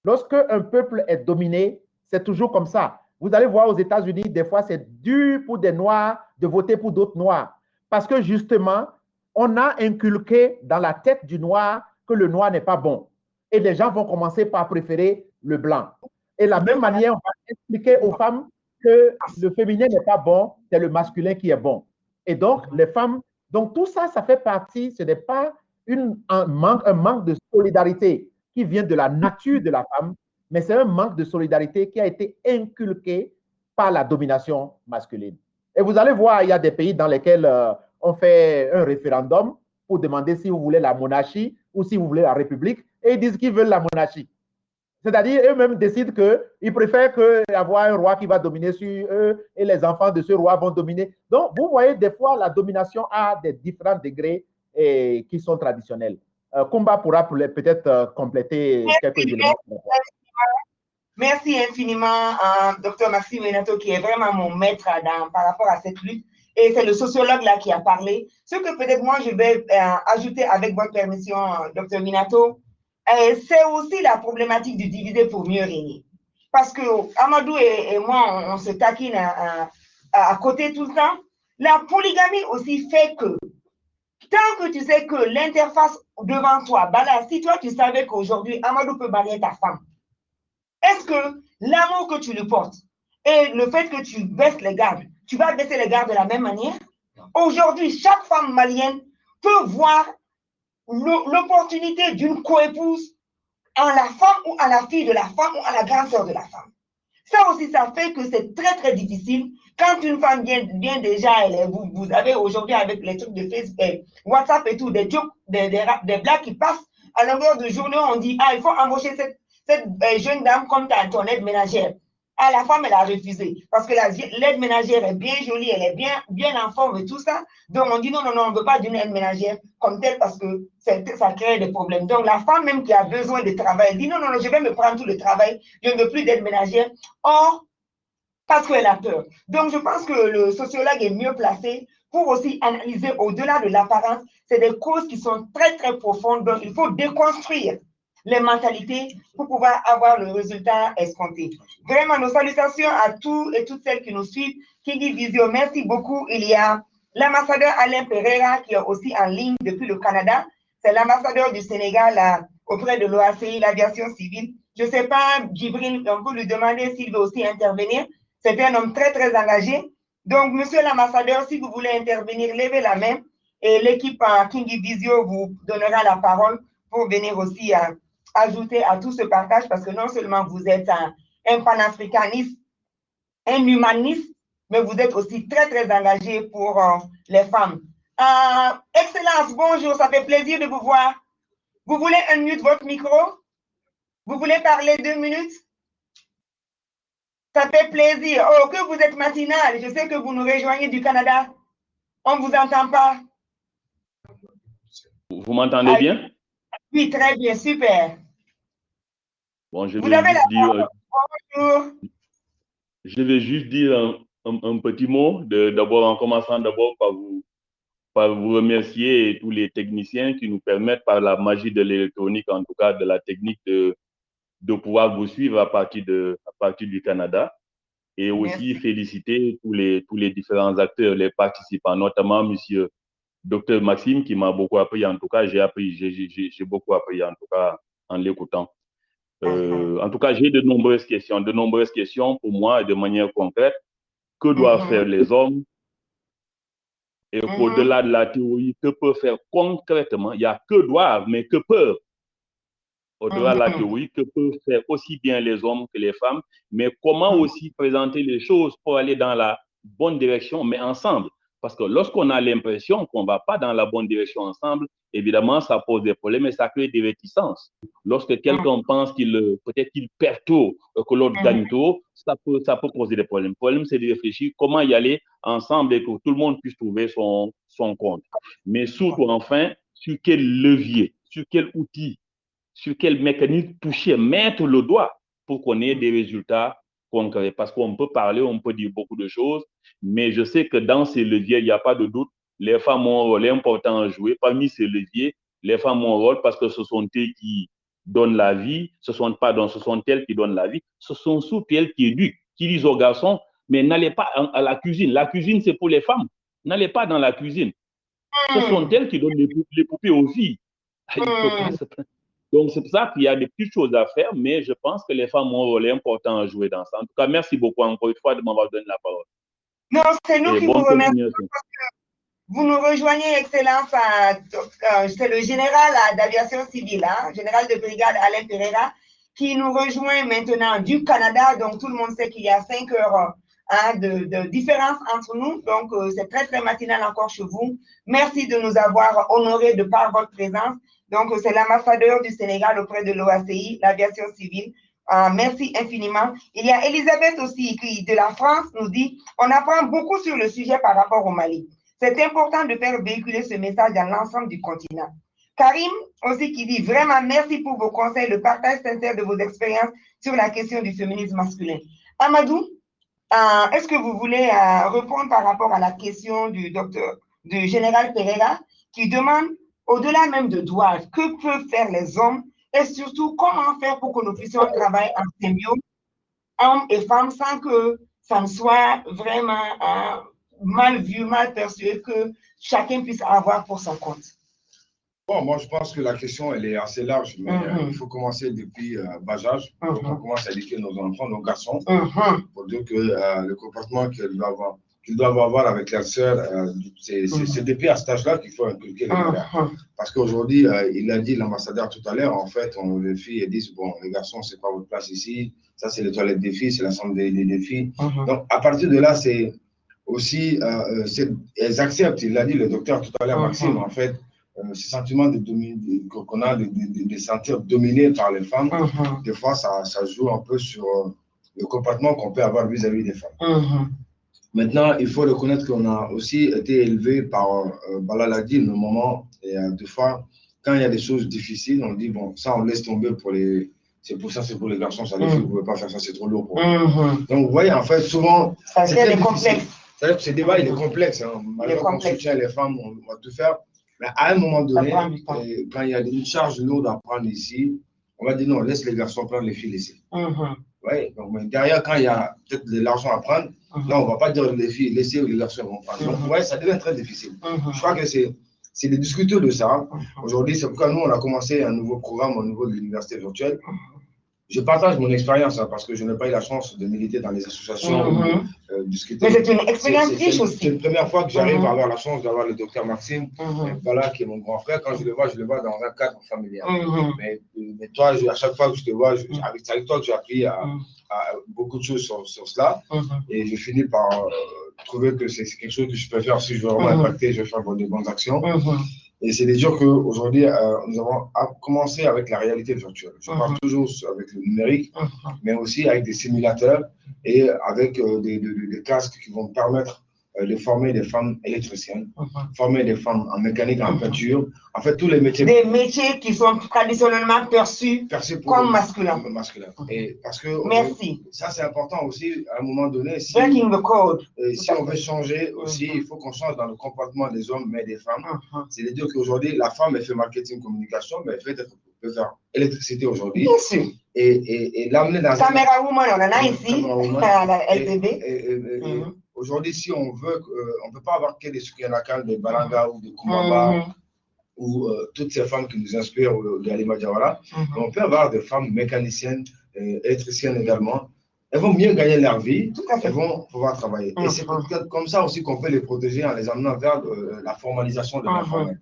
Lorsque un peuple est dominé, c'est toujours comme ça. Vous allez voir aux États-Unis, des fois, c'est dur pour des Noirs de voter pour d'autres Noirs. Parce que justement, on a inculqué dans la tête du Noir que le Noir n'est pas bon. Et les gens vont commencer par préférer le blanc. Et de la même manière, on va expliquer aux femmes que le féminin n'est pas bon, c'est le masculin qui est bon. Et donc, les femmes, donc tout ça, ça fait partie, ce n'est pas un manque de solidarité qui vient de la nature de la femme, mais c'est un manque de solidarité qui a été inculqué par la domination masculine. Et vous allez voir, il y a des pays dans lesquels on fait un référendum pour demander si vous voulez la monarchie ou si vous voulez la république, et ils disent qu'ils veulent la monarchie. C'est-à-dire, eux-mêmes décident qu'ils préfèrent avoir un roi qui va dominer sur eux et les enfants de ce roi vont dominer. Donc, vous voyez, des fois, la domination a des différents degrés qui sont traditionnels. Kumba pourra peut-être compléter quelques éléments. Merci infiniment, Dr Maxime Minato, qui est vraiment mon maître par rapport à cette lutte. Et c'est le sociologue là qui a parlé. Ce que peut-être moi, je vais ajouter avec votre permission, Dr Minato, c'est aussi la problématique du diviser pour mieux régner. Parce que Amadou et moi, on se taquine à côté tout le temps. La polygamie aussi fait que, tant que tu sais que l'interface devant toi, voilà, si toi tu savais qu'aujourd'hui, Amadou peut balayer ta femme, est-ce que l'amour que tu lui portes et le fait que tu baisses les gardes, tu vas baisser les gardes de la même manière? Aujourd'hui, chaque femme malienne peut voir l'opportunité d'une coépouse en la femme ou à la fille de la femme ou à la grande sœur de la femme. Ça aussi, ça fait que c'est très, très difficile. Quand une femme vient déjà, vous avez aujourd'hui avec les trucs de Facebook, WhatsApp et tout, des jokes, des blagues qui passent à longueur de journée, on dit, ah, il faut embaucher cette jeune dame comme ton aide ménagère. Ah, la femme, elle a refusé parce que l'aide ménagère est bien jolie, elle est bien en forme et tout ça. Donc, on dit non, on ne veut pas d'une aide ménagère comme telle parce que ça crée des problèmes. Donc, la femme même qui a besoin de travail, elle dit non, je vais me prendre tout le travail, je ne veux plus d'aide ménagère. Or, parce qu'elle a peur. Donc, je pense que le sociologue est mieux placé pour aussi analyser au-delà de l'apparence. C'est des causes qui sont très, très profondes. Donc, il faut déconstruire les mentalités pour pouvoir avoir le résultat escompté. Vraiment, nos salutations à tous et toutes celles qui nous suivent. Kingi Visio, merci beaucoup. Il y a l'ambassadeur Alain Pereira qui est aussi en ligne depuis le Canada. C'est l'ambassadeur du Sénégal auprès de l'OACI, l'aviation civile. Je ne sais pas, Djibril, on peut lui demander s'il veut aussi intervenir. C'est un homme très, très engagé. Donc, monsieur l'ambassadeur, si vous voulez intervenir, levez la main et l'équipe Kingi Visio vous donnera la parole pour venir aussi ajouter à tout ce partage parce que non seulement vous êtes un panafricaniste, un humaniste, mais vous êtes aussi très, très engagé pour les femmes. Excellence, bonjour, ça fait plaisir de vous voir. Vous voulez unmute votre micro? Vous voulez parler 2 minutes? Ça fait plaisir. Oh, que vous êtes matinal. Je sais que vous nous rejoignez du Canada. On ne vous entend pas. Vous m'entendez bien? Oui, très bien, super. Bon, je vous avez la parole. Bonjour. Je vais juste dire un petit mot. D'abord, en commençant d'abord par vous remercier et tous les techniciens qui nous permettent par la magie de l'électronique, en tout cas de la technique, de pouvoir vous suivre à partir du Canada. Et aussi féliciter tous les différents acteurs, les participants, notamment monsieur Dr Maxime qui m'a beaucoup appris. En tout cas, j'ai beaucoup appris en tout cas en l'écoutant. En tout cas, j'ai de nombreuses questions pour moi et de manière concrète. Que doivent faire les hommes? Et au-delà de la théorie, que peuvent faire concrètement? Il y a que doivent, mais que peuvent? Au-delà de la théorie, que peuvent faire aussi bien les hommes que les femmes, mais comment aussi présenter les choses pour aller dans la bonne direction, mais ensemble. Parce que lorsqu'on a l'impression qu'on ne va pas dans la bonne direction ensemble, évidemment, ça pose des problèmes et ça crée des réticences. Lorsque quelqu'un pense peut-être qu'il perd tôt, que l'autre gagne tôt, ça peut poser des problèmes. Le problème, c'est de réfléchir comment y aller ensemble et que tout le monde puisse trouver son compte. Mais surtout, enfin, sur quel levier, sur quel outil, sur quel mécanisme toucher, mettre le doigt pour qu'on ait des résultats concrets. Parce qu'on peut parler, on peut dire beaucoup de choses, mais je sais que dans ces leviers, il n'y a pas de doute, les femmes ont un rôle important à jouer. Parmi ces leviers, les femmes ont un rôle parce que ce sont elles qui donnent la vie, ce sont elles qui donnent la vie, ce sont surtout elles qui éduquent, qui disent aux garçons, mais n'allez pas à la cuisine. La cuisine, c'est pour les femmes. N'allez pas dans la cuisine. Ce sont elles qui donnent les poupées aux filles. Donc, c'est pour ça qu'il y a des petites choses à faire, mais je pense que les femmes ont un rôle important à jouer dans ça. En tout cas, merci beaucoup encore une fois de m'avoir donné la parole. Non, c'est nous qui vous remercions parce que vous nous rejoignez, Excellence. C'est le général d'aviation civile, général de brigade Alain Pereira, qui nous rejoint maintenant du Canada. Donc, tout le monde sait qu'il y a 5 heures de différence entre nous. Donc, c'est très, très matinal encore chez vous. Merci de nous avoir honorés de par votre présence. Donc, c'est l'ambassadeur du Sénégal auprès de l'OACI, l'aviation civile. Merci infiniment. Il y a Elisabeth aussi qui, de la France, nous dit « On apprend beaucoup sur le sujet par rapport au Mali. C'est important de faire véhiculer ce message dans l'ensemble du continent. » Karim aussi qui dit « Vraiment, merci pour vos conseils, le partage sincère de vos expériences sur la question du féminisme masculin. » Amadou, est-ce que vous voulez répondre par rapport à la question du général Pereira qui demande au-delà même de doivent, que peuvent faire les hommes et surtout comment faire pour que nous puissions travailler en symbiose, hommes et femmes, sans que ça ne soit vraiment mal vu, mal perçu, et que chacun puisse avoir pour son compte. Bon, moi je pense que la question elle est assez large, mais il faut commencer depuis bas âge. Donc on commence à éduquer nos enfants, nos garçons, pour dire que le comportement qu'ils doivent qu'ils doivent avoir avec leurs sœurs. C'est depuis à cet âge-là qu'il faut inculquer les valeurs. Parce qu'aujourd'hui, il a dit l'ambassadeur tout à l'heure, en fait, les filles disent, bon, les garçons, c'est pas votre place ici, ça c'est les toilettes des filles, c'est l'ensemble des filles. Donc, à partir de là, c'est aussi, elles acceptent, il l'a dit le docteur tout à l'heure, Maxime, en fait, ce sentiment qu'on a de sentir dominé par les femmes, des fois, ça joue un peu sur le comportement qu'on peut avoir vis-à-vis des femmes. Maintenant, il faut reconnaître qu'on a aussi été élevé par, Bala l'a dit, nos moments, et des fois, quand il y a des choses difficiles, on dit, bon, ça, on laisse tomber pour les... C'est pour ça, c'est pour les garçons, ça, les filles, vous ne pouvez pas faire ça, c'est trop lourd pour vous. Donc, vous voyez, en fait, souvent, c'est très difficile. C'est-à-dire que ce débat, il est complexe. Hein. Malgré qu'on soutient les femmes, on va tout faire. Mais à un moment donné, quand il y a une charge lourde à prendre ici, on va dire non, laisse les garçons prendre, les filles laisser. Ouais, donc, mais derrière, quand il y a peut-être de l'argent à prendre, là, on ne va pas dire les filles laisser ou les garçons vont prendre. Donc, ouais, ça devient très difficile. Je crois que c'est de discuter de ça. Aujourd'hui, c'est pourquoi nous, on a commencé un nouveau programme au niveau de l'université virtuelle. Je partage mon expérience hein, parce que je n'ai pas eu la chance de militer dans les associations ou discuter. Mais c'est une expérience riche aussi. C'est la première fois que j'arrive à avoir la chance d'avoir le docteur Maxime, voilà, qui est mon grand frère. Quand je le vois dans un cadre familial. Mais toi, à chaque fois que je te vois, c'est avec toi que j'ai appris à beaucoup de choses sur cela. Et je finis par trouver que c'est quelque chose que je peux faire si je veux vraiment impacter, je vais faire de bonnes actions. Et c'est de dire qu'aujourd'hui, nous avons commencé avec la réalité virtuelle. Je parle toujours avec le numérique, mais aussi avec des simulateurs et avec des casques qui vont permettre de former des femmes électriciennes, former des femmes en mécanique, en peinture, en fait tous les métiers. Des métiers qui sont traditionnellement perçus comme masculins. Et parce que merci. Ça c'est important aussi à un moment donné. Si on veut changer aussi, il faut qu'on change dans le comportement des hommes mais des femmes. C'est-à-dire qu'aujourd'hui la femme elle fait marketing communication, mais elle peut faire électricité aujourd'hui. Bien sûr. Et l'amener dans Caméra woman, on en a ici à la LTB. Aujourd'hui, si on veut, on ne peut pas avoir que des Sukianakan, des Balanga ou des Kumaba ou toutes ces femmes qui nous inspirent, de Halima Diawara. On peut avoir des femmes mécaniciennes, électriciennes également. Elles vont mieux gagner leur vie, elles vont pouvoir travailler. Et c'est comme ça aussi qu'on peut les protéger en les amenant vers la formalisation de l'informel.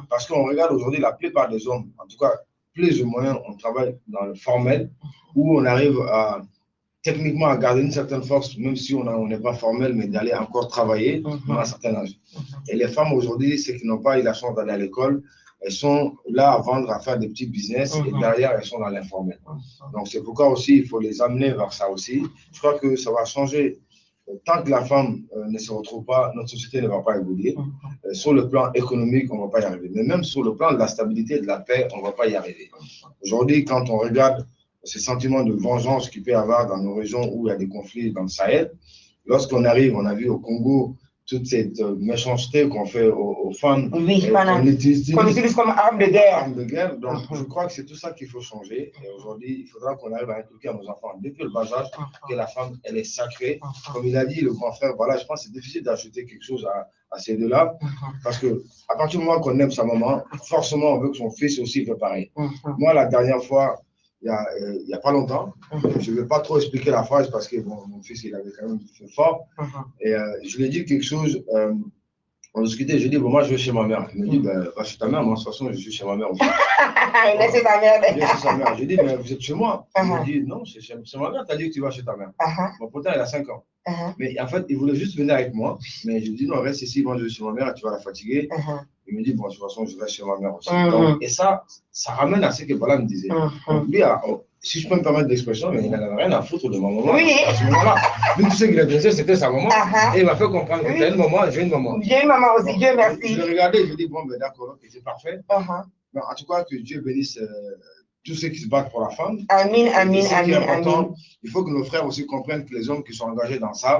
Parce qu'on regarde aujourd'hui la plupart des hommes, en tout cas plus ou moins, on travaille dans le formel où on arrive à techniquement à garder une certaine force, même si on n'est pas formel, mais d'aller encore travailler à un certain âge. Et les femmes aujourd'hui, ceux qui n'ont pas eu la chance d'aller à l'école, elles sont là à vendre, à faire des petits business, et derrière, elles sont dans l'informel. Donc, c'est pourquoi aussi, il faut les amener vers ça aussi. Je crois que ça va changer. Tant que la femme ne se retrouve pas, notre société ne va pas évoluer. Sur le plan économique, on ne va pas y arriver. Mais même sur le plan de la stabilité et de la paix, on ne va pas y arriver. Aujourd'hui, quand on regarde ces sentiments de vengeance qu'il peut y avoir dans nos régions où il y a des conflits dans le Sahel. Lorsqu'on arrive, on a vu au Congo toute cette méchanceté qu'on fait aux femmes. Oui, qu'on utilise comme arme de guerre. Donc, je crois que c'est tout ça qu'il faut changer. Et aujourd'hui, il faudra qu'on arrive à inculquer à nos enfants, depuis le bas âge, que la femme, elle est sacrée. Comme il a dit, le grand frère, voilà, je pense que c'est difficile d'ajouter quelque chose à ces deux-là. Parce que à partir du moment qu'on aime sa maman, forcément, on veut que son fils aussi fasse pareil. Moi, la dernière fois, il n'y a pas longtemps. Je ne vais pas trop expliquer la phrase parce que bon, mon fils, il avait quand même fait fort. Et je lui ai dit quelque chose, on discutait, je lui ai dit, bon, moi, je vais chez ma mère. Il me dit, ben, va chez ta mère, moi, de toute façon, je suis chez ma mère aussi. Il est chez sa mère. Il est chez sa mère. Je lui ai dit, mais vous êtes chez moi. Il me dit, non, c'est chez ma mère, tu as dit que tu vas chez ta mère. Bon, pourtant, il a 5 ans. Mais en fait, il voulait juste venir avec moi. Mais je lui ai dit, non, reste ici, moi, je vais chez ma mère, tu vas la fatiguer. Il me dit, bon, de toute façon, je vais chez ma mère aussi. Donc, et ça ramène à ce que Bala me disait. Donc, lui, si je peux me permettre l'expression, mais il n'en avait rien à foutre de ma maman. Oui. À ce moment-là, lui, tout ce qu'il a pensé, c'était sa maman. Et il m'a fait comprendre que j'ai une maman, j'ai une maman. J'ai une maman aussi, Dieu merci. Je l'ai regardé, je lui ai dit, bon, ben d'accord, ok, c'est parfait. Mais en tout cas, que Dieu bénisse tous ceux qui se battent pour la femme. Amen, amen, amen. Il faut que nos frères aussi comprennent que les hommes qui sont engagés dans ça,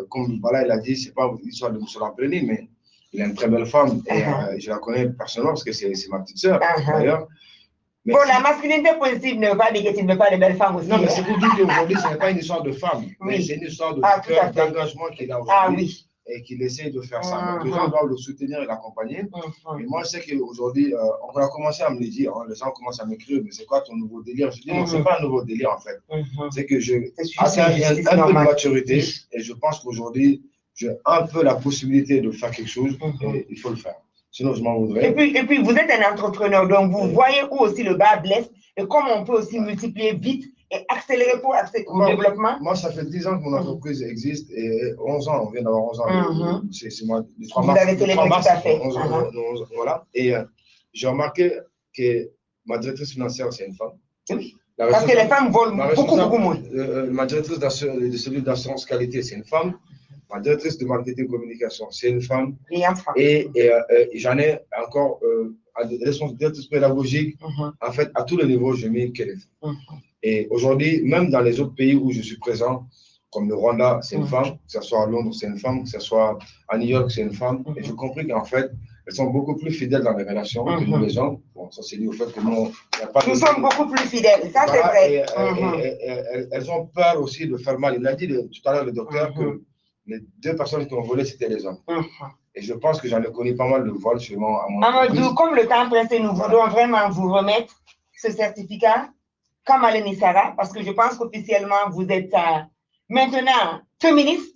comme Bala, il a dit, c'est pas l'histoire de M. Lamprény, mais il a une très belle femme et je la connais personnellement parce que c'est ma petite sœur d'ailleurs. Bon, la masculinité positive ne veut pas dire que tu ne veux pas de belles femmes aussi. Non, mais c'est pour dire qu'aujourd'hui, ce n'est pas une histoire de femme, mais c'est une histoire de cœur, d'engagement qu'il a aujourd'hui et qu'il essaie de faire ça. Donc, les gens doivent le soutenir et l'accompagner. Et moi, je sais qu'aujourd'hui, on a commencé à me le dire, les gens commencent à m'écrire, mais c'est quoi ton nouveau délire? Je dis, non, ce n'est pas un nouveau délire en fait. C'est que j'ai atteint un peu de maturité et je pense qu'aujourd'hui, j'ai un peu la possibilité de faire quelque chose, et il faut le faire. Sinon, je m'en voudrais. Et puis, vous êtes un entrepreneur, donc vous voyez où aussi le bas blesse et comment on peut aussi multiplier vite et accélérer pour accéder au développement. Moi, ça fait 10 ans que mon entreprise existe et 11 ans, on vient d'avoir 11 ans. C'est moi, le 3 mars. Vous avez célébré tout à fait. Voilà. Et j'ai remarqué que ma directrice financière, c'est une femme. Oui. Parce que les femmes volent beaucoup moins. Ma directrice de cellule d'assurance qualité, c'est une femme. Ma directrice de marketing communication, c'est une femme. Et j'en ai encore des responsabilités pédagogiques. En fait, à tous les niveaux, je mets que les femmes. Et aujourd'hui, même dans les autres pays où je suis présent, comme le Rwanda, c'est une femme, que ce soit à Londres, c'est une femme, que ce soit à New York, c'est une femme. Et j'ai compris qu'en fait, elles sont beaucoup plus fidèles dans les relations que nous, les hommes. Bon, ça c'est lié au fait que nous sommes beaucoup plus fidèles, ça c'est vrai. Et elles ont peur aussi de faire mal. Il a dit tout à l'heure, le docteur, que les 2 personnes qui ont volé, c'était les hommes. Et je pense que j'en ai connu pas mal de vols sûrement à mon Amadou, comme le temps presse, nous voulons vraiment vous remettre ce certificat, comme Alain Sarah, parce que je pense qu'officiellement, vous êtes maintenant féministe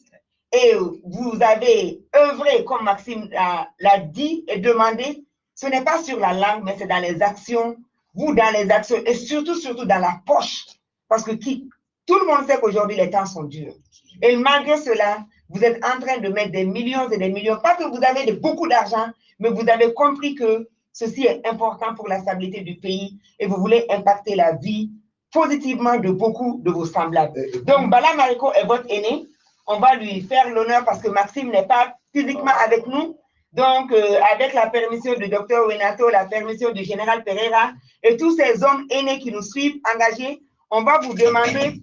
et vous avez œuvré, comme Maxime l'a dit et demandé. Ce n'est pas sur la langue, mais c'est dans les actions. Vous, dans les actions et surtout dans la poche. Parce que tout le monde sait qu'aujourd'hui, les temps sont durs. Et malgré cela, vous êtes en train de mettre des millions et des millions. Pas que vous avez beaucoup d'argent, mais vous avez compris que ceci est important pour la stabilité du pays et vous voulez impacter la vie positivement de beaucoup de vos semblables. Donc, Bala Mariko est votre aîné. On va lui faire l'honneur parce que Maxime n'est pas physiquement avec nous. Donc, avec la permission du docteur Winato, la permission du général Pereira et tous ces hommes aînés qui nous suivent, engagés, on va vous demander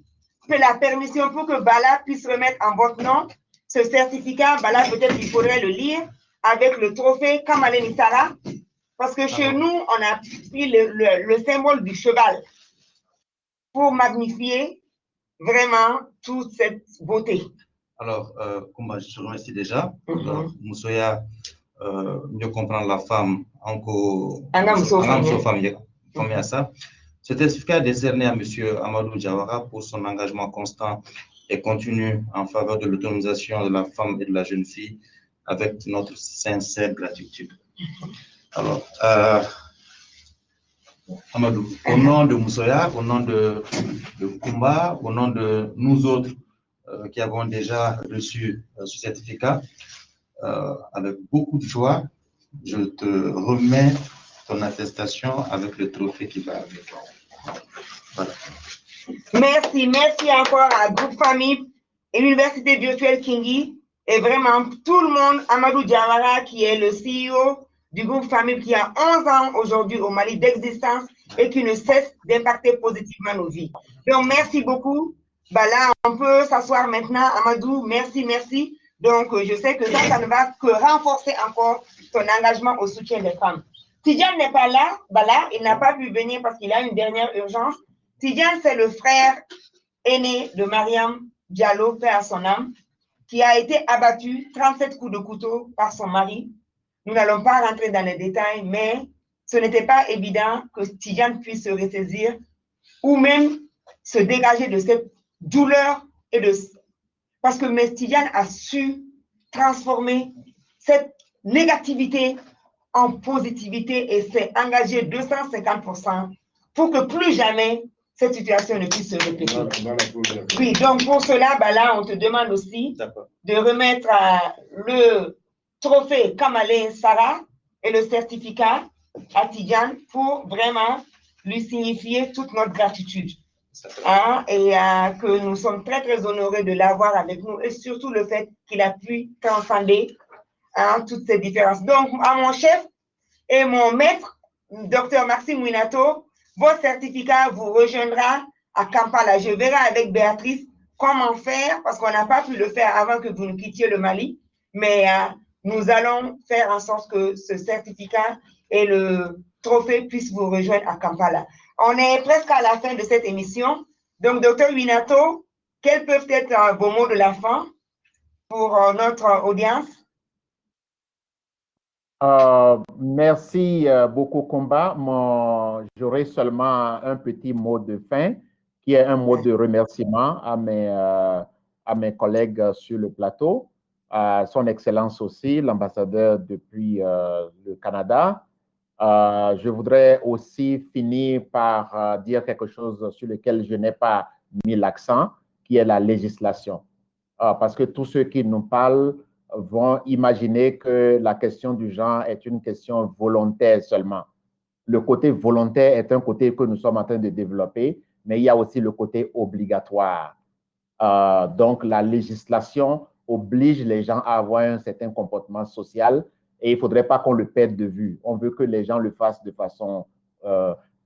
la permission pour que Bala puisse remettre en votre nom ce certificat. Bala, peut-être il faudrait le lire avec le trophée Kamalen Sarah, parce que chez nous, on a pris le symbole du cheval pour magnifier vraiment toute cette beauté. Alors, comme je te remercie déjà, Moussoya, mieux comprendre la femme, encore ça. Ce certificat est décerné à M. Amadou Diawara pour son engagement constant et continu en faveur de l'autonomisation de la femme et de la jeune fille avec notre sincère gratitude. Alors, Amadou, au nom de Moussoya, au nom de Kumba, au nom de nous autres qui avons déjà reçu ce certificat, avec beaucoup de joie, je te remets ton attestation avec le trophée qui va avec. Voilà. Merci encore à Groupe Famille et l'Université virtuelle Kingi et vraiment tout le monde, Amadou Diawara qui est le CEO du Groupe Famille qui a 11 ans aujourd'hui au Mali d'existence et qui ne cesse d'impacter positivement nos vies. Donc, merci beaucoup. Là, on peut s'asseoir maintenant. Amadou, merci. Donc, je sais que ça ne va que renforcer encore ton engagement au soutien des femmes. Tidjane n'est pas là. Il n'a pas pu venir parce qu'il a une dernière urgence. Tidjane, c'est le frère aîné de Mariam Diallo, paix à son âme, qui a été abattu 37 coups de couteau par son mari. Nous n'allons pas rentrer dans les détails, mais ce n'était pas évident que Tidjane puisse se ressaisir ou même se dégager de cette douleur parce que Tidjane a su transformer cette négativité en positivité et s'est engagé 250% pour que plus jamais cette situation ne puisse se répéter. Oui, donc pour cela, là, on te demande aussi de remettre le trophée Kamalen Sarah et le certificat à Tidjane pour vraiment lui signifier toute notre gratitude. Et que nous sommes très honorés de l'avoir avec nous et surtout le fait qu'il a pu transcender toutes ces différences. Donc, à mon chef et mon maître, Dr Maxime Winato, votre certificat vous rejoindra à Kampala. Je verrai avec Béatrice comment faire, parce qu'on n'a pas pu le faire avant que vous nous quittiez le Mali, mais nous allons faire en sorte que ce certificat et le trophée puissent vous rejoindre à Kampala. On est presque à la fin de cette émission. Donc, Dr Winato, quels peuvent être vos mots de la fin pour notre audience? Merci beaucoup, Kumba. J'aurai seulement un petit mot de fin, qui est un mot de remerciement à mes collègues sur le plateau. son Excellence aussi, l'ambassadeur depuis le Canada. Je voudrais aussi finir par dire quelque chose sur lequel je n'ai pas mis l'accent, qui est la législation. Parce que tous ceux qui nous parlent vont imaginer que la question du genre est une question volontaire seulement. Le côté volontaire est un côté que nous sommes en train de développer, mais il y a aussi le côté obligatoire. Donc, la législation oblige les gens à avoir un certain comportement social et il ne faudrait pas qu'on le perde de vue. On veut que les gens le fassent de façon...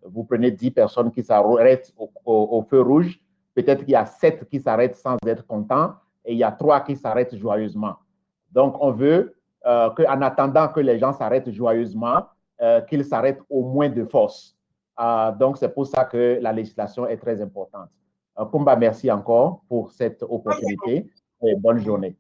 vous prenez 10 personnes qui s'arrêtent au feu rouge, peut-être qu'il y a 7 qui s'arrêtent sans être contents et il y a 3 qui s'arrêtent joyeusement. Donc, on veut qu'en attendant que les gens s'arrêtent joyeusement, qu'ils s'arrêtent au moins de force. Donc, c'est pour ça que la législation est très importante. Kumba, merci encore pour cette opportunité et bonne journée.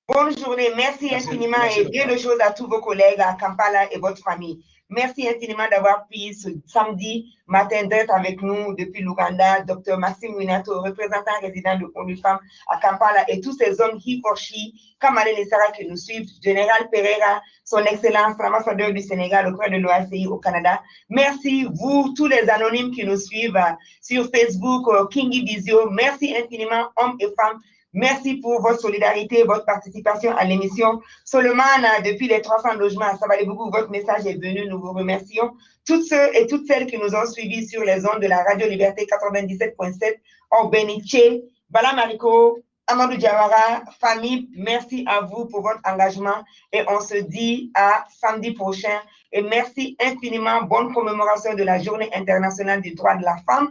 Bonne journée, merci infiniment et bien de choses à tous vos collègues à Kampala et votre famille. Merci infiniment d'avoir pris ce samedi matin d'être avec nous depuis l'Ouganda, Dr Maxime Minato, représentant résident de ONU Femmes à Kampala et tous ces hommes Hiforchi, Kamale Nessara qui nous suivent, Général Pereira, son Excellence, l'ambassadeur du Sénégal auprès de l'OACI au Canada. Merci vous, tous les anonymes qui nous suivent sur Facebook, Kingi Bizio. Merci infiniment, hommes et femmes. Merci pour votre solidarité, votre participation à l'émission. Solomon, depuis les 300 logements, ça valait beaucoup, votre message est venu, nous vous remercions. Toutes ceux et toutes celles qui nous ont suivis sur les ondes de la Radio Liberté 97.7, Orbeniche, Bala Mariko, Amadou Diawara, famille, merci à vous pour votre engagement et on se dit à samedi prochain. Et merci infiniment, bonne commémoration de la Journée internationale des droits de la femme.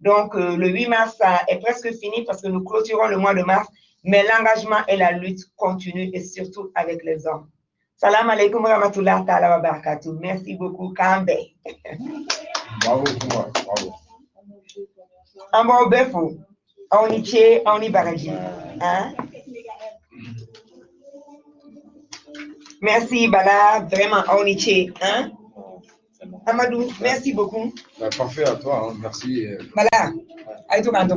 Donc, le 8 mars est presque fini parce que nous clôturons le mois de mars, mais l'engagement et la lutte continuent et surtout avec les hommes. Salam alaikum wa rahmatullah ta'ala wa barakatuh. Merci beaucoup, Kambe. Bravo, bravo. Ambo Befo, Aoniche, Aoni Baraji. Hein? Merci, Bala, vraiment, Aoniche. Hein? Amadou, merci beaucoup. Parfait à toi, hein. Merci. Bala, aïe, tout le monde,